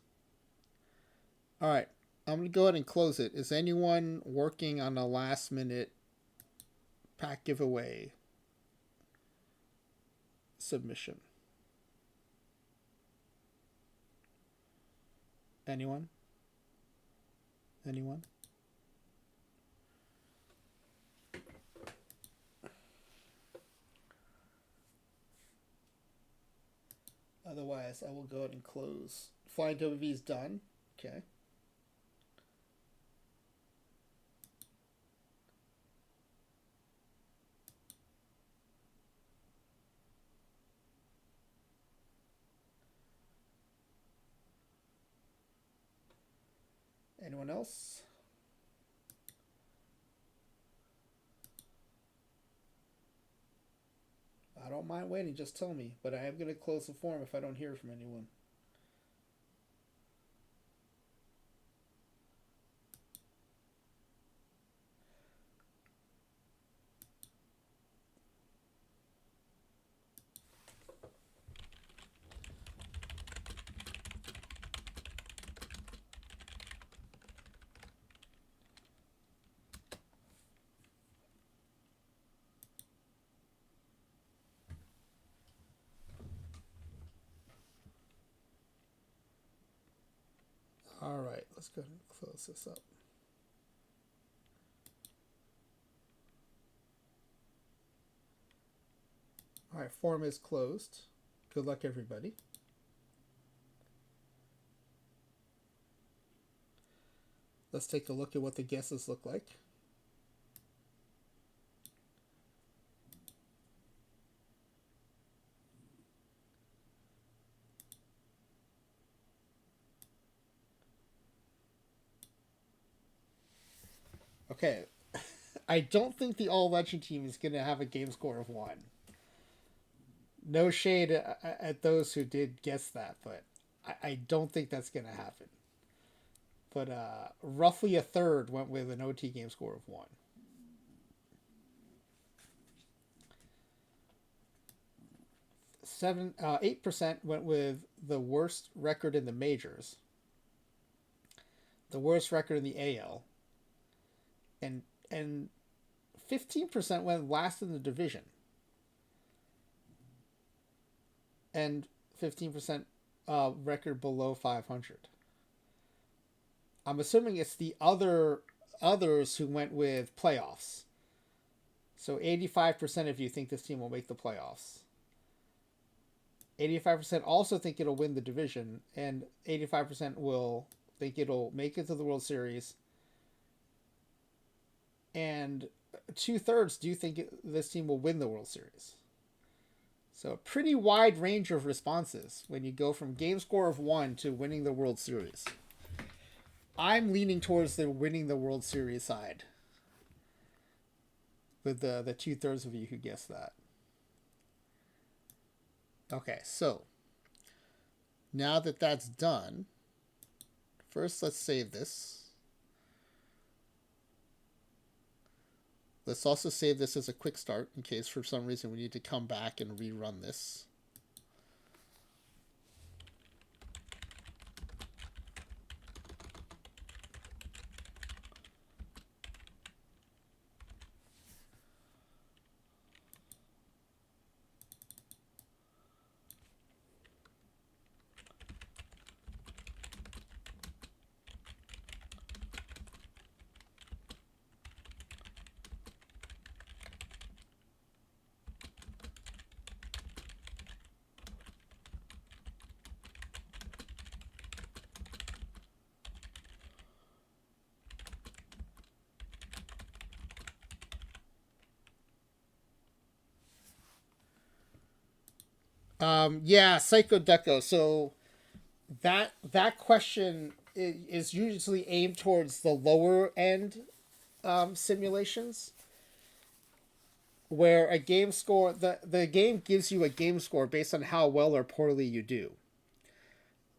All right, I'm going to go ahead and close it. Is anyone working on a last minute pack giveaway submission? Anyone? Anyone? Otherwise, I will go ahead and close. Flying WV is done. Okay. Anyone else? I don't mind waiting, just tell me. But I am going to close the forum if I don't hear from anyone. All right, let's go ahead and close this up. All right, forum is closed. Good luck, everybody. Let's take a look at what the guesses look like. Okay, I don't think the All Legend team is going to have a game score of 1. No shade at those who did guess that, but I don't think that's going to happen. But roughly a third went with an OT game score of 1. Seven, 8% went with the worst record in the majors, the worst record in the AL, and 15% went last in the division, and 15% record below 500. I'm assuming it's the others who went with playoffs. So 85% of you think this team will make the playoffs. 85% also think it'll win the division, and 85% will think it'll make it to the World Series. And 2/3 do think this team will win the World Series. So a pretty wide range of responses when you go from game score of 1 to winning the World Series. I'm leaning towards the winning the World Series side with the 2/3 of you who guessed that. Okay, so now that that's done, first let's save this. Let's also save this as a quick start in case for some reason we need to come back and rerun this. Yeah, Psycho Deco. So that question is usually aimed towards the lower end simulations, where a game score the game gives you a game score based on how well or poorly you do,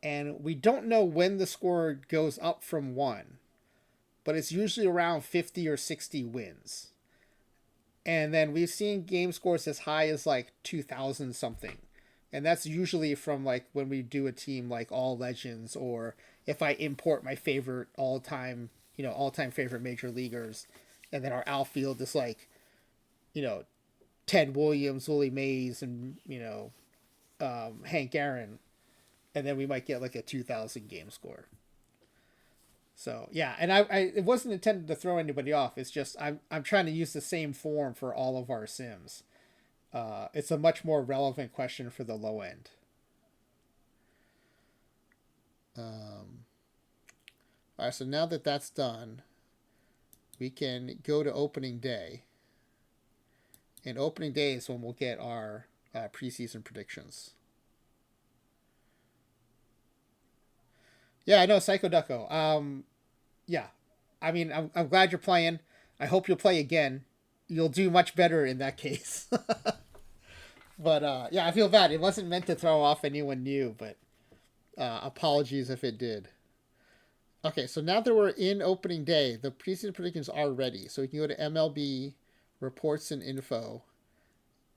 and we don't know when the score goes up from 1, but it's usually around 50 or 60 wins. And then we've seen game scores as high as like 2000 something. And that's usually from like when we do a team like All Legends, or if I import my favorite all-time favorite major leaguers, and then our outfield is like, you know, Ted Williams, Willie Mays, and Hank Aaron, and then we might get like a 2000 game score. So yeah, and I it wasn't intended to throw anybody off. It's just I'm trying to use the same form for all of our sims. It's a much more relevant question for the low end. All right, so now that that's done, we can go to opening day. And opening day is when we'll get our preseason predictions. Yeah, I know Psycho Ducko. Yeah, I mean, I'm glad you're playing. I hope you'll play again. You'll do much better in that case. But yeah, I feel bad. It wasn't meant to throw off anyone new, but apologies if it did. Okay, so now that we're in opening day, the preseason predictions are ready. So we can go to MLB reports and info,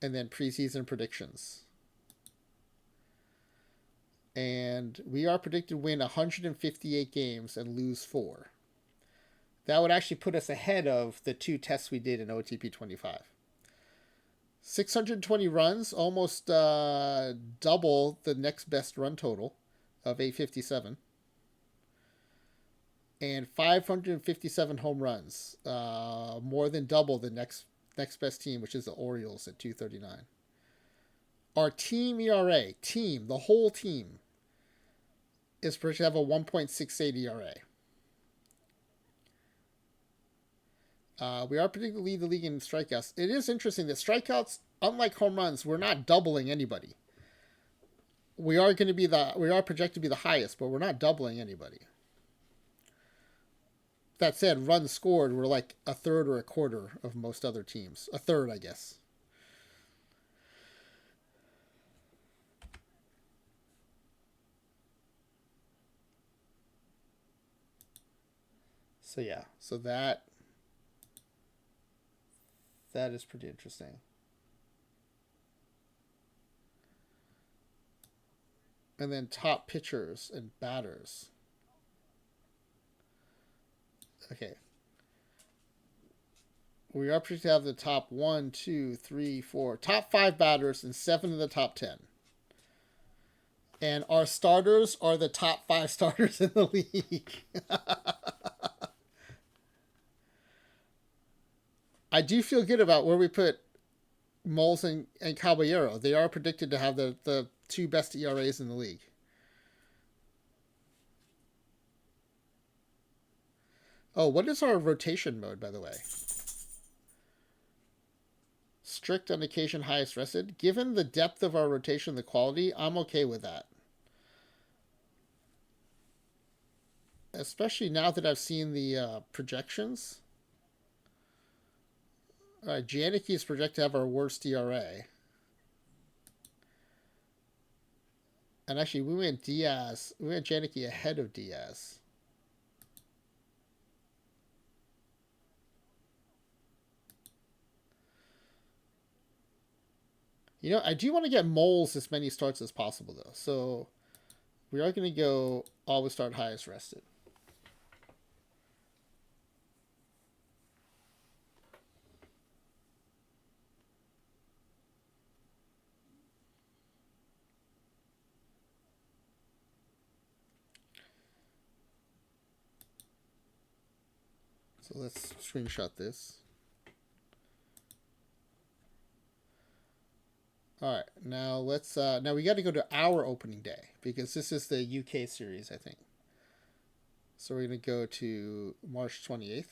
and then preseason predictions. And we are predicted to win 158 games and lose 4. That would actually put us ahead of the 2 tests we did in OTP25. 620 runs, almost double the next best run total of 857. And 557 home runs, more than double the next best team, which is the Orioles at 239. Our team ERA, the whole team, is projected to have a 1.68 ERA. We are predicted to lead the league in strikeouts. It is interesting that strikeouts, unlike home runs, we're not doubling anybody. We are projected to be the highest, but we're not doubling anybody. That said, runs scored were like a third or a quarter of most other teams. A third, I guess. So yeah, so that is pretty interesting. And then top pitchers and batters. Okay. We are projected to have the top 1, 2, 3, 4, top 5 batters and 7 of the top 10. And our starters are the top 5 starters in the league. I do feel good about where we put Moles and Caballero. They are predicted to have the 2 best ERAs in the league. Oh, what is our rotation mode, by the way? Strict on occasion, highest rested. Given the depth of our rotation, the quality, I'm okay with that. Especially now that I've seen the projections. Janicki is projected to have our worst ERA. And actually, we went Janicki ahead of Diaz. I do want to get Moles as many starts as possible, though. So we are going to go always start highest rested. So let's screenshot this. All right, now let's. Now we got to go to our opening day because this is the UK series, I think. So we're gonna go to March 28th.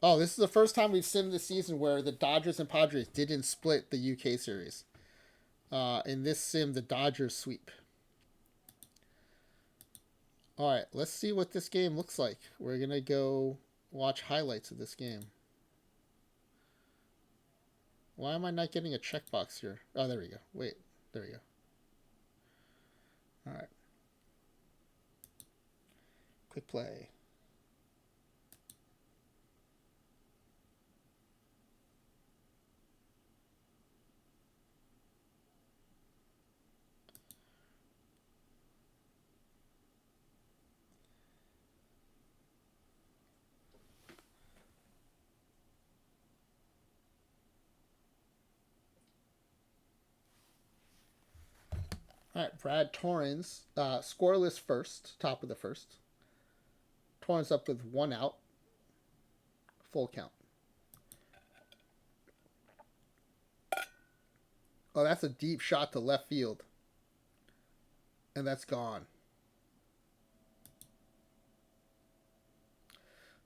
Oh, this is the first time we've simmed this season where the Dodgers and Padres didn't split the UK series. In this sim, the Dodgers sweep. All right, let's see what this game looks like. We're going to go watch highlights of this game. Why am I not getting a checkbox here? Oh, there we go. Wait, there we go. All right. Quick play. All right, Brad Torrens, scoreless first, top of the first. Torrens up with 1 out, full count. Oh, that's a deep shot to left field. And that's gone.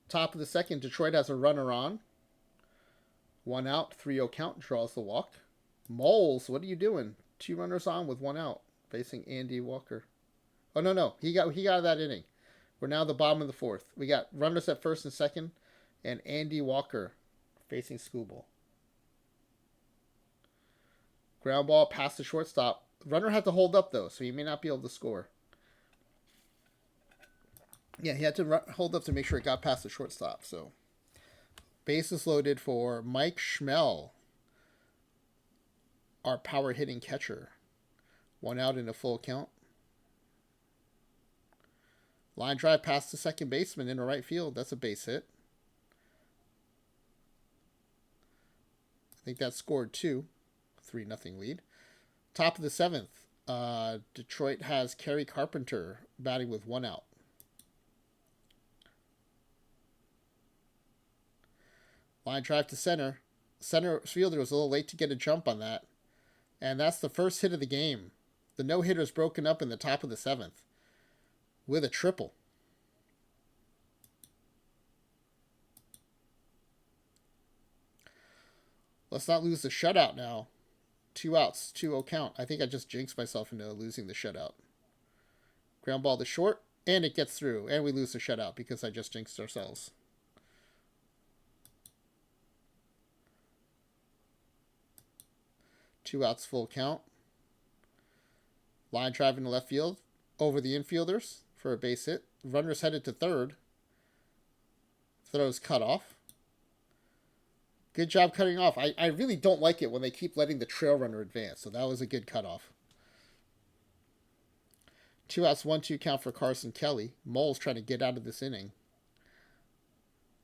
Top of the second, Detroit has a runner on. 1 out, 3-0 count, draws the walk. Moles, what are you doing? 2 runners on with 1 out, facing Andy Walker. Oh, no. He got out of that inning. We're now at the bottom of the fourth. We got runners at first and second, and Andy Walker facing Schoolball. Ground ball past the shortstop. Runner had to hold up, though, so he may not be able to score. Yeah, he had to hold up to make sure it got past the shortstop. So, bases loaded for Mike Schmel, our power hitting catcher. 1 out in a full count. Line drive past the second baseman into right field. That's a base hit. I think that scored 2. 3-0 lead. Top of the seventh. Detroit has Kerry Carpenter batting with 1 out. Line drive to center. Center fielder was a little late to get a jump on that. And that's the first hit of the game. The no-hitter is broken up in the top of the seventh with a triple. Let's not lose the shutout now. 2 outs, 2-0 count. I think I just jinxed myself into losing the shutout. Ground ball to short, and it gets through. And we lose the shutout because I just jinxed ourselves. Two outs, full count. Line drive into left field over the infielders for a base hit. Runner's headed to third. Throws cut off. Good job cutting off. I really don't like it when they keep letting the trail runner advance, so that was a good cutoff. 2 outs, 1-2 count for Carson Kelly. Mole's trying to get out of this inning.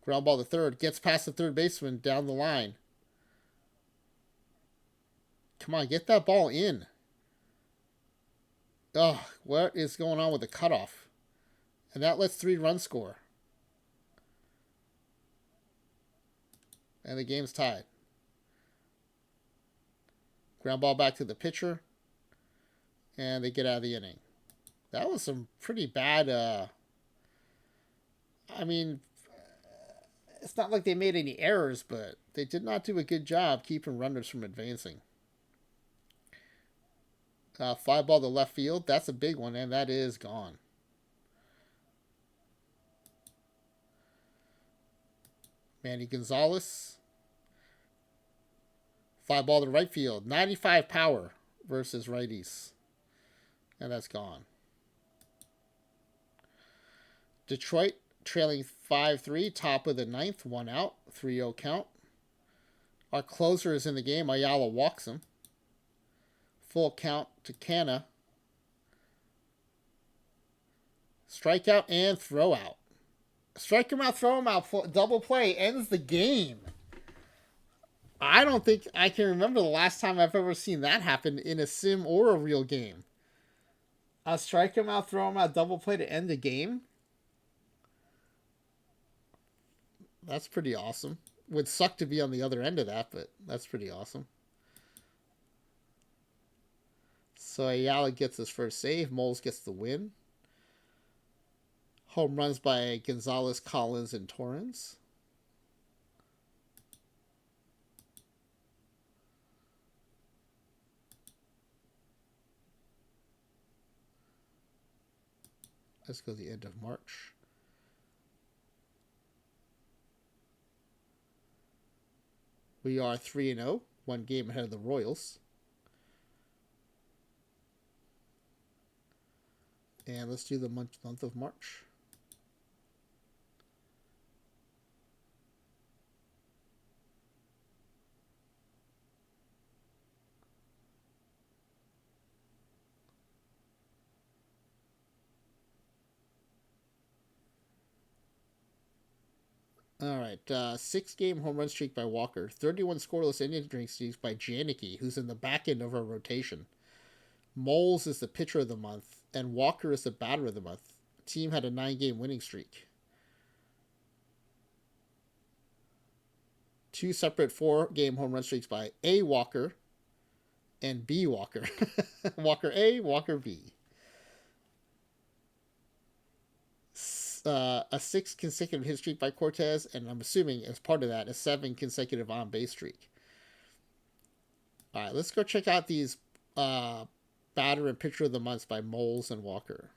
Ground ball to third. Gets past the third baseman down the line. Come on, get that ball in. Ugh, what is going on with the cutoff? And that lets 3 runs score. And the game's tied. Ground ball back to the pitcher. And they get out of the inning. That was some pretty bad... I mean, it's not like they made any errors, but they did not do a good job keeping runners from advancing. Fly ball to left field. That's a big one, and that is gone. Manny Gonzalez. Fly ball to right field. 95 power versus righties. And that's gone. Detroit trailing 5-3. Top of the ninth. 1 out. 3-0 count. Our closer is in the game. Ayala walks him. Full count to Canna. Strikeout and throw out. Strike him out, throw him out. Double play ends the game. I don't think I can remember the last time I've ever seen that happen in a sim or a real game. Strike him out, throw him out, double play to end the game. That's pretty awesome. Would suck to be on the other end of that, but that's pretty awesome. So Ayala gets his first save. Moles gets the win. Home runs by Gonzalez, Collins, and Torrens. Let's go to the end of March. We are 3-0, one game ahead of the Royals. And let's do the month of March. All right, 6-game home run streak by Walker, 31 scoreless inning streaks by Janicki, who's in the back end of our rotation. Moles is the pitcher of the month, and Walker is the batter of the month. The team had a 9-game winning streak. 2 separate 4-game home run streaks by A. Walker and B. Walker. Walker A, Walker B. A 6 consecutive hit streak by Cortez, and I'm assuming as part of that, a 7 consecutive on base streak. All right, let's go check out these batter and pitcher of the months by Moles and Walker.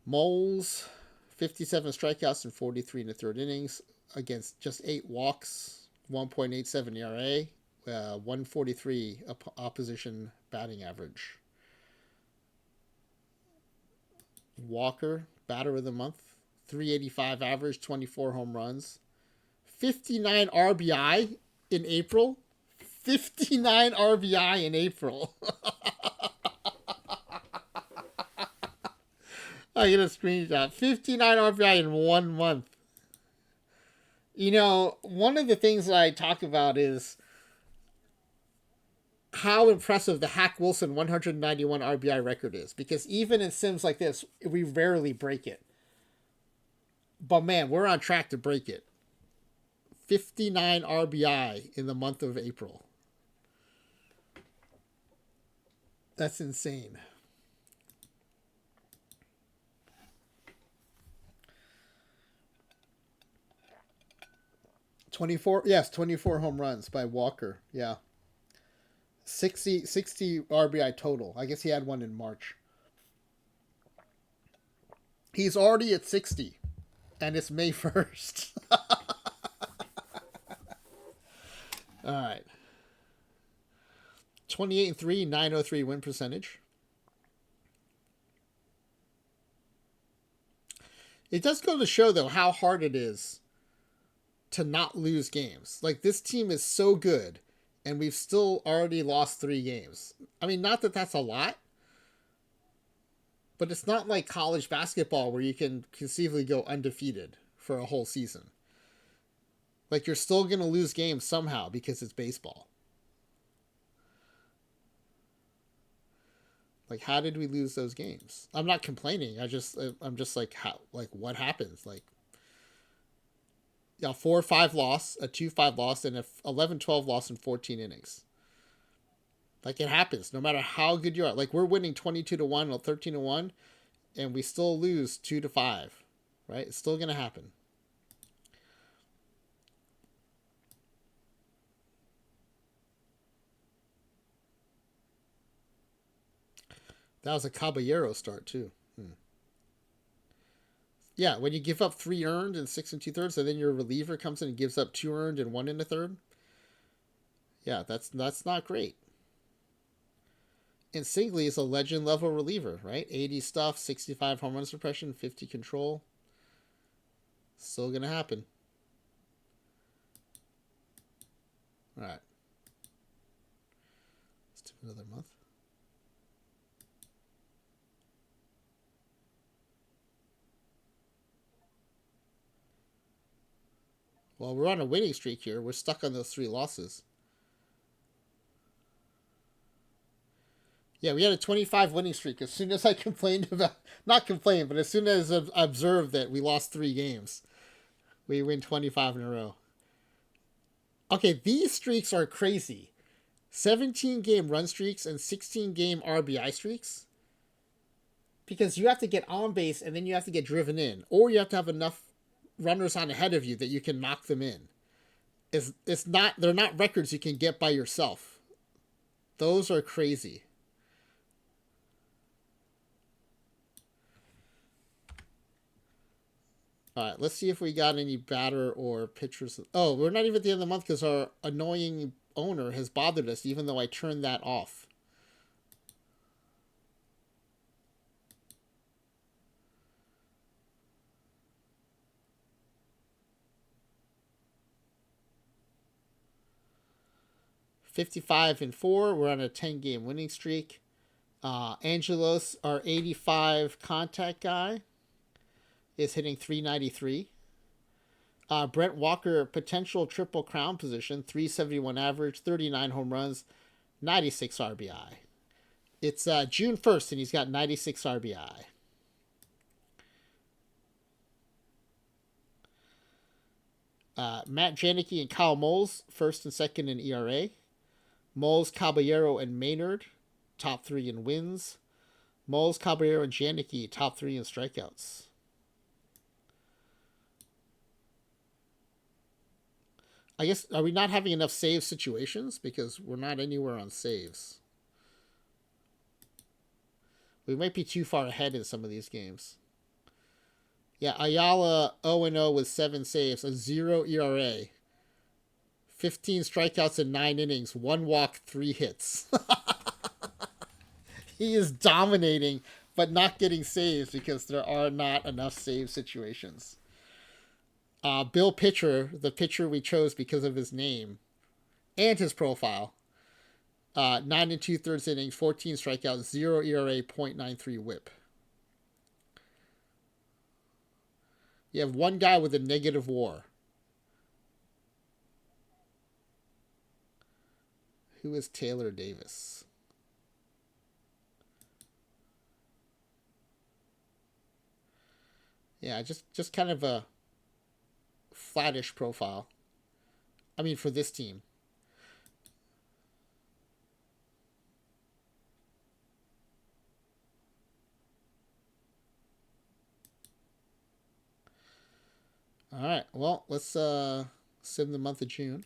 Moles, 57 strikeouts and 43 in the third innings against just 8 walks, 1.87 ERA. 143 opposition batting average. Walker, batter of the month, 385 average, 24 home runs, 59 RBI in April. 59 RBI in April. I get a screenshot. 59 RBI in 1 month. You know, one of the things that I talk about is how impressive the Hack Wilson 191 RBI record is, because even in sims like this, we rarely break it. But man, we're on track to break it. 59 RBI in the month of April. That's insane. Yes, 24 home runs by Walker. Yeah. 60 RBI total. I guess he had one in March. He's already at 60, and it's May 1st. All right. 28-3, 903 win percentage. It does go to show, though, how hard it is to not lose games. Like, this team is so good, and we've still already lost 3 games. I mean, not that that's a lot, but it's not like college basketball where you can conceivably go undefeated for a whole season. Like, you're still going to lose games somehow because it's baseball. Like, how did we lose those games? I'm not complaining. I'm just like, how, like, what happens? Like, a 4-5 loss, a 2-5 loss, and a 11-12 loss in 14 innings. Like, it happens no matter how good you are. Like, we're winning 22-1 or 13-1, and we still lose 2-5, right? It's still going to happen. That was a Caballero start, too. Yeah, when you give up 3 earned and 6 2/3, and then your reliever comes in and gives up 2 earned and 1 1/3. Yeah, that's not great. And Singley is a legend level reliever, right? 80 stuff, 65 home run suppression, 50 control. Still gonna happen. All right. Let's do another month. Well, we're on a winning streak here. We're stuck on those 3 losses. Yeah, we had a 25 winning streak. As soon as I complained about, not complained, but as soon as I observed that we lost 3 games, we win 25 in a row. Okay, these streaks are crazy. 17-game run streaks and 16-game RBI streaks. Because you have to get on base and then you have to get driven in. Or you have to have enough runners on ahead of you that you can knock them in. It's not, they're not records you can get by yourself. Those are crazy. All right, let's see if we got any batter or pitchers. Oh, we're not even at the end of the month because our annoying owner has bothered us, even though I turned that off. $55-4. We're on a 10-game winning streak. Angelos, our 85 contact guy, is hitting 393. Brent Walker, potential triple crown position, 371 average, 39 home runs, 96 RBI. It's June 1st, and he's got 96 RBI. Matt Janicki and Kyle Moles, first and second in ERA. Moles, Caballero, and Maynard, top 3 in wins. Moles, Caballero, and Janicki, top 3 in strikeouts. I guess, are we not having enough save situations? Because we're not anywhere on saves. We might be too far ahead in some of these games. Yeah, Ayala 0-0 with 7 saves, a 0 ERA. 15 strikeouts in 9 innings, 1 walk, 3 hits. He is dominating, but not getting saves because there are not enough save situations. Bill Pitcher, the pitcher we chose because of his name and his profile, 9 2/3 innings, 14 strikeouts, 0 ERA, .93 WHIP. You have one guy with a negative WAR. Who is Taylor Davis? Yeah, just kind of a flattish profile. I mean, for this team. All right, well, let's sim the month of June.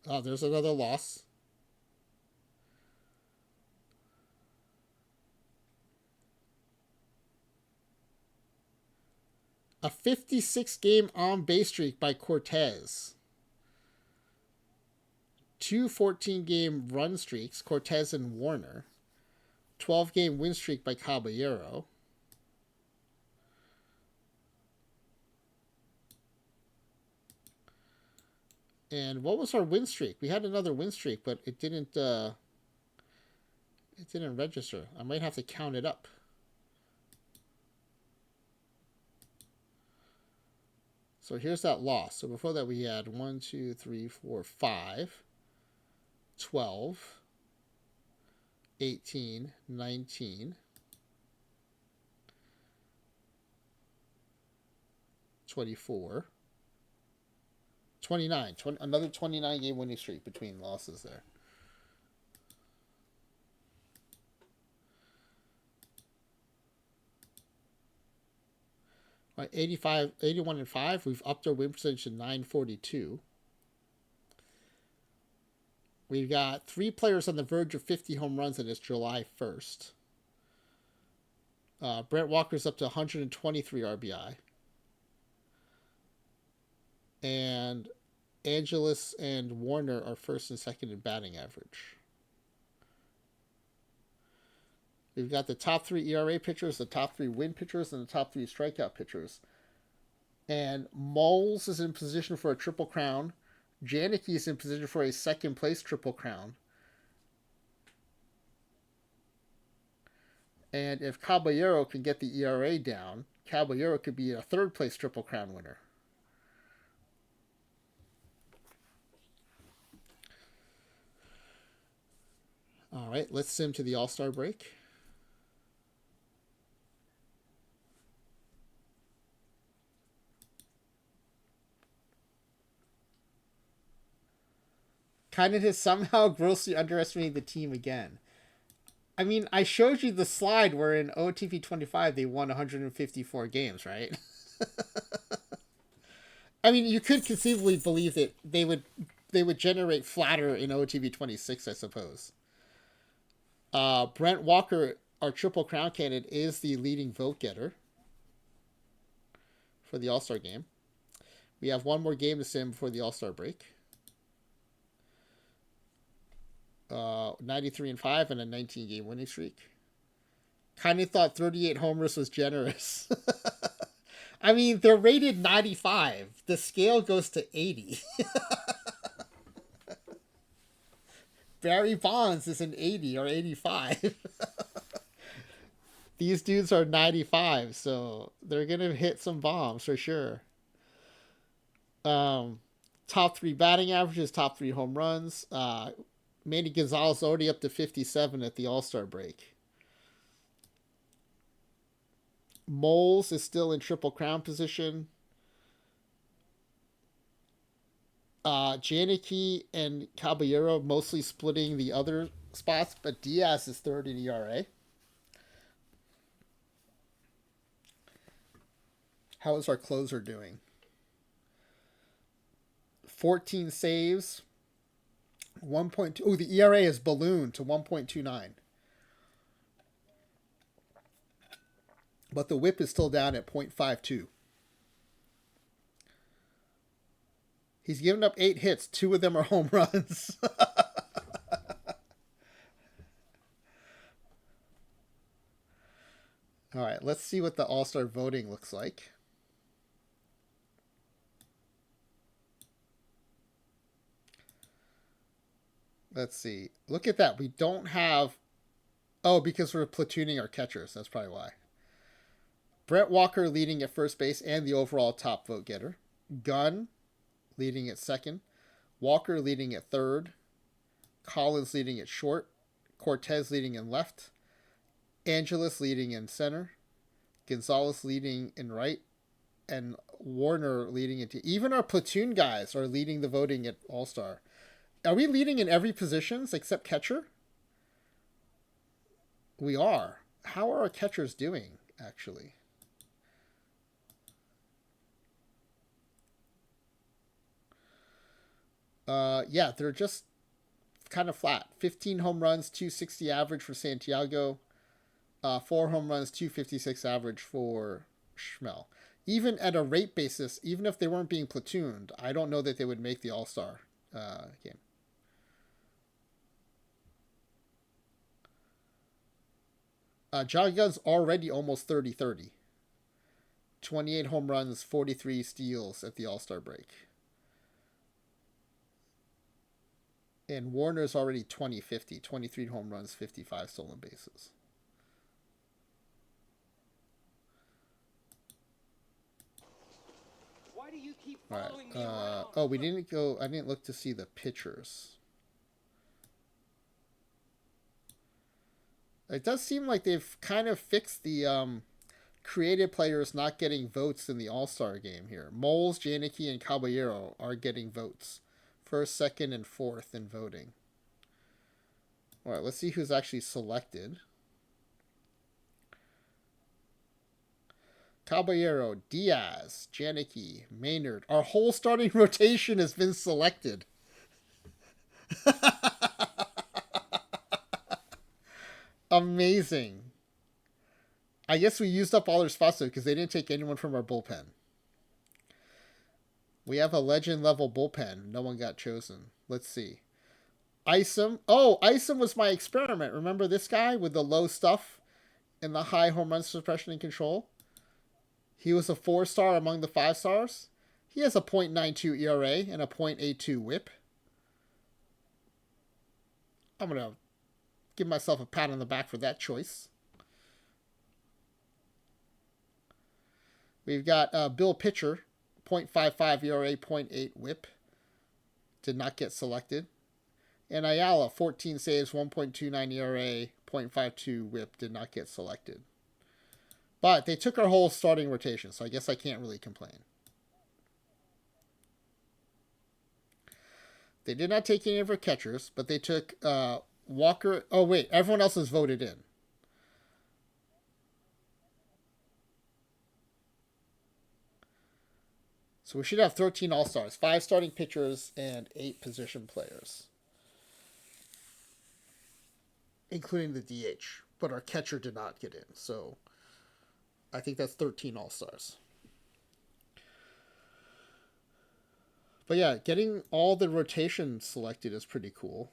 Oh, there's another loss. A 56-game on-base streak by Cortez. 2 14-game run streaks, Cortez and Warner. 12-game win streak by Caballero. And what was our win streak? We had another win streak, but it didn't register. I might have to count it up. So here's that loss. So before that we had 1, 2, 3, 4, 5, 12, 18, 19, 24, 29. Another 29-game winning streak between losses there. All right, 81-5. We've upped our win percentage to 942. We've got 3 players on the verge of 50 home runs, and it's July 1st. Brent Walker's up to 123 RBI. And Angelos and Warner are first and second in batting average. We've got the top 3 ERA pitchers, the top 3 win pitchers, and the top 3 strikeout pitchers. And Moles is in position for a triple crown. Janicki is in position for a second place triple crown. And if Caballero can get the ERA down, Caballero could be a third place triple crown winner. All right, let's sim to the All-Star break. Kind of has somehow grossly underestimated the team again. I mean, I showed you the slide where in OOTP25 they won 154 games, right? I mean, you could conceivably believe that they would generate flatter in OOTP26, I suppose. Brent Walker, our Triple Crown candidate, is the leading vote getter for the All-Star game. We have one more game to sim before the All-Star break. 93-5 and a 19-game winning streak. Kind of thought 38 homers was generous. I mean, they're rated 95. The scale goes to 80. Barry Bonds is an 80 or 85. These dudes are 95, so they're going to hit some bombs for sure. Top 3 batting averages, top 3 home runs. Manny Gonzalez already up to 57 at the All-Star break. Moles is still in Triple Crown position. Janicki and Caballero mostly splitting the other spots, but Diaz is third in ERA. How is our closer doing? 14 saves. 1.2. Oh, the ERA is ballooned to 1.29. But the whip is still down at 0.52. He's given up 8 hits. 2 of them are home runs. All right, let's see what the All-Star voting looks like. Let's see. Look at that. We don't have... Oh, because we're platooning our catchers. That's probably why. Brent Walker leading at first base and the overall top vote getter. Gunn leading at second. Walker leading at third. Collins leading at short. Cortez leading in left. Angeles leading in center. Gonzalez leading in right. And Warner leading into... Even our platoon guys are leading the voting at All-Star. Are we leading in every positions except catcher? We are. How are our catchers doing, actually? Yeah, they're just kind of flat. 15 home runs, 260 average for Santiago. 4 home runs, 256 average for Schmel. Even at a rate basis, even if they weren't being platooned, I don't know that they would make the All-Star game. John Gunn's already almost 30-30. 28 home runs, 43 steals at the All-Star break. And Warner's already 20-50. 23 home runs, 55 stolen bases. Why do you keep All following right. me around? Oh, we didn't go... I didn't look to see the pitchers. It does seem like they've kind of fixed the creative players not getting votes in the All-Star game here. Moles, Janicki, and Caballero are getting votes. First, second, and fourth in voting. All right, let's see who's actually selected. Caballero, Diaz, Janicki, Maynard. Our whole starting rotation has been selected. Amazing. I guess we used up all their spots though because they didn't take anyone from our bullpen. We have a legend level bullpen. No one got chosen. Let's see. Isom. Oh, Isom was my experiment. Remember this guy with the low stuff and the high home run suppression and control? He was a 4-star among the 5 stars. He has a .92 ERA and a .82 whip. I'm going to give myself a pat on the back for that choice. We've got Bill Pitcher, .55 ERA, .8 whip. Did not get selected. And Ayala, 14 saves, 1.29 ERA, .52 whip. Did not get selected. But they took our whole starting rotation, so I guess I can't really complain. They did not take any of our catchers, but they took Walker. Oh, wait. Everyone else is voted in. So we should have 13 All-Stars, 5 starting pitchers, and 8 position players, including the DH. But our catcher did not get in, so I think that's 13 All-Stars. But yeah, getting all the rotation selected is pretty cool.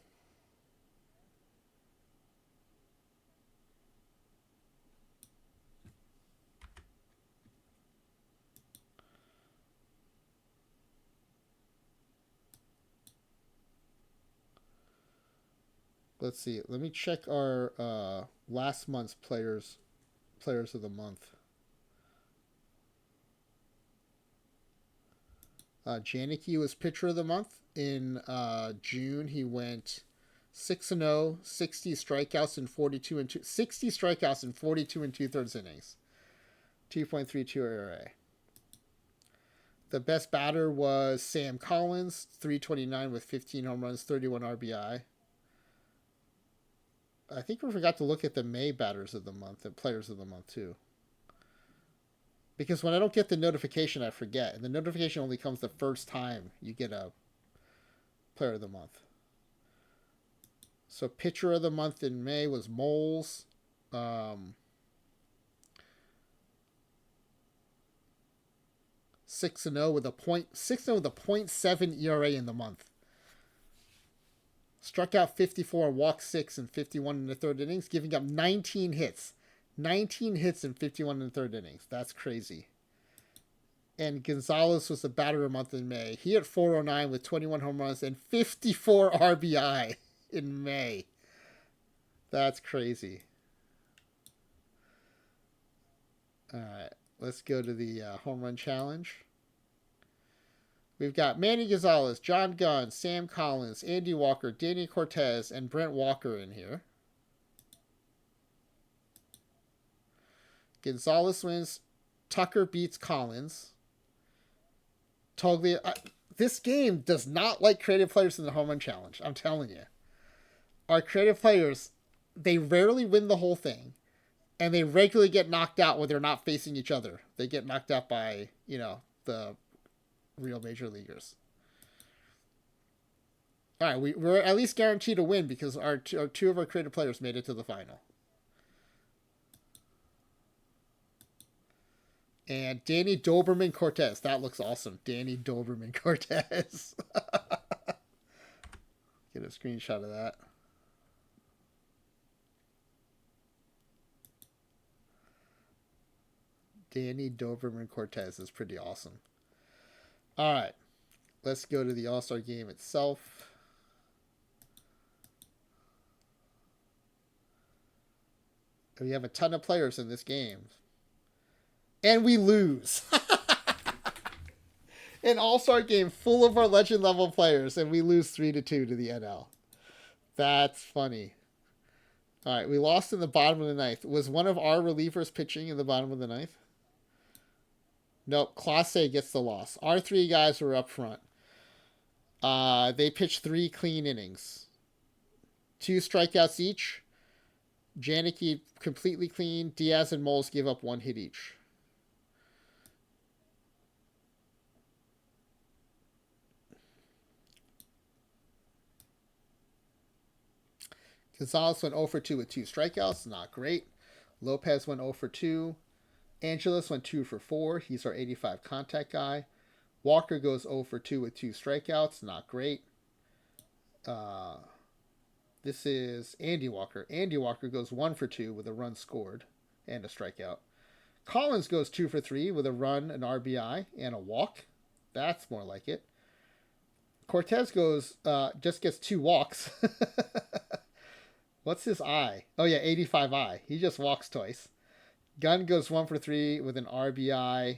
Let's see. Let me check our last month's players of the month. Janicki was pitcher of the month. In June, he went 6-0, 60 strikeouts in 42 and 60 strikeouts in 42 and 2/3 innings, 2.32 ERA. The best batter was Sam Collins, 329 with 15 home runs, 31 RBI. I think we forgot to look at the May batters of the month and players of the month too. Because when I don't get the notification, I forget. And the notification only comes the first time you get a player of the month. So pitcher of the month in May was Moles. 6-0 with a 0.7 ERA in the month. Struck out 54 and walked 6 in 51 in the third innings, giving up 19 hits. 19 hits in 51 in the third innings. That's crazy. And Gonzalez was the batter of the month in May. He hit 409 with 21 home runs and 54 RBI in May. That's crazy. All right, let's go to the home run challenge. We've got Manny Gonzalez, John Gunn, Sam Collins, Andy Walker, Danny Cortez, and Brent Walker in here. Gonzalez wins. Tucker beats Collins. Totally. This game does not like creative players in the home run challenge. I'm telling you. Our creative players, they rarely win the whole thing. And they regularly get knocked out when they're not facing each other. They get knocked out by, the real major leaguers. All right, we're at least guaranteed to win because our two of our creative players made it to the final. And Danny Doberman Cortez. That looks awesome. Danny Doberman Cortez. Get a screenshot of that. Danny Doberman Cortez is pretty awesome. All right. Let's go to the All-Star game itself. We have a ton of players in this game. And we lose. An all-star game full of our legend level players, and we lose 3-2 to the NL. That's funny. All right, we lost in the bottom of the ninth. Was one of our relievers pitching in the bottom of the ninth? Nope, Clase gets the loss. Our 3 guys were up front. They pitched 3 clean innings. 2 strikeouts each. Janicki completely clean. Diaz and Moles gave up 1 hit each. Gonzalez went 0-2 with 2 strikeouts. Not great. Lopez went 0-2. Angeles went 2-4. He's our 85 contact guy. Walker goes 0-2 with 2 strikeouts. Not great. This is Andy Walker. Andy Walker goes 1-2 with a run scored and a strikeout. Collins goes 2-3 with a run, an RBI, and a walk. That's more like it. Cortez goes, just gets 2 walks. What's his I? Oh yeah, 85 I. He just walks twice. Gunn goes 1-3 with an RBI.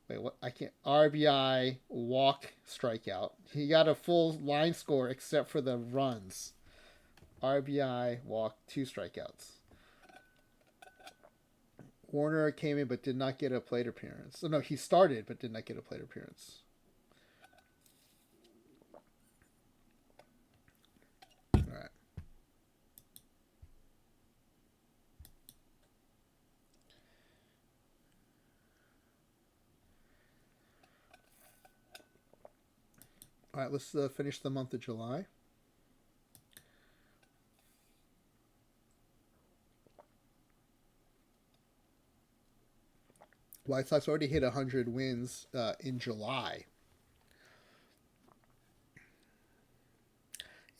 Wait, what? I can't. RBI, walk, strikeout. He got a full line score except for the runs. RBI, walk, 2 strikeouts. Warner came in but did not get a plate appearance. Oh, no, he started but did not get a plate appearance. All right, let's finish the month of July. White Sox already hit 100 wins in July.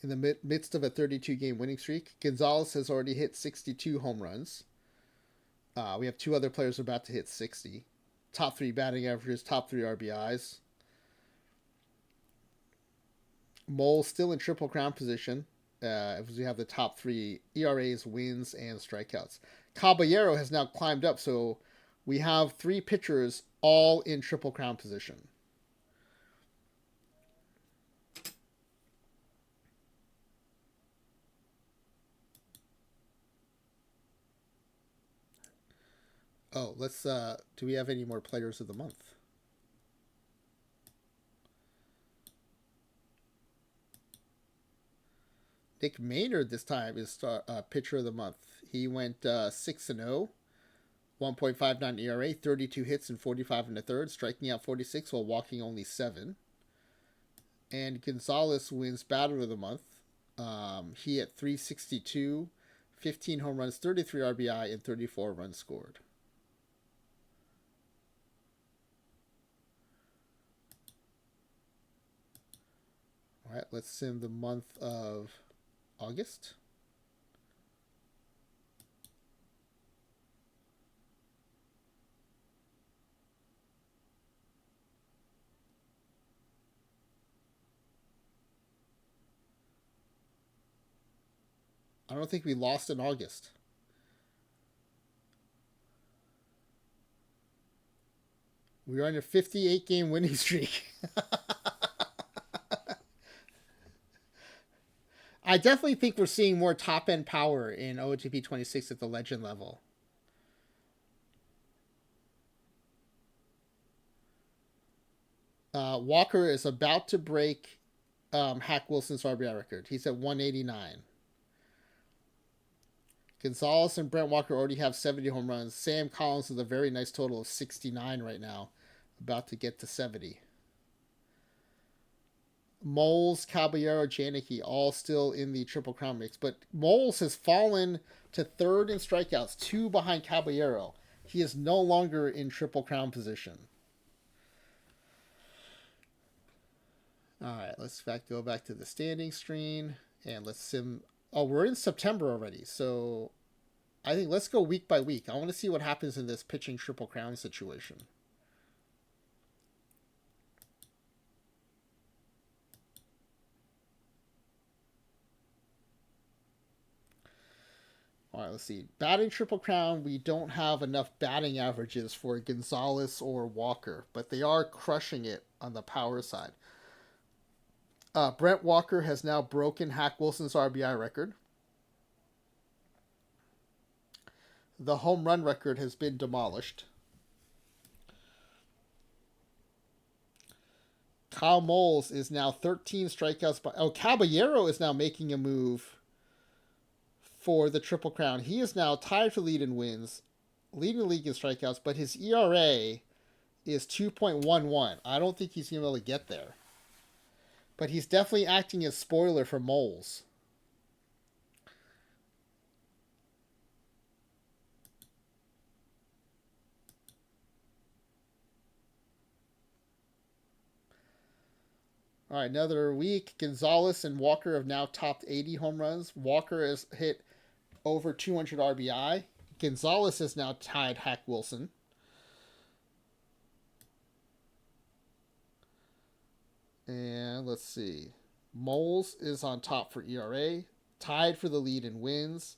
In the midst of a 32-game winning streak, Gonzalez has already hit 62 home runs. We have two other players about to hit 60. Top 3 batting averages, top 3 RBIs. Mole still in Triple Crown position. As we have the top 3 ERAs, wins, and strikeouts. Caballero has now climbed up, so we have 3 pitchers all in Triple Crown position. Oh, let's. Do we have any more players of the month? Nick Maynard this time is pitcher of the month. He went 6-0, 1.59 ERA, 32 hits and 45 in the third, striking out 46 while walking only 7. And Gonzalez wins batter of the month. He at 362, 15 home runs, 33 RBI, and 34 runs scored. All right, let's sim the month of August. I don't think we lost in August. We are on a 58-game winning streak. I definitely think we're seeing more top-end power in OOTP26 at the legend level. Walker is about to break Hack Wilson's RBI record. He's at 189. Gonzalez and Brent Walker already have 70 home runs. Sam Collins with a very nice total of 69 right now, about to get to 70. Moles, Caballero, Janicki, all still in the Triple Crown mix. But Moles has fallen to 3rd in strikeouts, 2 behind Caballero. He is no longer in Triple Crown position. All right, let's go back to the standing screen. And let's sim. Oh, we're in September already. So I think let's go week by week. I want to see what happens in this pitching Triple Crown situation. All right, let's see. Batting Triple Crown, we don't have enough batting averages for Gonzalez or Walker, but they are crushing it on the power side. Brent Walker has now broken Hack Wilson's RBI record. The home run record has been demolished. Kyle Moles is now 13 strikeouts. Caballero is now making a move for the Triple Crown. He is now tied for lead in wins, leading the league in strikeouts, but his ERA is 2.11. I don't think he's going to be able to get there. But he's definitely acting as spoiler for Moles. All right, another week. Gonzalez and Walker have now topped 80 home runs. Walker has hit over 200 RBI. Gonzalez has now tied Hack Wilson. And let's see. Moles is on top for ERA, tied for the lead in wins,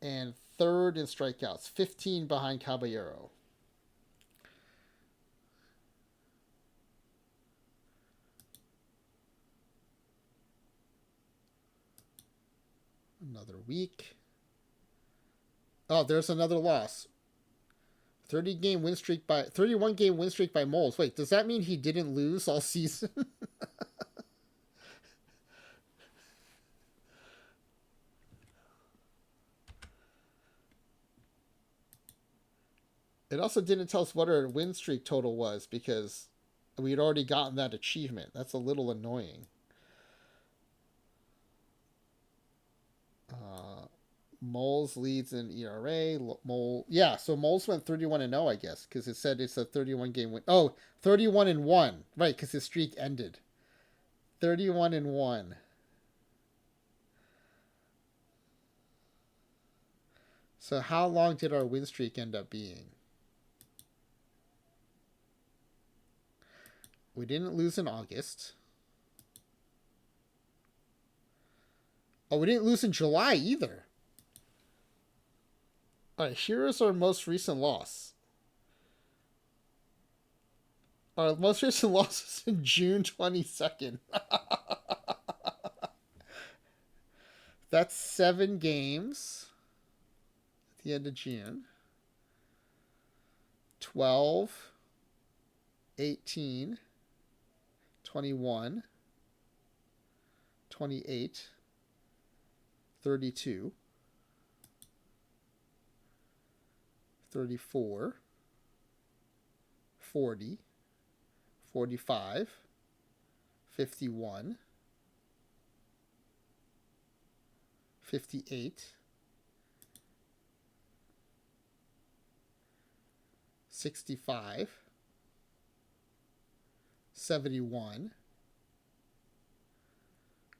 and 3rd in strikeouts, 15 behind Caballero. Another week. Oh, there's another loss. 31 game win streak by Moles. Wait, does that mean he didn't lose all season? It also didn't tell us what our win streak total was because We had already gotten that achievement. That's a little annoying. Uh, Moles leads in ERA. Yeah, so Moles went 31-0, I guess, because it said it's a 31 game win. Oh, 31-1. Right, because his streak ended. 31-1. So how long did our win streak end up being? We didn't lose in August. Oh, we didn't lose in July either. All right, here is our most recent loss. Our most recent loss was in June 22nd. That's 7 games at the end of June. 12, 18, 21, 28, 32, 34, 40, 45, 51, 58, 65, 71.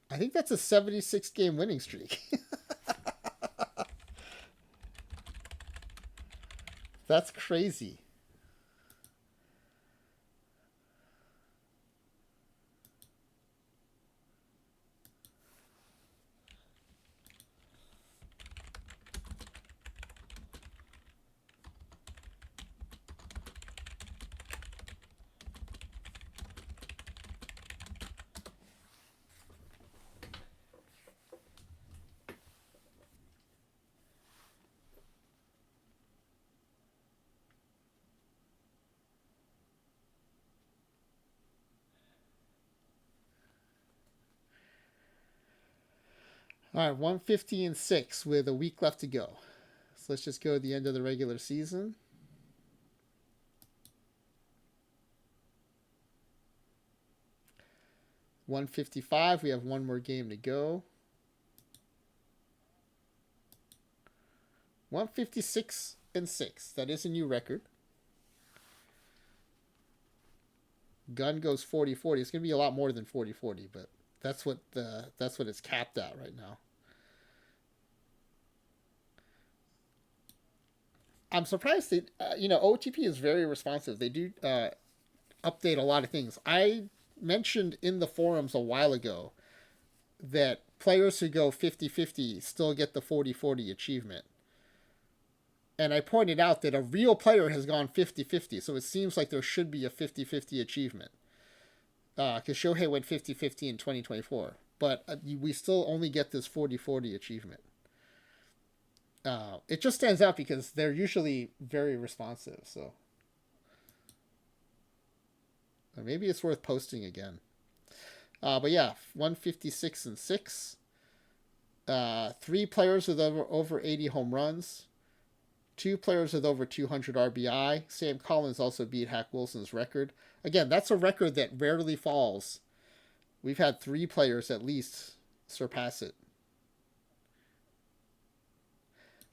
I think that's a 76 game winning streak. That's crazy. All right, 150-6 with a week left to go. So let's just go to the end of the regular season. $155. We have one more game to go. 156-6. That is a new record. Gun goes 40-40. It's gonna be a lot more than 40-40, but that's what it's capped at right now. I'm surprised that OOTP is very responsive. They do update a lot of things. I mentioned in the forums a while ago that players who go 50-50 still get the 40-40 achievement. And I pointed out that a real player has gone 50-50, so it seems like there should be a 50-50 achievement. Because Shohei went 50-50 in 2024. But we still only get this 40-40 achievement. It just stands out because they're usually very responsive, so maybe it's worth posting again. But yeah, 156-6. 3 players with over 80 home runs. 2 players with over 200 RBI. Sam Collins also beat Hack Wilson's record. Again, that's a record that rarely falls. We've had 3 players at least surpass it.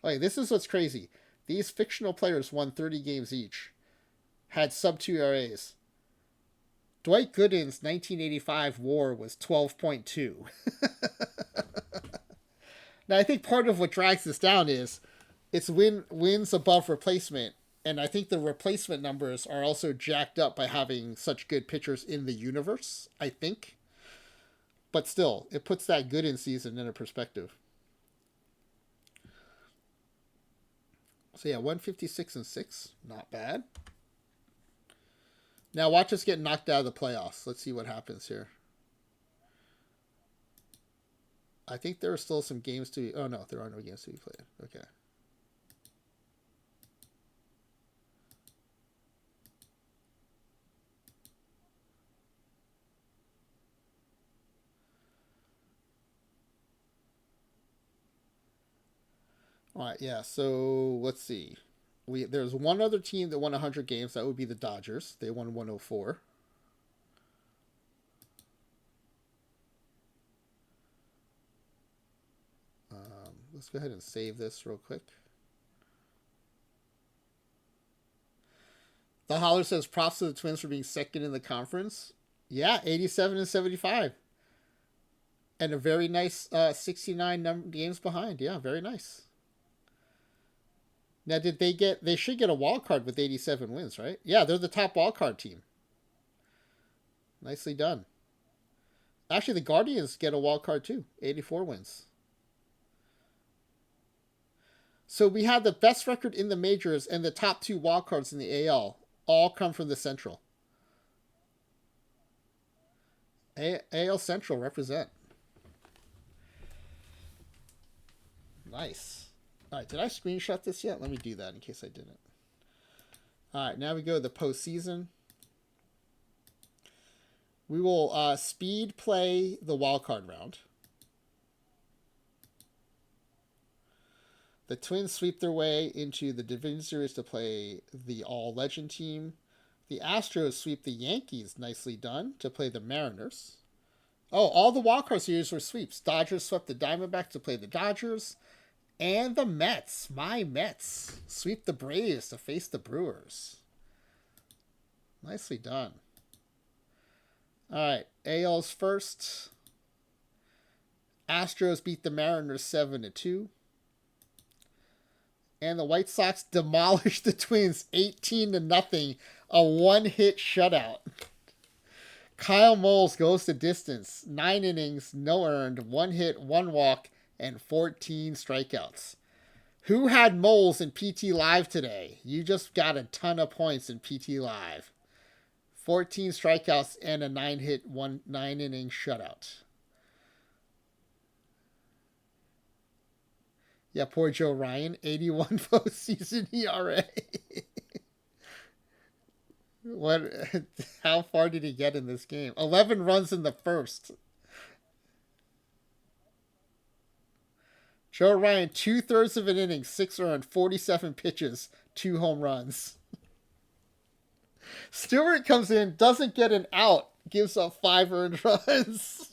Okay, this is what's crazy. These fictional players won 30 games each. Had sub-2 ERAs. Dwight Gooden's 1985 WAR was 12.2. Now, I think part of what drags this down is it's wins above replacement, and I think the replacement numbers are also jacked up by having such good pitchers in the universe, I think. But still, it puts that Gooden season in a perspective. So yeah, 156-6, not bad. Now watch us get knocked out of the playoffs. Let's see what happens here. I think there are still some games to be... Oh no, there are no games to be played. Okay. All right, yeah. So let's see. There's one other team that won 100 games. That would be the Dodgers. They won 104. let's go ahead and save this real quick. The Holler says props to the Twins for being second in the conference. Yeah, 87 and 75. And a very nice 69 games behind. Yeah, very nice. Now, they should get a wild card with 87 wins, right? Yeah, they're the top wild card team. Nicely done. Actually, the Guardians get a wild card too. 84 wins. So we have the best record in the majors and the top 2 wild cards in the AL all come from the Central. AL Central represent. Nice. All right, did I screenshot this yet? Let me do that in case I didn't. All right, now we go to the postseason. We will speed play the wildcard round. The Twins sweep their way into the Division Series to play the All-Legend team. The Astros sweep the Yankees, nicely done, to play the Mariners. Oh, all the wildcard series were sweeps. Dodgers swept the Diamondbacks to play the Dodgers. And the Mets, my Mets, sweep the Braves to face the Brewers. Nicely done. All right, AL's first. Astros beat the Mariners 7-2. And the White Sox demolished the Twins 18-0, a one-hit shutout. Kyle Moles goes the distance. 9 innings, no earned, 1 hit, 1 walk, and 14 strikeouts. Who had Moles in PT Live today? You just got a ton of points in PT Live. 14 strikeouts and a 9-inning shutout. Yeah, poor Joe Ryan, 81 postseason ERA. What? How far did he get in this game? 11 runs in the first. Joe Ryan, 2/3 of an inning, 6 earned, 47 pitches, 2 home runs. Stewart comes in, doesn't get an out, gives up 5 earned runs.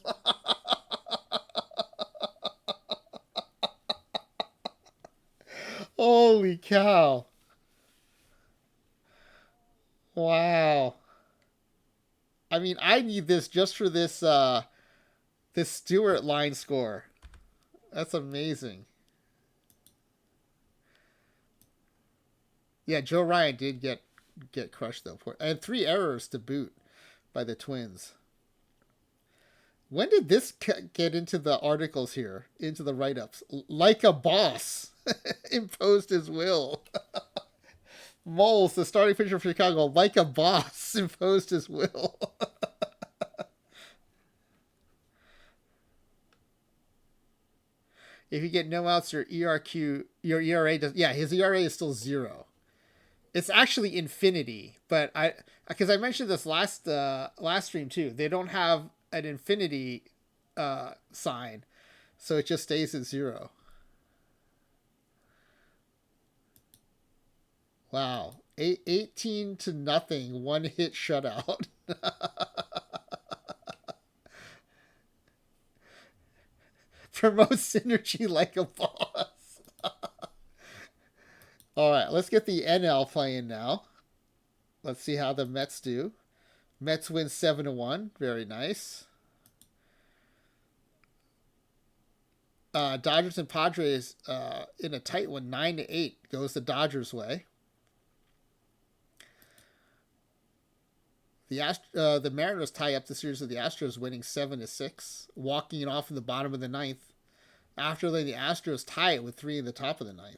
Holy cow. Wow. I mean, I need this just for this this Stewart line score. That's amazing. Yeah, Joe Ryan did get crushed though. And 3 errors to boot by the Twins. When did this get into the articles here, into the write-ups? Like a boss imposed his will. Moles, the starting pitcher for Chicago, like a boss imposed his will. If you get no outs, your ERA does. Yeah, his ERA is still 0. It's actually infinity, but because I mentioned this last stream too. They don't have an infinity sign, so it just stays at 0. Wow, 18-0, 1-hit shutout. Promote synergy like a boss. All right, let's get the NL playing now. Let's see how the Mets do. Mets win 7-1. Very nice. Dodgers and Padres in a tight one, 9-8, goes the Dodgers' way. The Mariners tie up the series with the Astros, winning 7-6, walking it off in the bottom of the 9th. After letting the Astros tie it with 3 in the top of the 9th.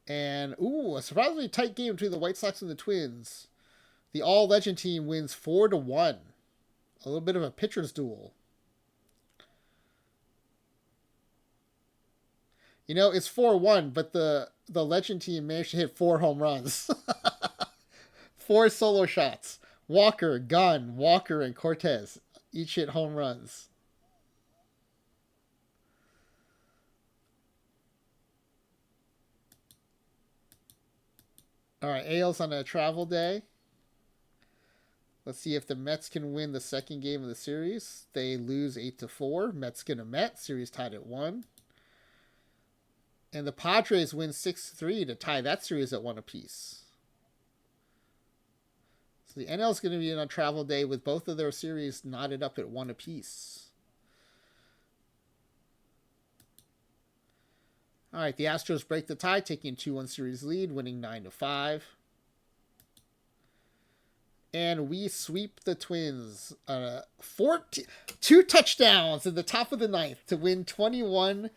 And, a surprisingly tight game between the White Sox and the Twins. The All-Legend team wins 4-1. A little bit of a pitcher's duel. You know, it's 4-1, but the Legend team managed to hit 4 home runs. 4 solo shots. Walker, Gunn, Walker, and Cortez each hit home runs. All right, AL's on a travel day. Let's see if the Mets can win the second game of the series. They lose 8-4. Mets gonna Met. Series tied at 1. And the Padres win 6-3 to tie that series at 1 apiece. So the NL is going to be on a travel day with both of their series knotted up at 1 apiece. All right, the Astros break the tie, taking a 2-1 series lead, winning 9-5. And we sweep the Twins. 2 touchdowns in the top of the ninth to win 21-5.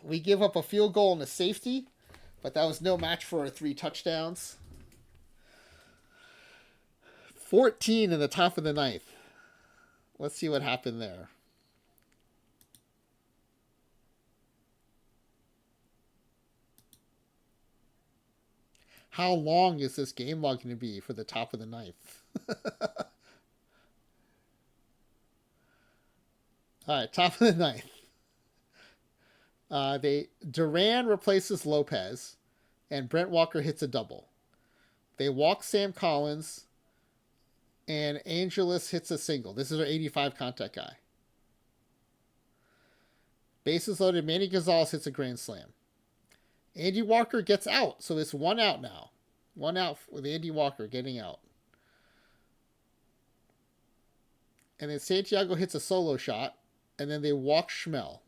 We give up a field goal and a safety, but that was no match for our 3 touchdowns. 14 in the top of the ninth. Let's see what happened there. How long is this game log going to be for the top of the ninth? All right, top of the ninth. Duran replaces Lopez, and Brent Walker hits a double. They walk Sam Collins, and Angelis hits a single. This is our 85 contact guy. Bases loaded, Manny Gonzalez hits a grand slam. Andy Walker gets out, so it's 1 out now. 1 out with Andy Walker getting out. And then Santiago hits a solo shot, and then they walk Schmel.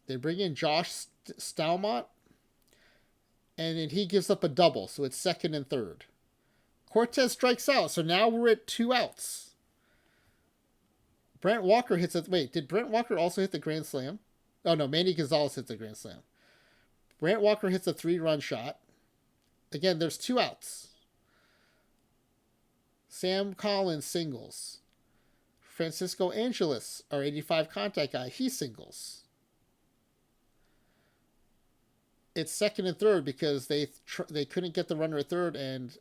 They bring in Josh Stalmont, and then he gives up a double, so it's 2nd and 3rd. Cortez strikes out, so now we're at 2 outs. Brent Walker hits a... Wait, did Brent Walker also hit the grand slam? Oh, no, Manny Gonzalez hits the grand slam. Brent Walker hits a 3-run shot. Again, there's 2 outs. Sam Collins singles. Francisco Angelis, our 85 contact guy, he singles. It's 2nd and 3rd because they couldn't get the runner at 3rd, and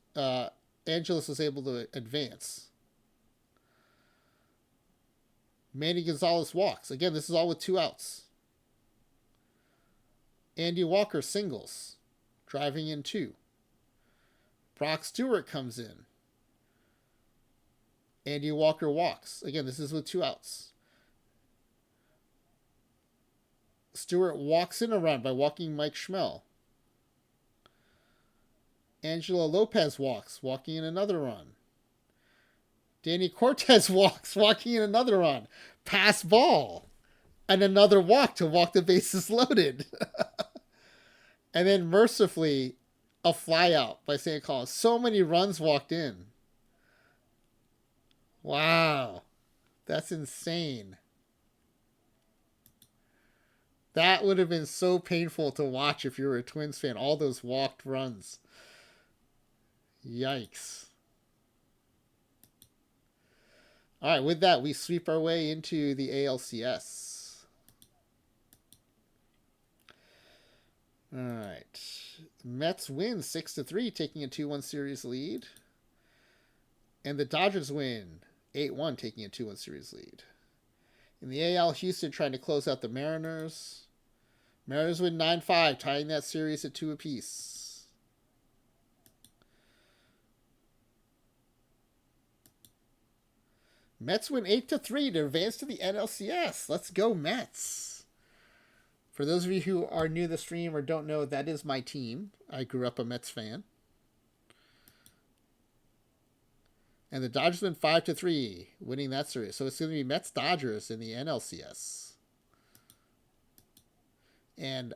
Angelis was able to advance. Manny Gonzalez walks. Again, this is all with 2 outs. Andy Walker singles, driving in 2. Brock Stewart comes in. Andy Walker walks. Again, this is with 2 outs. Stewart walks in a run by walking Mike Schmel. Angelo Lopez walking in another run. Danny Cortez walking in another run. Pass ball. And another walk to walk the bases loaded. And then mercifully, a fly out by St. Collins. So many runs walked in. Wow. That's insane. That would have been so painful to watch if you were a Twins fan. All those walked runs. Yikes. All right, with that, we sweep our way into the ALCS. All right. Mets win 6-3, taking a 2-1 series lead. And the Dodgers win 8-1, taking a 2-1 series lead. In the AL, Houston trying to close out the Mariners. Mariners win 9-5, tying that series at 2 apiece. Mets win 8-3 to advance to the NLCS. Let's go, Mets. For those of you who are new to the stream or don't know, that is my team. I grew up a Mets fan. And the Dodgers win 5-3, winning that series. So it's going to be Mets-Dodgers in the NLCS. And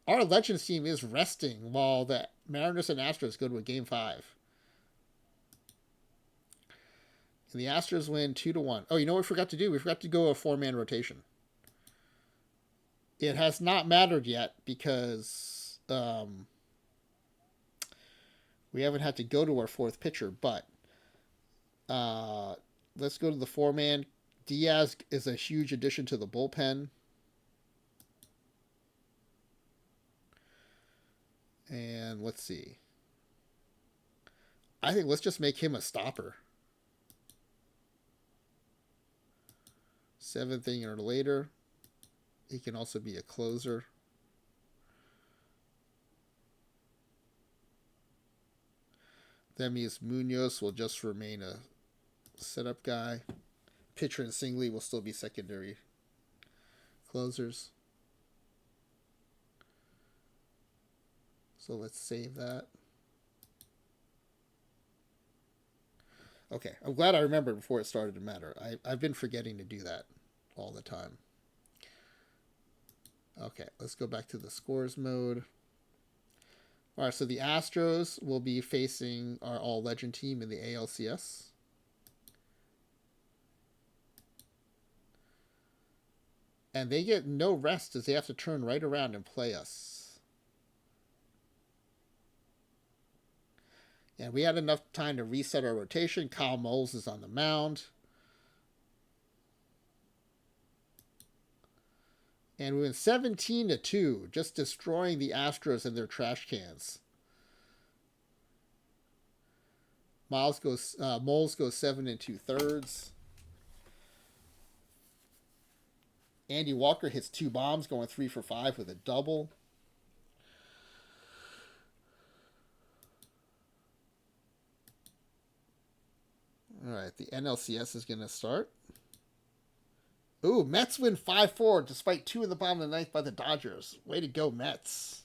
our Legends team is resting while the Mariners and Astros go to a Game 5. And the Astros win 2-1. Oh, you know what we forgot to do? We forgot to go a 4-man rotation. It has not mattered yet because we haven't had to go to our 4th pitcher, but let's go to the 4-man. Diaz is a huge addition to the bullpen. And let's see. I think let's just make him a stopper. 7th inning or later. He can also be a closer. That means Munoz will just remain a setup guy. Pitcher and Singley will still be secondary closers. So let's save that. Okay, I'm glad I remembered before it started to matter. I've been forgetting to do that all the time. Okay, let's go back to the scores mode. All right, so the Astros will be facing our all-legend team in the ALCS. And they get no rest as they have to turn right around and play us. And we had enough time to reset our rotation. Kyle Moles is on the mound. And we win 17-2, just destroying the Astros and their trash cans. Moles goes 7 2/3. Andy Walker hits 2 bombs, going 3 for 5 with a double. All right, the NLCS is going to start. Ooh, Mets win 5-4 despite 2 in the bottom of the ninth by the Dodgers. Way to go, Mets.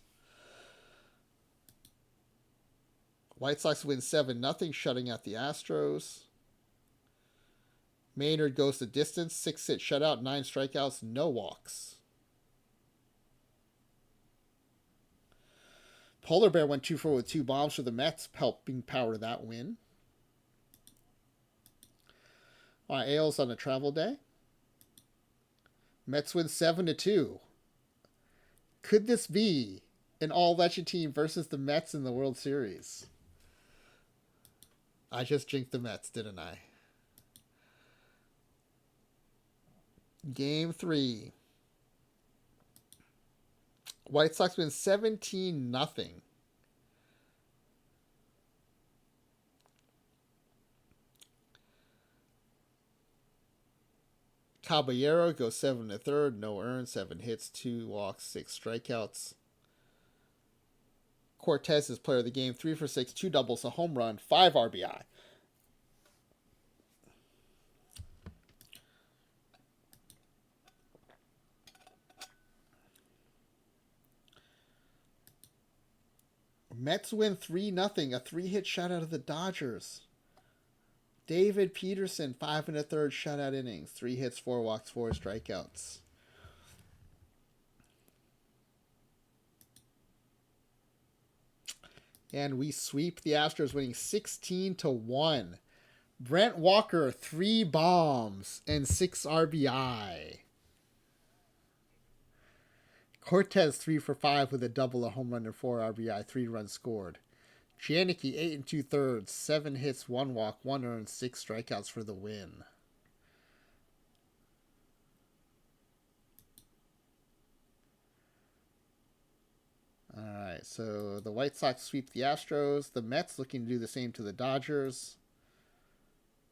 White Sox win 7-0, shutting out the Astros. Maynard goes the distance, 6-hit shutout, 9 strikeouts, no walks. Polar Bear went 2-4 with 2 bombs for the Mets, helping power that win. All right, Ales on a travel day. Mets win 7-2. Could this be an all-legend team versus the Mets in the World Series? I just jinxed the Mets, didn't I? Game 3. White Sox win 17-0. Caballero goes 7 1/3, no earned, 7 hits, 2 walks, 6 strikeouts. Cortez is player of the game, 3 for 6, 2 doubles, a home run, 5 RBI. Mets win 3-0, a 3-hit shutout of the Dodgers. David Peterson, 5 1/3 shutout innings, 3 hits, 4 walks, 4 strikeouts. And we sweep the Astros, winning 16-1. Brent Walker, 3 bombs and 6 RBI. Cortez 3 for 5 with a double, a home run, and 4 RBI, 3 runs scored. Janicki 8 2/3, 7 hits, 1 walk, 1 earned, 6 strikeouts for the win. All right, so the White Sox sweep the Astros. The Mets looking to do the same to the Dodgers.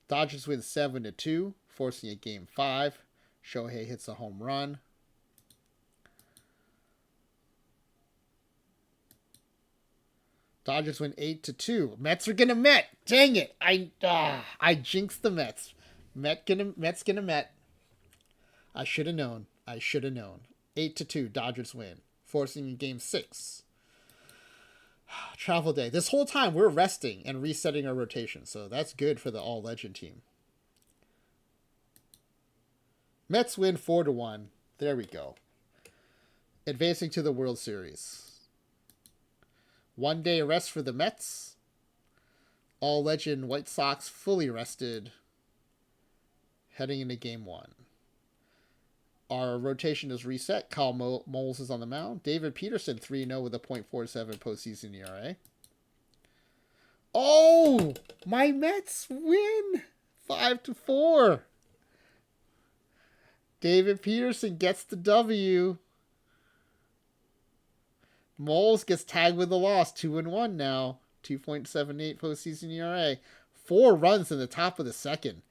Dodgers win 7-2, forcing a game 5. Shohei hits a home run. Dodgers win 8-2. Mets are gonna Met. Dang it! I jinxed the Mets. Mets gonna Met. I should have known. 8-2. Dodgers win, forcing game 6. Travel day. This whole time we're resting and resetting our rotation, so that's good for the all-legend team. Mets win 4-1. There we go. Advancing to the World Series. 1 day rest for the Mets. All-legend White Sox fully rested. Heading into game 1. Our rotation is reset. Kyle Moles is on the mound. David Peterson 3-0 with a .47 postseason ERA. Oh! My Mets win! 5-4. David Peterson gets the W. Moles gets tagged with a loss. 2-1 now. 2.78 postseason ERA. 4 runs in the top of the second.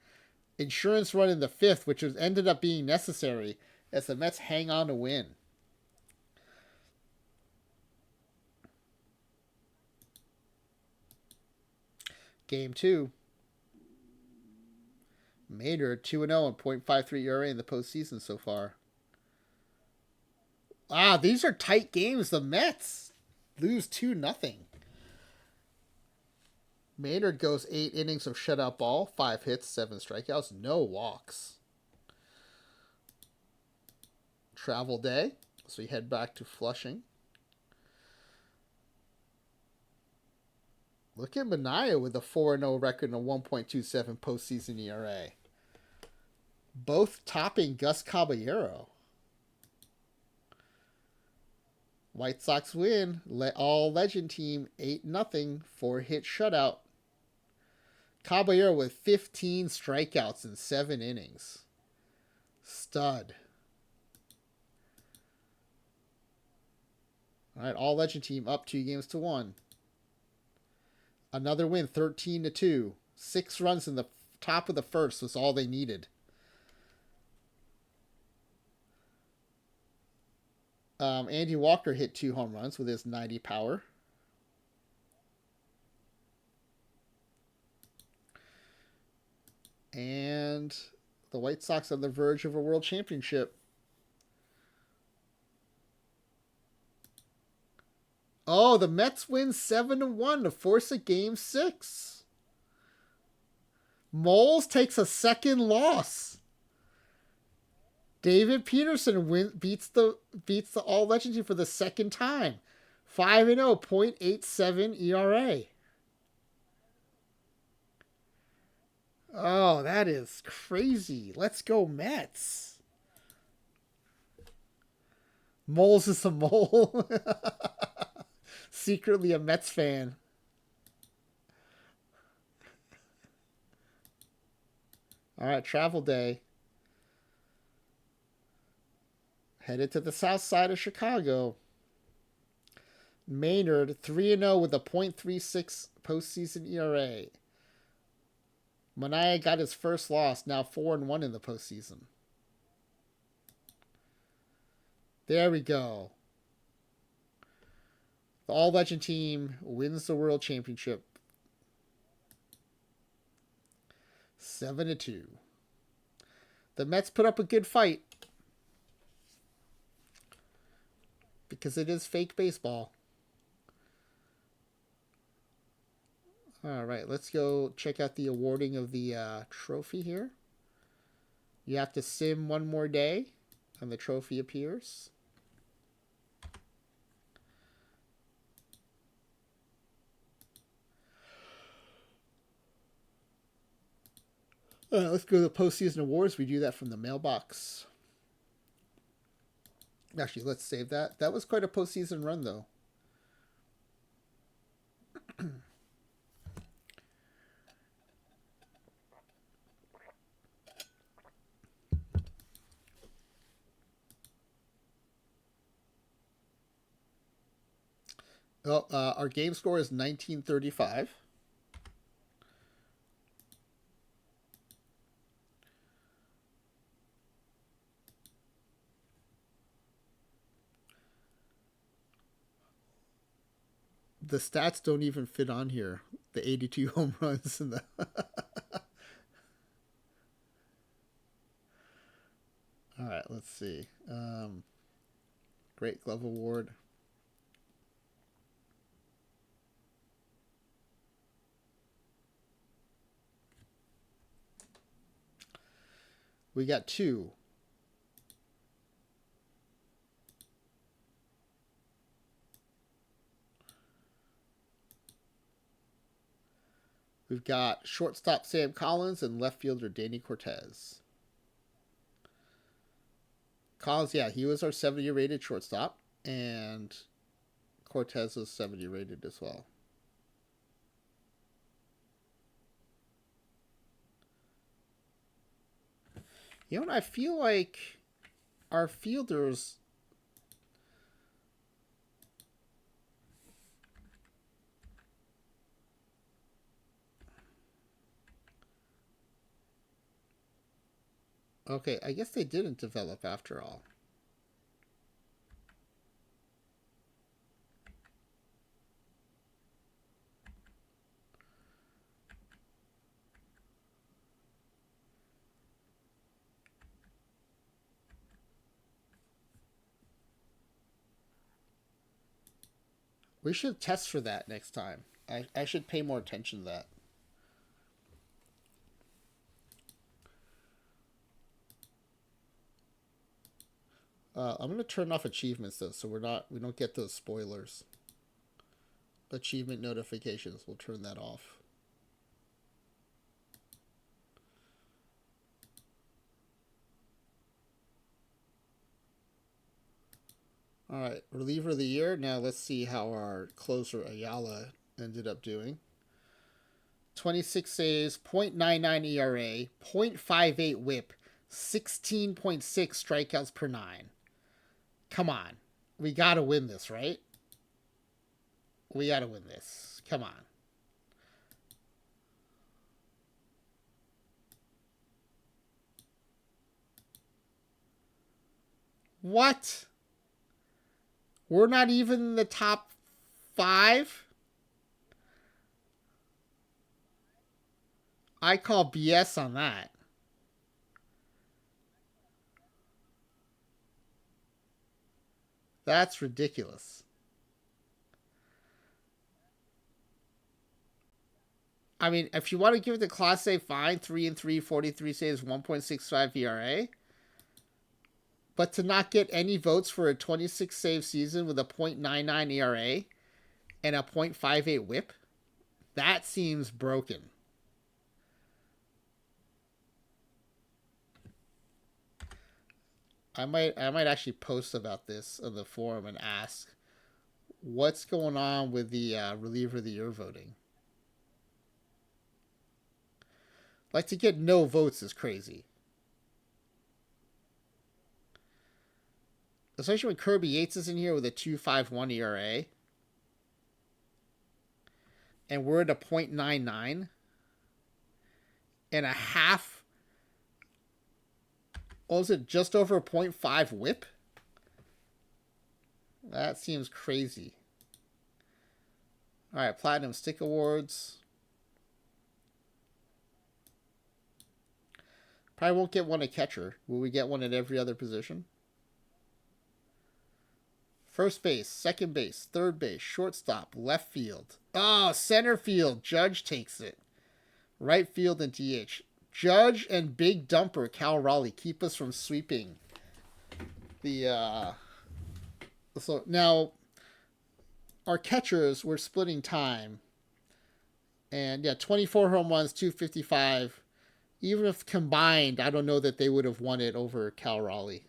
Insurance run in the 5th, which ended up being necessary as the Mets hang on to win. Game 2. Maynard 2-0 and .53 ERA in the postseason so far. Ah, these are tight games. The Mets lose 2-0. Maynard goes 8 innings of shutout ball, 5 hits, 7 strikeouts, no walks. Travel day, so we head back to Flushing. Look at Manaea with a 4-0 record and a 1.27 postseason ERA. Both topping Gus Caballero. White Sox win. All legend team 8-0, 4-hit shutout. Caballero with 15 strikeouts in 7 innings. Stud. All right, all legend team up 2-1. Another win, 13-2. 6 runs in the top of the first was all they needed. Andy Walker hit 2 home runs with his 90 power. And the White Sox on the verge of a world championship. Oh, the Mets win 7-1 to force a game 6. Moles takes a second loss. David Peterson beats the all legend team for the second time. 5-0, .87 ERA. Oh, that is crazy. Let's go Mets. Moles is a mole. Secretly a Mets fan. All right, travel day. Headed to the south side of Chicago. Maynard 3-0 with a .36 postseason ERA. Manaea got his first loss, now 4-1 in the postseason. There we go. The all-legend team wins the world championship. 7-2. The Mets put up a good fight. Because it is fake baseball. All right, let's go check out the awarding of the trophy here. You have to sim one more day, and the trophy appears. Let's go to the postseason awards. We do that from the mailbox. Actually, let's save that. That was quite a postseason run, though. Well, our game score is 1935. The stats don't even fit on here. The 82 home runs and the All right, let's see. Great Glove Award. We got 2. We've got shortstop Sam Collins and left fielder Danny Cortez. Collins, yeah, he was our 70 rated shortstop, and Cortez was 70 rated as well. You know what? I feel like our fielders. Okay, I guess they didn't develop after all. We should test for that next time. I should pay more attention to that. I'm gonna turn off achievements though, so we don't get those spoilers. Achievement notifications. We'll turn that off. All right, reliever of the year. Now let's see how our closer Ayala ended up doing. 26 saves, 0.99 ERA, 0.58 WHIP, 16.6 strikeouts per 9. Come on, we gotta win this, right? We gotta win this. Come on. What? We're not even in the top 5? I call BS on that. That's ridiculous. I mean, if you want to give it the Class A, fine. 3-3, 43 saves, 1.65 ERA. But to not get any votes for a 26 save season with a .99 ERA and a .58 WHIP, that seems broken. I might actually post about this on the forum and ask what's going on with the reliever of the year voting. Like, to get no votes is crazy. Especially when Kirby Yates is in here with a 2.51 ERA. And we're at a .99. And a half. What was it? Just over a .5 WHIP? That seems crazy. Alright, Platinum Stick Awards. Probably won't get one at catcher. Will we get one at every other position? First base, second base, third base, shortstop, left field. Oh, center field. Judge takes it. Right field and DH. Judge and big dumper Cal Raleigh keep us from sweeping the so now our catchers were splitting time. And yeah, 24 home runs, 255. Even if combined, I don't know that they would have won it over Cal Raleigh.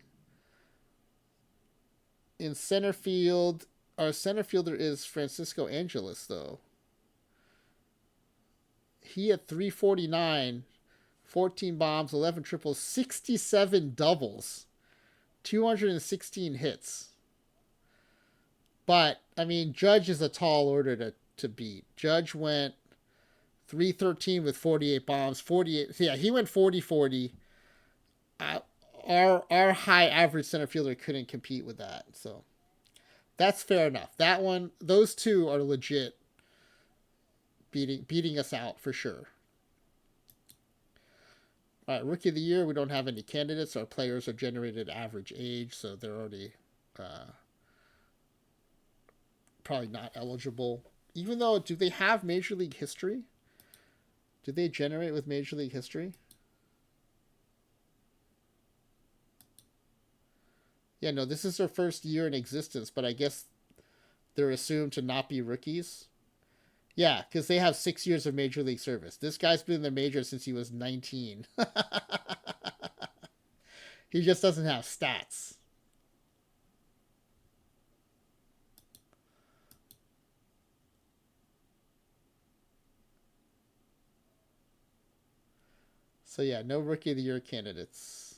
In center field, our center fielder is Francisco Angeles, though. He had 349, 14 bombs, 11 triples, 67 doubles, 216 hits. But, I mean, Judge is a tall order to beat. Judge went 313 with 48 bombs, 48. Yeah, he went 40-40. Our high average center fielder couldn't compete with that, so that's fair enough. That one, those two are legit beating us out for sure. All right, Rookie of the Year, we don't have any candidates. Our players are generated average age, so they're already probably not eligible. Even though, do they have Major League history? Do they generate with Major League history? Yeah, no, this is their first year in existence, but I guess they're assumed to not be rookies. Yeah, because they have 6 years of Major League service. This guy's been in the major since he was 19. He just doesn't have stats. So yeah, no Rookie of the Year candidates.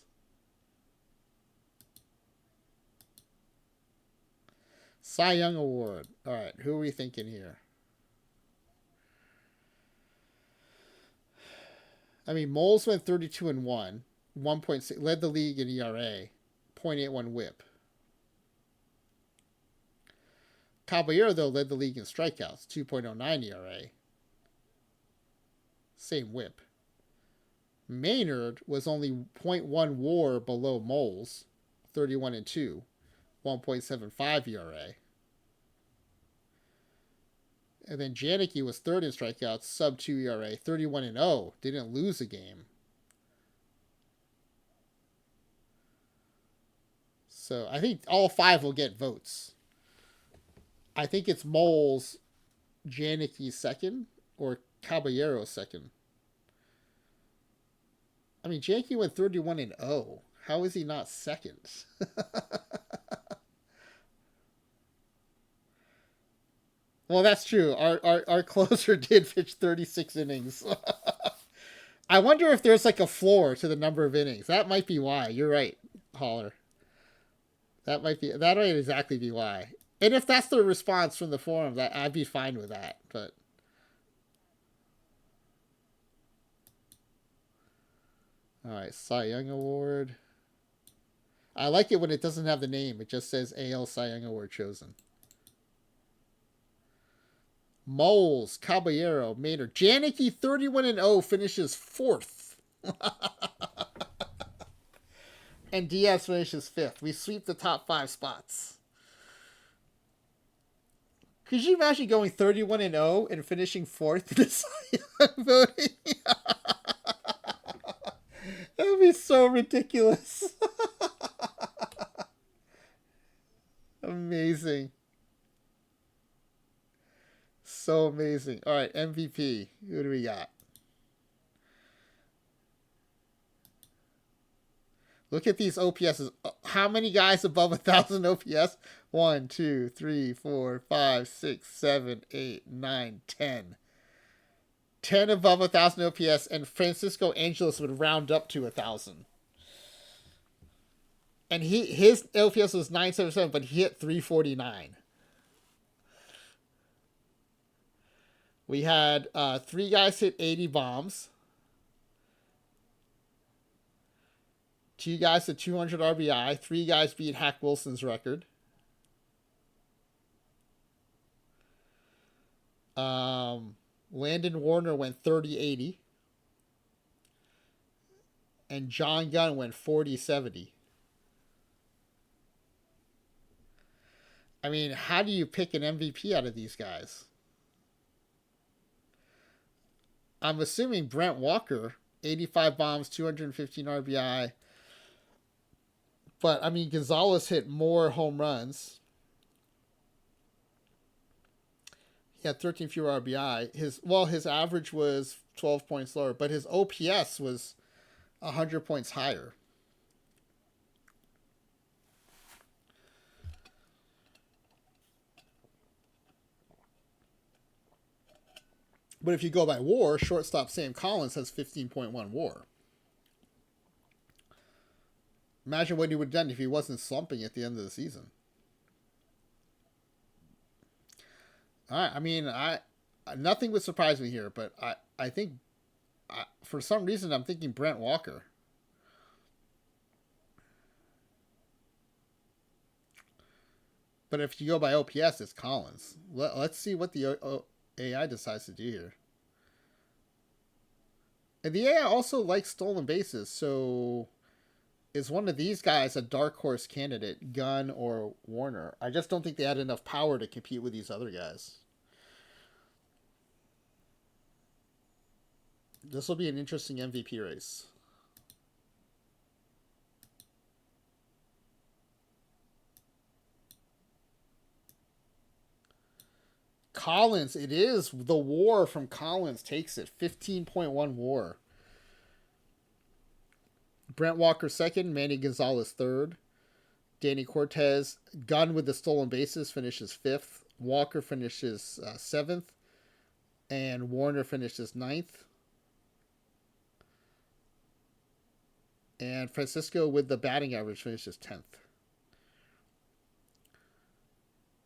Cy Young Award. All right, who are we thinking here? I mean, Moles went 32-1, 1.6, led the league in ERA, 0.81 WHIP. Caballero, though, led the league in strikeouts, 2.09 ERA. Same WHIP. Maynard was only 0.1 WAR below Moles, 31-2, 1.75 ERA. And then Janicki was third in strikeouts, sub 2 ERA, 31-0. Didn't lose a game. So I think all 5 will get votes. I think it's Moles, Janicki second, or Caballero second. I mean, Janicki went 31-0. How is he not second? Well, that's true. Our closer did pitch 36 innings. I wonder if there's like a floor to the number of innings. That might be why. You're right, Holler. That might exactly be why. And if that's the response from the forum, that I'd be fine with that. But all right, Cy Young Award. I like it when it doesn't have the name. It just says AL Cy Young Award chosen. Moles, Caballero, Maynard. Janicki, 31-0, finishes 4th. And Diaz finishes 5th. We sweep the top 5 spots. Could you imagine going 31-0 and finishing 4th in the Cy Young voting? That would be so ridiculous. Amazing. So amazing. All right, MVP. Who do we got? Look at these OPSs. How many guys above 1,000 OPS? 1, 2, 3, 4, 5, 6, 7, 8, 9, 10. 10 above 1,000 OPS, and Francisco Angeles would round up to 1,000. And his OPS was 977, but he hit 349. We had 3 guys hit 80 bombs. 2 guys hit 200 RBI. 3 guys beat Hack Wilson's record. Landon Warner went 30-80. And John Gunn went 40-70. I mean, how do you pick an MVP out of these guys? I'm assuming Brent Walker, 85 bombs, 215 RBI. But, I mean, Gonzalez hit more home runs. He had 13 fewer RBI. His average was 12 points lower, but his OPS was 100 points higher. But if you go by WAR, shortstop Sam Collins has 15.1 WAR. Imagine what he would have done if he wasn't slumping at the end of the season. All right, I mean, nothing would surprise me here, but I think for some reason I'm thinking Brent Walker. But if you go by OPS, it's Collins. Let's see what the AI decides to do here. And the AI also likes stolen bases, so is one of these guys a dark horse candidate, Gunn or Warner? I just don't think they had enough power to compete with these other guys. This will be an interesting MVP race. Collins, it is. The WAR from Collins takes it. 15.1 WAR. Brent Walker second, Manny Gonzalez third. Danny Cortez, Gunn with the stolen bases, finishes 5th. Walker finishes 7th. And Warner finishes 9th. And Francisco with the batting average finishes 10th.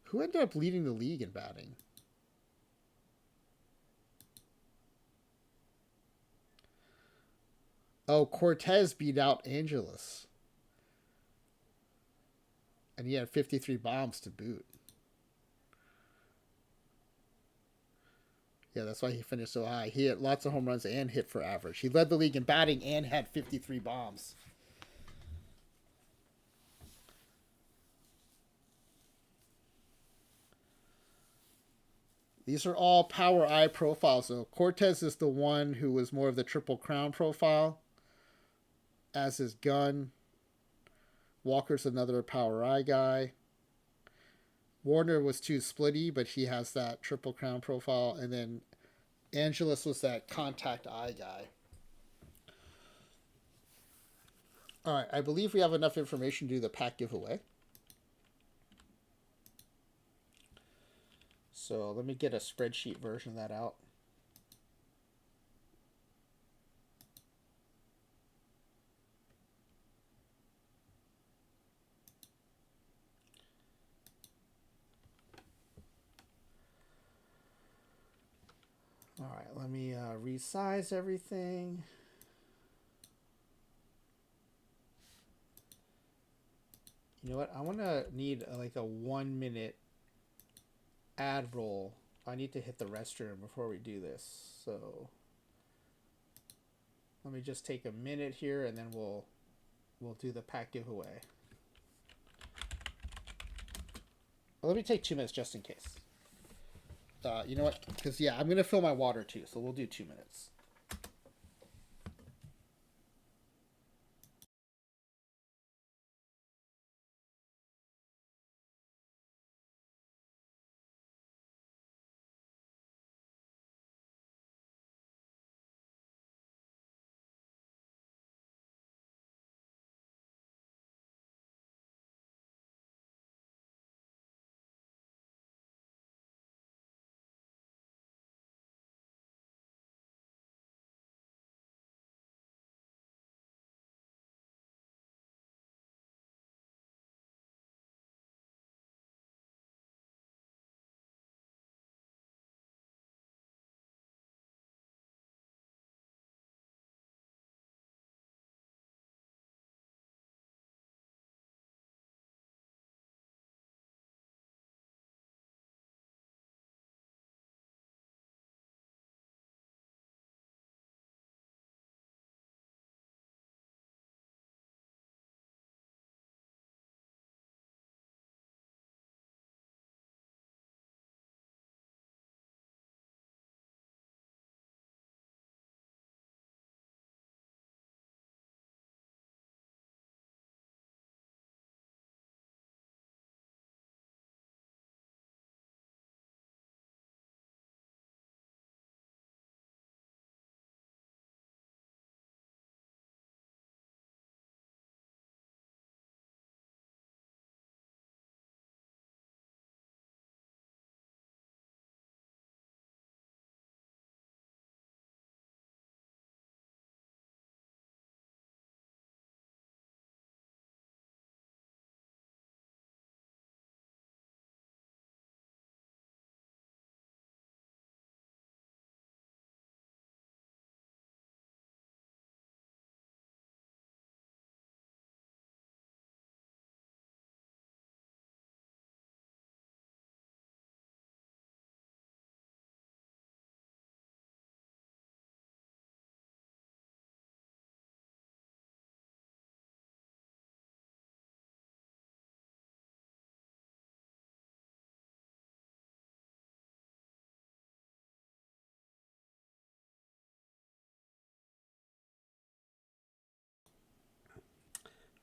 Who ended up leading the league in batting? Oh, Cortez beat out Angeles. And he had 53 bombs to boot. Yeah, that's why he finished so high. He hit lots of home runs and hit for average. He led the league in batting and had 53 bombs. These are all Power I profiles. So Cortez is the one who was more of the Triple Crown profile, as is Gunn. Walker's another Power I guy. Warner was too splitty, but he has that Triple Crown profile. And then Angelus was that Contact Eye guy. All right, I believe we have enough information to do the pack giveaway. So let me get a spreadsheet version of that out. All right, let me resize everything. You know what? I want to need like a 1 minute ad roll. I need to hit the restroom before we do this. So let me just take a minute here and then we'll do the pack giveaway. Well, let me take 2 minutes just in case. You know what? Because, yeah, I'm going to fill my water too, so we'll do 2 minutes.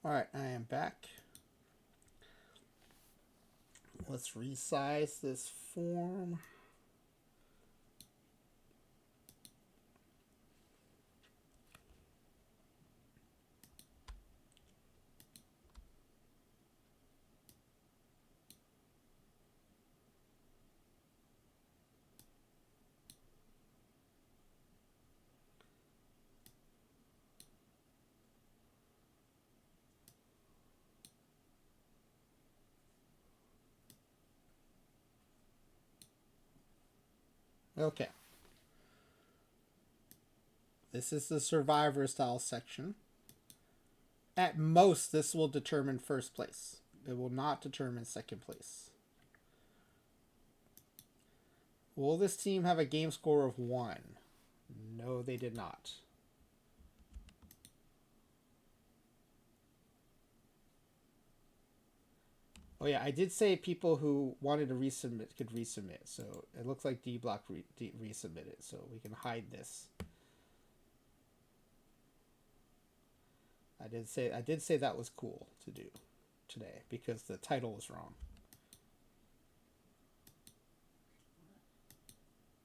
All right, I am back. Let's resize this form. Okay. This is the survivor style section. At most, this will determine first place. It will not determine second place. Will this team have a game score of 1? No, they did not. Oh yeah, I did say people who wanted to resubmit could resubmit. So it looks like D Block resubmitted. So we can hide this. I did say that was cool to do today because the title was wrong.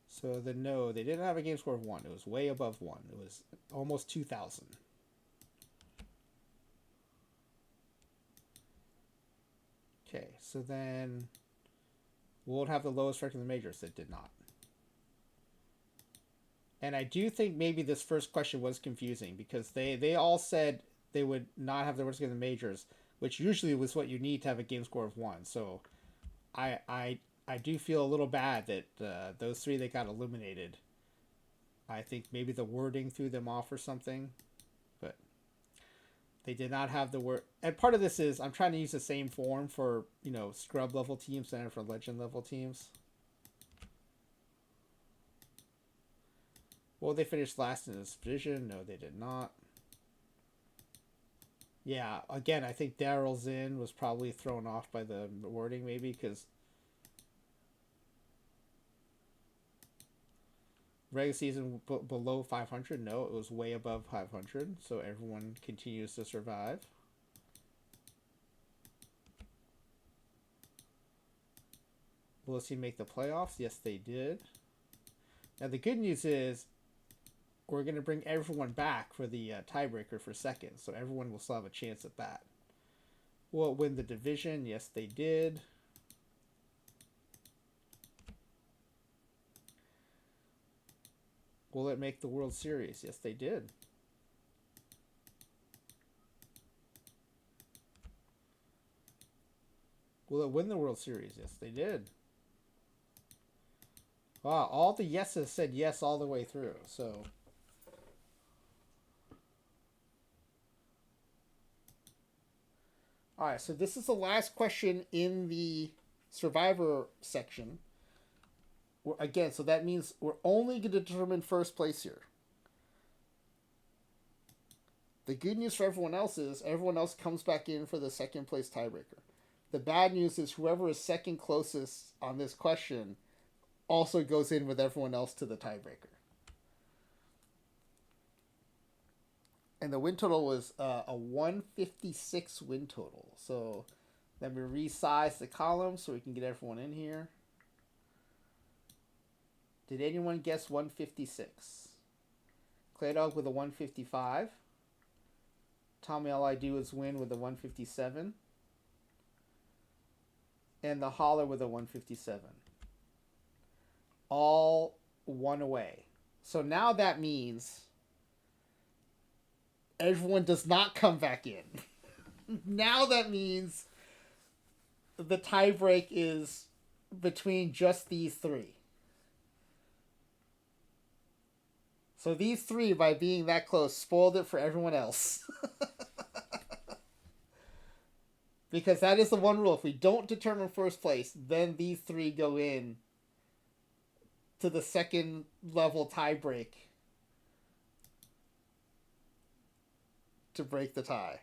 So no, they didn't have a game score of 1. It was way above 1. It was almost 2,000. Okay, so then we'll have the lowest record in the majors that did not. And I do think maybe this first question was confusing because they all said they would not have the worst in the majors, which usually was what you need to have a game score of 1. So I do feel a little bad that those three that got eliminated. I think maybe the wording threw them off or something, but they did not have the word. And part of this is I'm trying to use the same form for scrub level teams and for legend level teams. Well, they finished last in this division. No, they did not. Yeah, again, I think Daryl Zinn was probably thrown off by the wording, maybe because regular season below 500. No, it was way above 500. So everyone continues to survive. Will this team make the playoffs? Yes, they did. Now the good news is we're going to bring everyone back for the tiebreaker for second, so everyone will still have a chance at that. Will it win the division? Yes, they did. Will it make the World Series? Yes, they did. Will it win the World Series? Yes, they did. Wow, all the yeses said yes all the way through, so... Alright, so this is the last question in the Survivor section. Again, so that means we're only going to determine first place here. The good news for everyone else is everyone else comes back in for the second place tiebreaker. The bad news is whoever is second closest on this question also goes in with everyone else to the tiebreaker. And the win total was a 156 win total. So let me resize the column so we can get everyone in here. Did anyone guess 156? Claydog with a 155. Tommy All I Do Is Win with a 157. And the Holler with a 157. All one away. So now that means everyone does not come back in. Now that means the tiebreak is between just these three. So these three, by being that close, spoiled it for everyone else. Because that is the one rule. If we don't determine first place, then these three go in to the second level tiebreak to break the tie.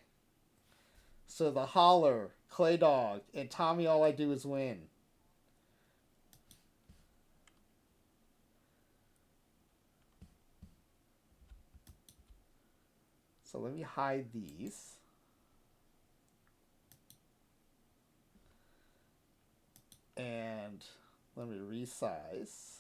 So the Holler, Clay Dog, and Tommy All I Do Is Win. So let me hide these. And let me resize.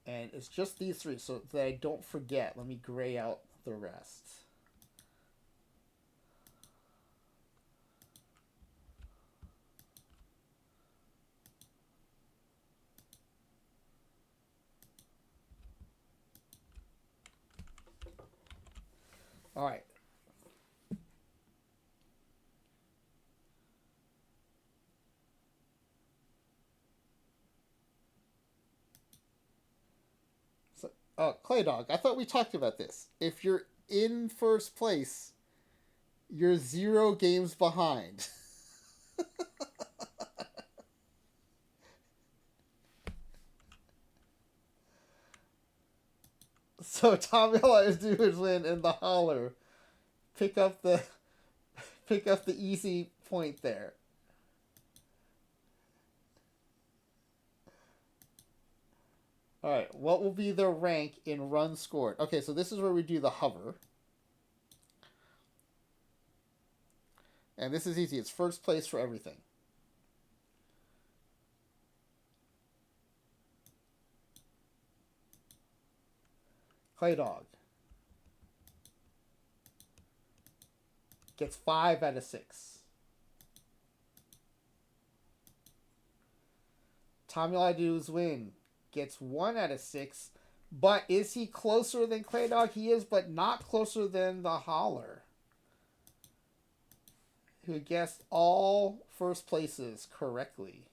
And it's just these three, so that I don't forget. Let me gray out the rest. All right. So, Clay Dog, I thought we talked about this. If you're in first place, you're 0 games behind. So Tommy, all I have to do is win in the holler. Pick up the easy point there. All right, what will be the rank in runs scored? Okay, so this is where we do the hover. And this is easy. It's first place for everything. Clay Dog gets 5 out of 6. Tommy Ladu's win gets 1 out of 6. But is he closer than Clay Dog? He is, but not closer than the Holler, who guessed all first places correctly.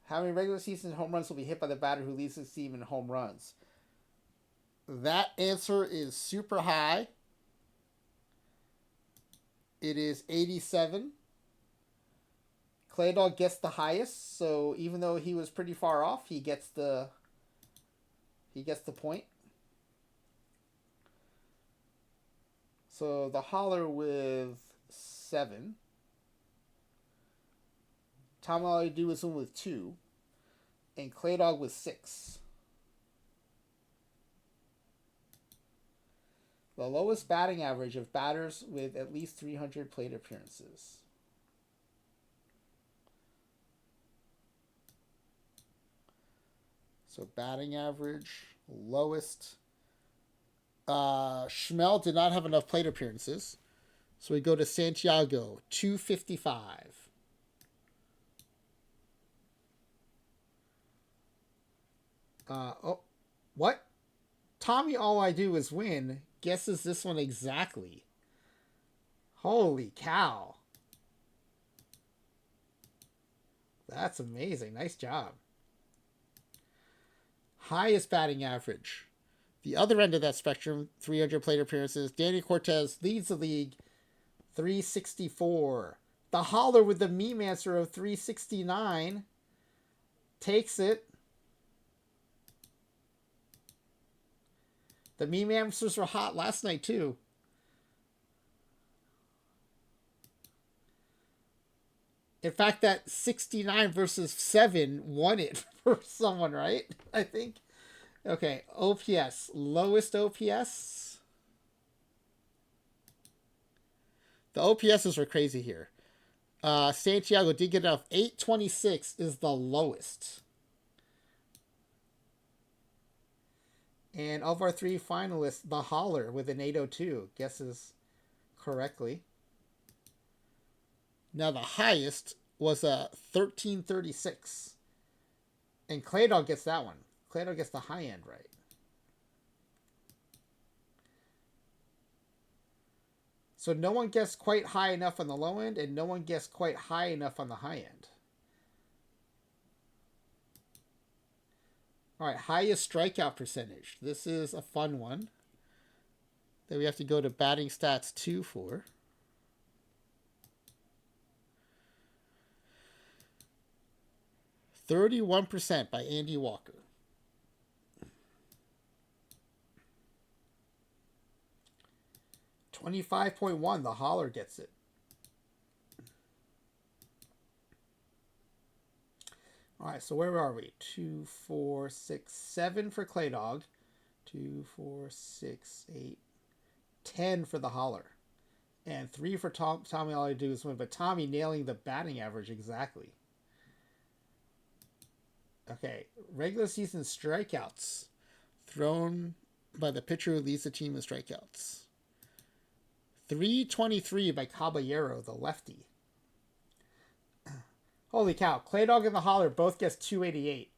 How many regular season home runs will be hit by the batter who leads his team in home runs? That answer is super high. It is 87. Clay Dog gets the highest, so even though he was pretty far off, he gets the point. So the Holler with 7. Tom Ladu was in with 2. And Clay Dog with 6. The lowest batting average of batters with at least 300 plate appearances. So batting average, lowest. Schmel did not have enough plate appearances. So we go to Santiago, 255. What? Tommy, all I do is win. Guesses this one exactly. Holy cow. That's amazing. Nice job. Highest batting average. The other end of that spectrum, 300 plate appearances. Danny Cortez leads the league, 364. The Holler with the meme answer of 369 takes it. The meme answers were hot last night, too. In fact, that 69 versus 7 won it for someone, right? I think. Okay, OPS. Lowest OPS. The OPSs were crazy here. Santiago did get enough. 826 is the lowest. And of our 3 finalists, the Holler with an 802 guesses correctly. Now the highest was a 1336. And Clay Dog gets that one. Clay Dog gets the high end right. So no one guessed quite high enough on the low end, and no one guessed quite high enough on the high end. All right, highest strikeout percentage. This is a fun one that we have to go to batting stats 2 for. %31 by Andy Walker. $25.1, the Holler gets it. All right, so where are we? 2, 4, 6, 7 for Clay Dog. 2, 4, 6, 8, 10 for the Holler. And 3 for Tommy, all I do is win. But Tommy nailing the batting average exactly. Okay, regular season strikeouts thrown by the pitcher who leads the team in strikeouts. 323 by Caballero, the lefty. Holy cow, Clay Dog and the Holler both guessed 288.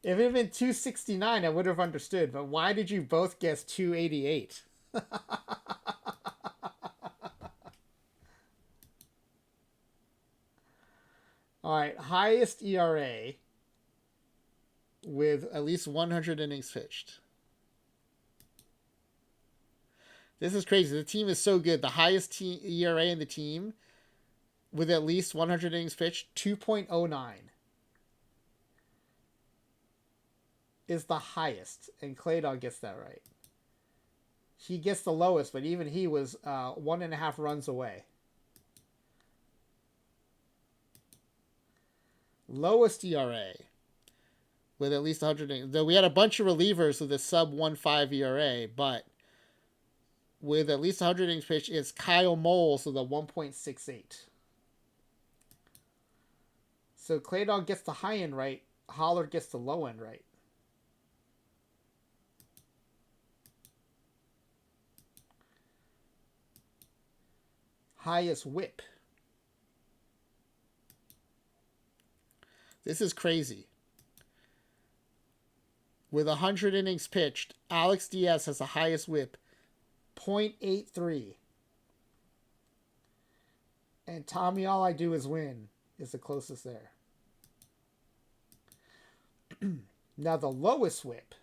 If it had been 269, I would have understood, but why did you both guess 288? All right, highest ERA with at least 100 innings pitched. This is crazy. The team is so good. The highest ERA in the team with at least 100 innings pitched, 2.09, is the highest. And Claydog gets that right. He gets the lowest, but even he was 1.5 runs away. Lowest ERA with at least 100 innings. Though we had a bunch of relievers with a sub 1.5 ERA, but with at least 100 innings pitched, it's Kyle Moles with a 1.68. So Claydog gets the high end right. Holler gets the low end right. Highest whip. This is crazy. With 100 innings pitched, Alex Diaz has the highest whip, 0.83. And Tommy All I Do Is Win is the closest there. Now the lowest whip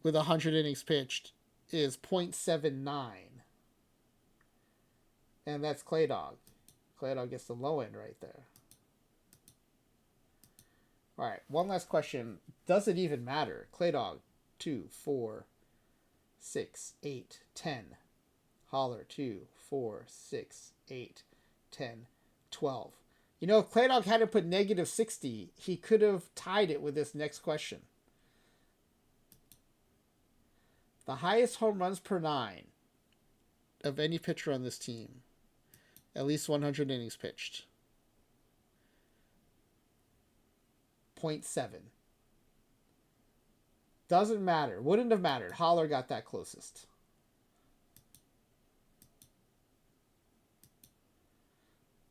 with 100 innings pitched is 0.79. And that's Claydog. Claydog gets the low end right there. All right, one last question. Does it even matter? Claydog, 2, 4, 6, 8, 10. Holler, 2, 4, 6, 8, 10, 12. You know, if Claydog hadn't put negative 60, he could have tied it with this next question. The highest home runs per 9 of any pitcher on this team. At least 100 innings pitched. 0.7. Doesn't matter. Wouldn't have mattered. Holler got that closest.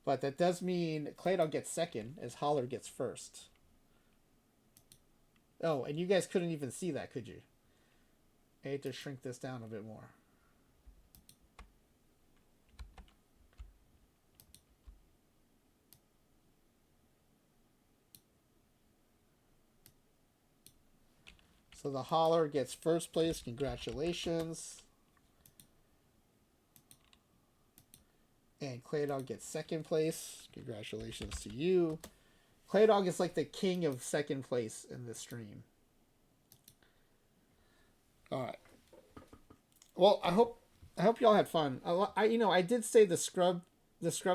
But that does mean Claydog gets second as Holler gets first. Oh, and you guys couldn't even see that, could you? I hate to shrink this down a bit more. So the Holler gets first place. Congratulations. And Claydog gets second place. Congratulations to you. Claydog is like the king of second place in this stream. All right. Well, I hope y'all had fun. I did say the scrub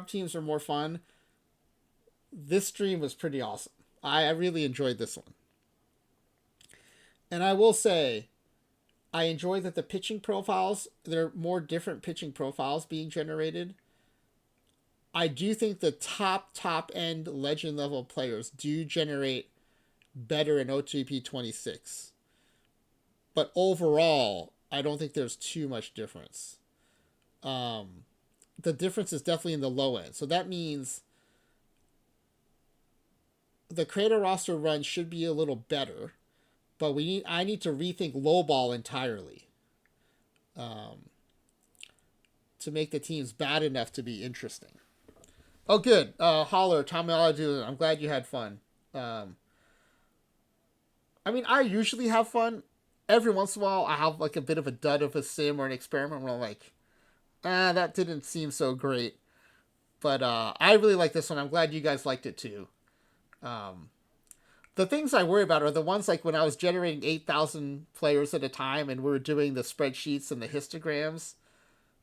teams are more fun. This stream was pretty awesome. I really enjoyed this one. And I will say, I enjoy that the pitching profiles, there are more different pitching profiles being generated. I do think the top end legend level players do generate better in OOTP26. But overall, I don't think there's too much difference. The difference is definitely in the low end. So that means the creator roster run should be a little better. But I need to rethink lowball entirely to make the teams bad enough to be interesting. Oh, good. Holler, Tommy Aladu, I'm glad you had fun. I usually have fun. Every once in a while, I have like a bit of a dud of a sim or an experiment where I'm like, that didn't seem so great. But I really like this one. I'm glad you guys liked it too. The things I worry about are the ones like when I was generating 8,000 players at a time and we were doing the spreadsheets and the histograms.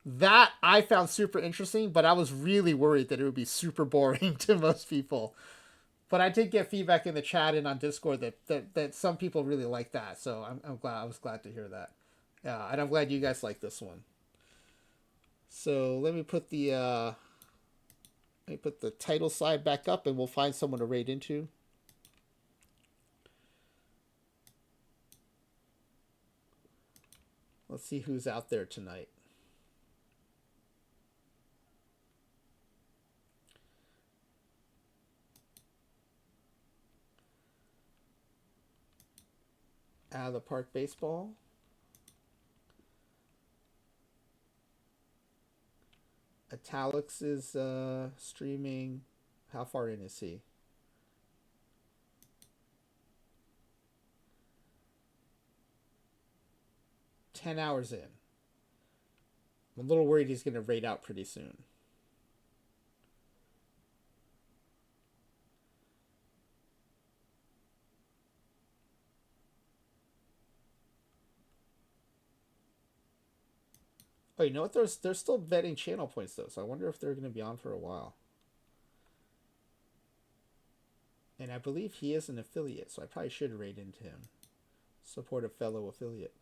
That I found super interesting, but I was really worried that it would be super boring to most people. But I did get feedback in the chat and on Discord that some people really like that. So I'm glad. I was glad to hear that. And I'm glad you guys like this one. So let me put the title slide back up and we'll find someone to raid into. Let's see who's out there tonight. Out of the Park Baseball. Italics is streaming. How far in is he? $10 in. I'm a little worried he's going to raid out pretty soon. Oh, you know what? They're still vetting channel points though, so I wonder if they're going to be on for a while. And I believe he is an affiliate, so I probably should raid into him. Support a fellow affiliate.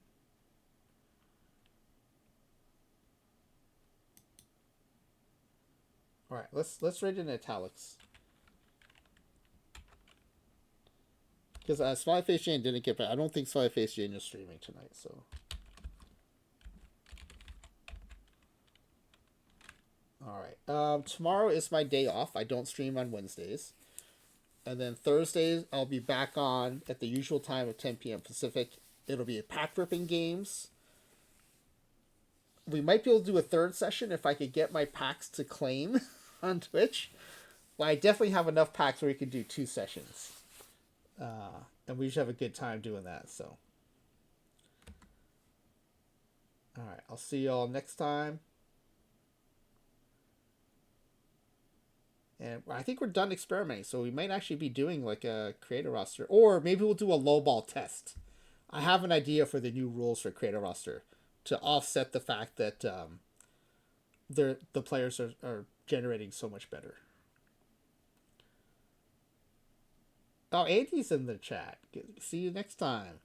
All right, let's raid in italics. Because Smiley Face Jane didn't get back. I don't think Smiley Face Jane is streaming tonight, so. All right. Tomorrow is my day off. I don't stream on Wednesdays. And then Thursdays, I'll be back on at the usual time of 10 p.m. Pacific. It'll be a pack ripping games. We might be able to do a third session if I could get my packs to claim on Twitch. Well, I definitely have enough packs where we could do 2 sessions. And we should have a good time doing that, so. Alright, I'll see y'all next time. And I think we're done experimenting, so we might actually be doing like a creator roster. Or maybe we'll do a lowball test. I have an idea for the new rules for creator roster to offset the fact that the players are generating so much better. Oh, Andy's in the chat. See you next time.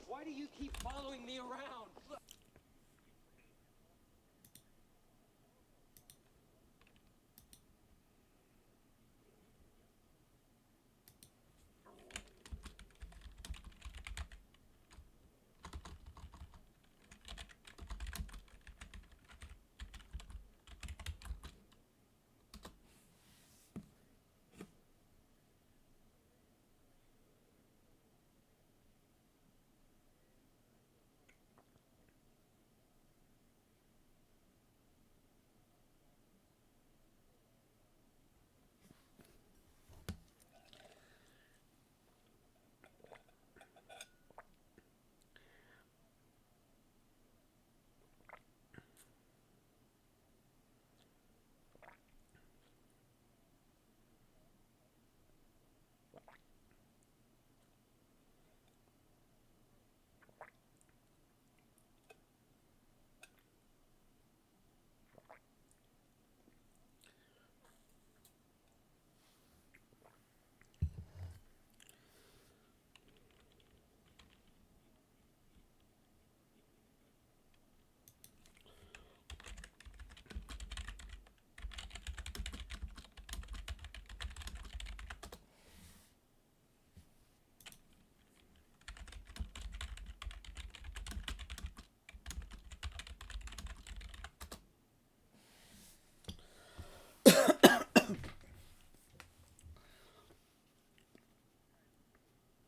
Why do you keep following me around?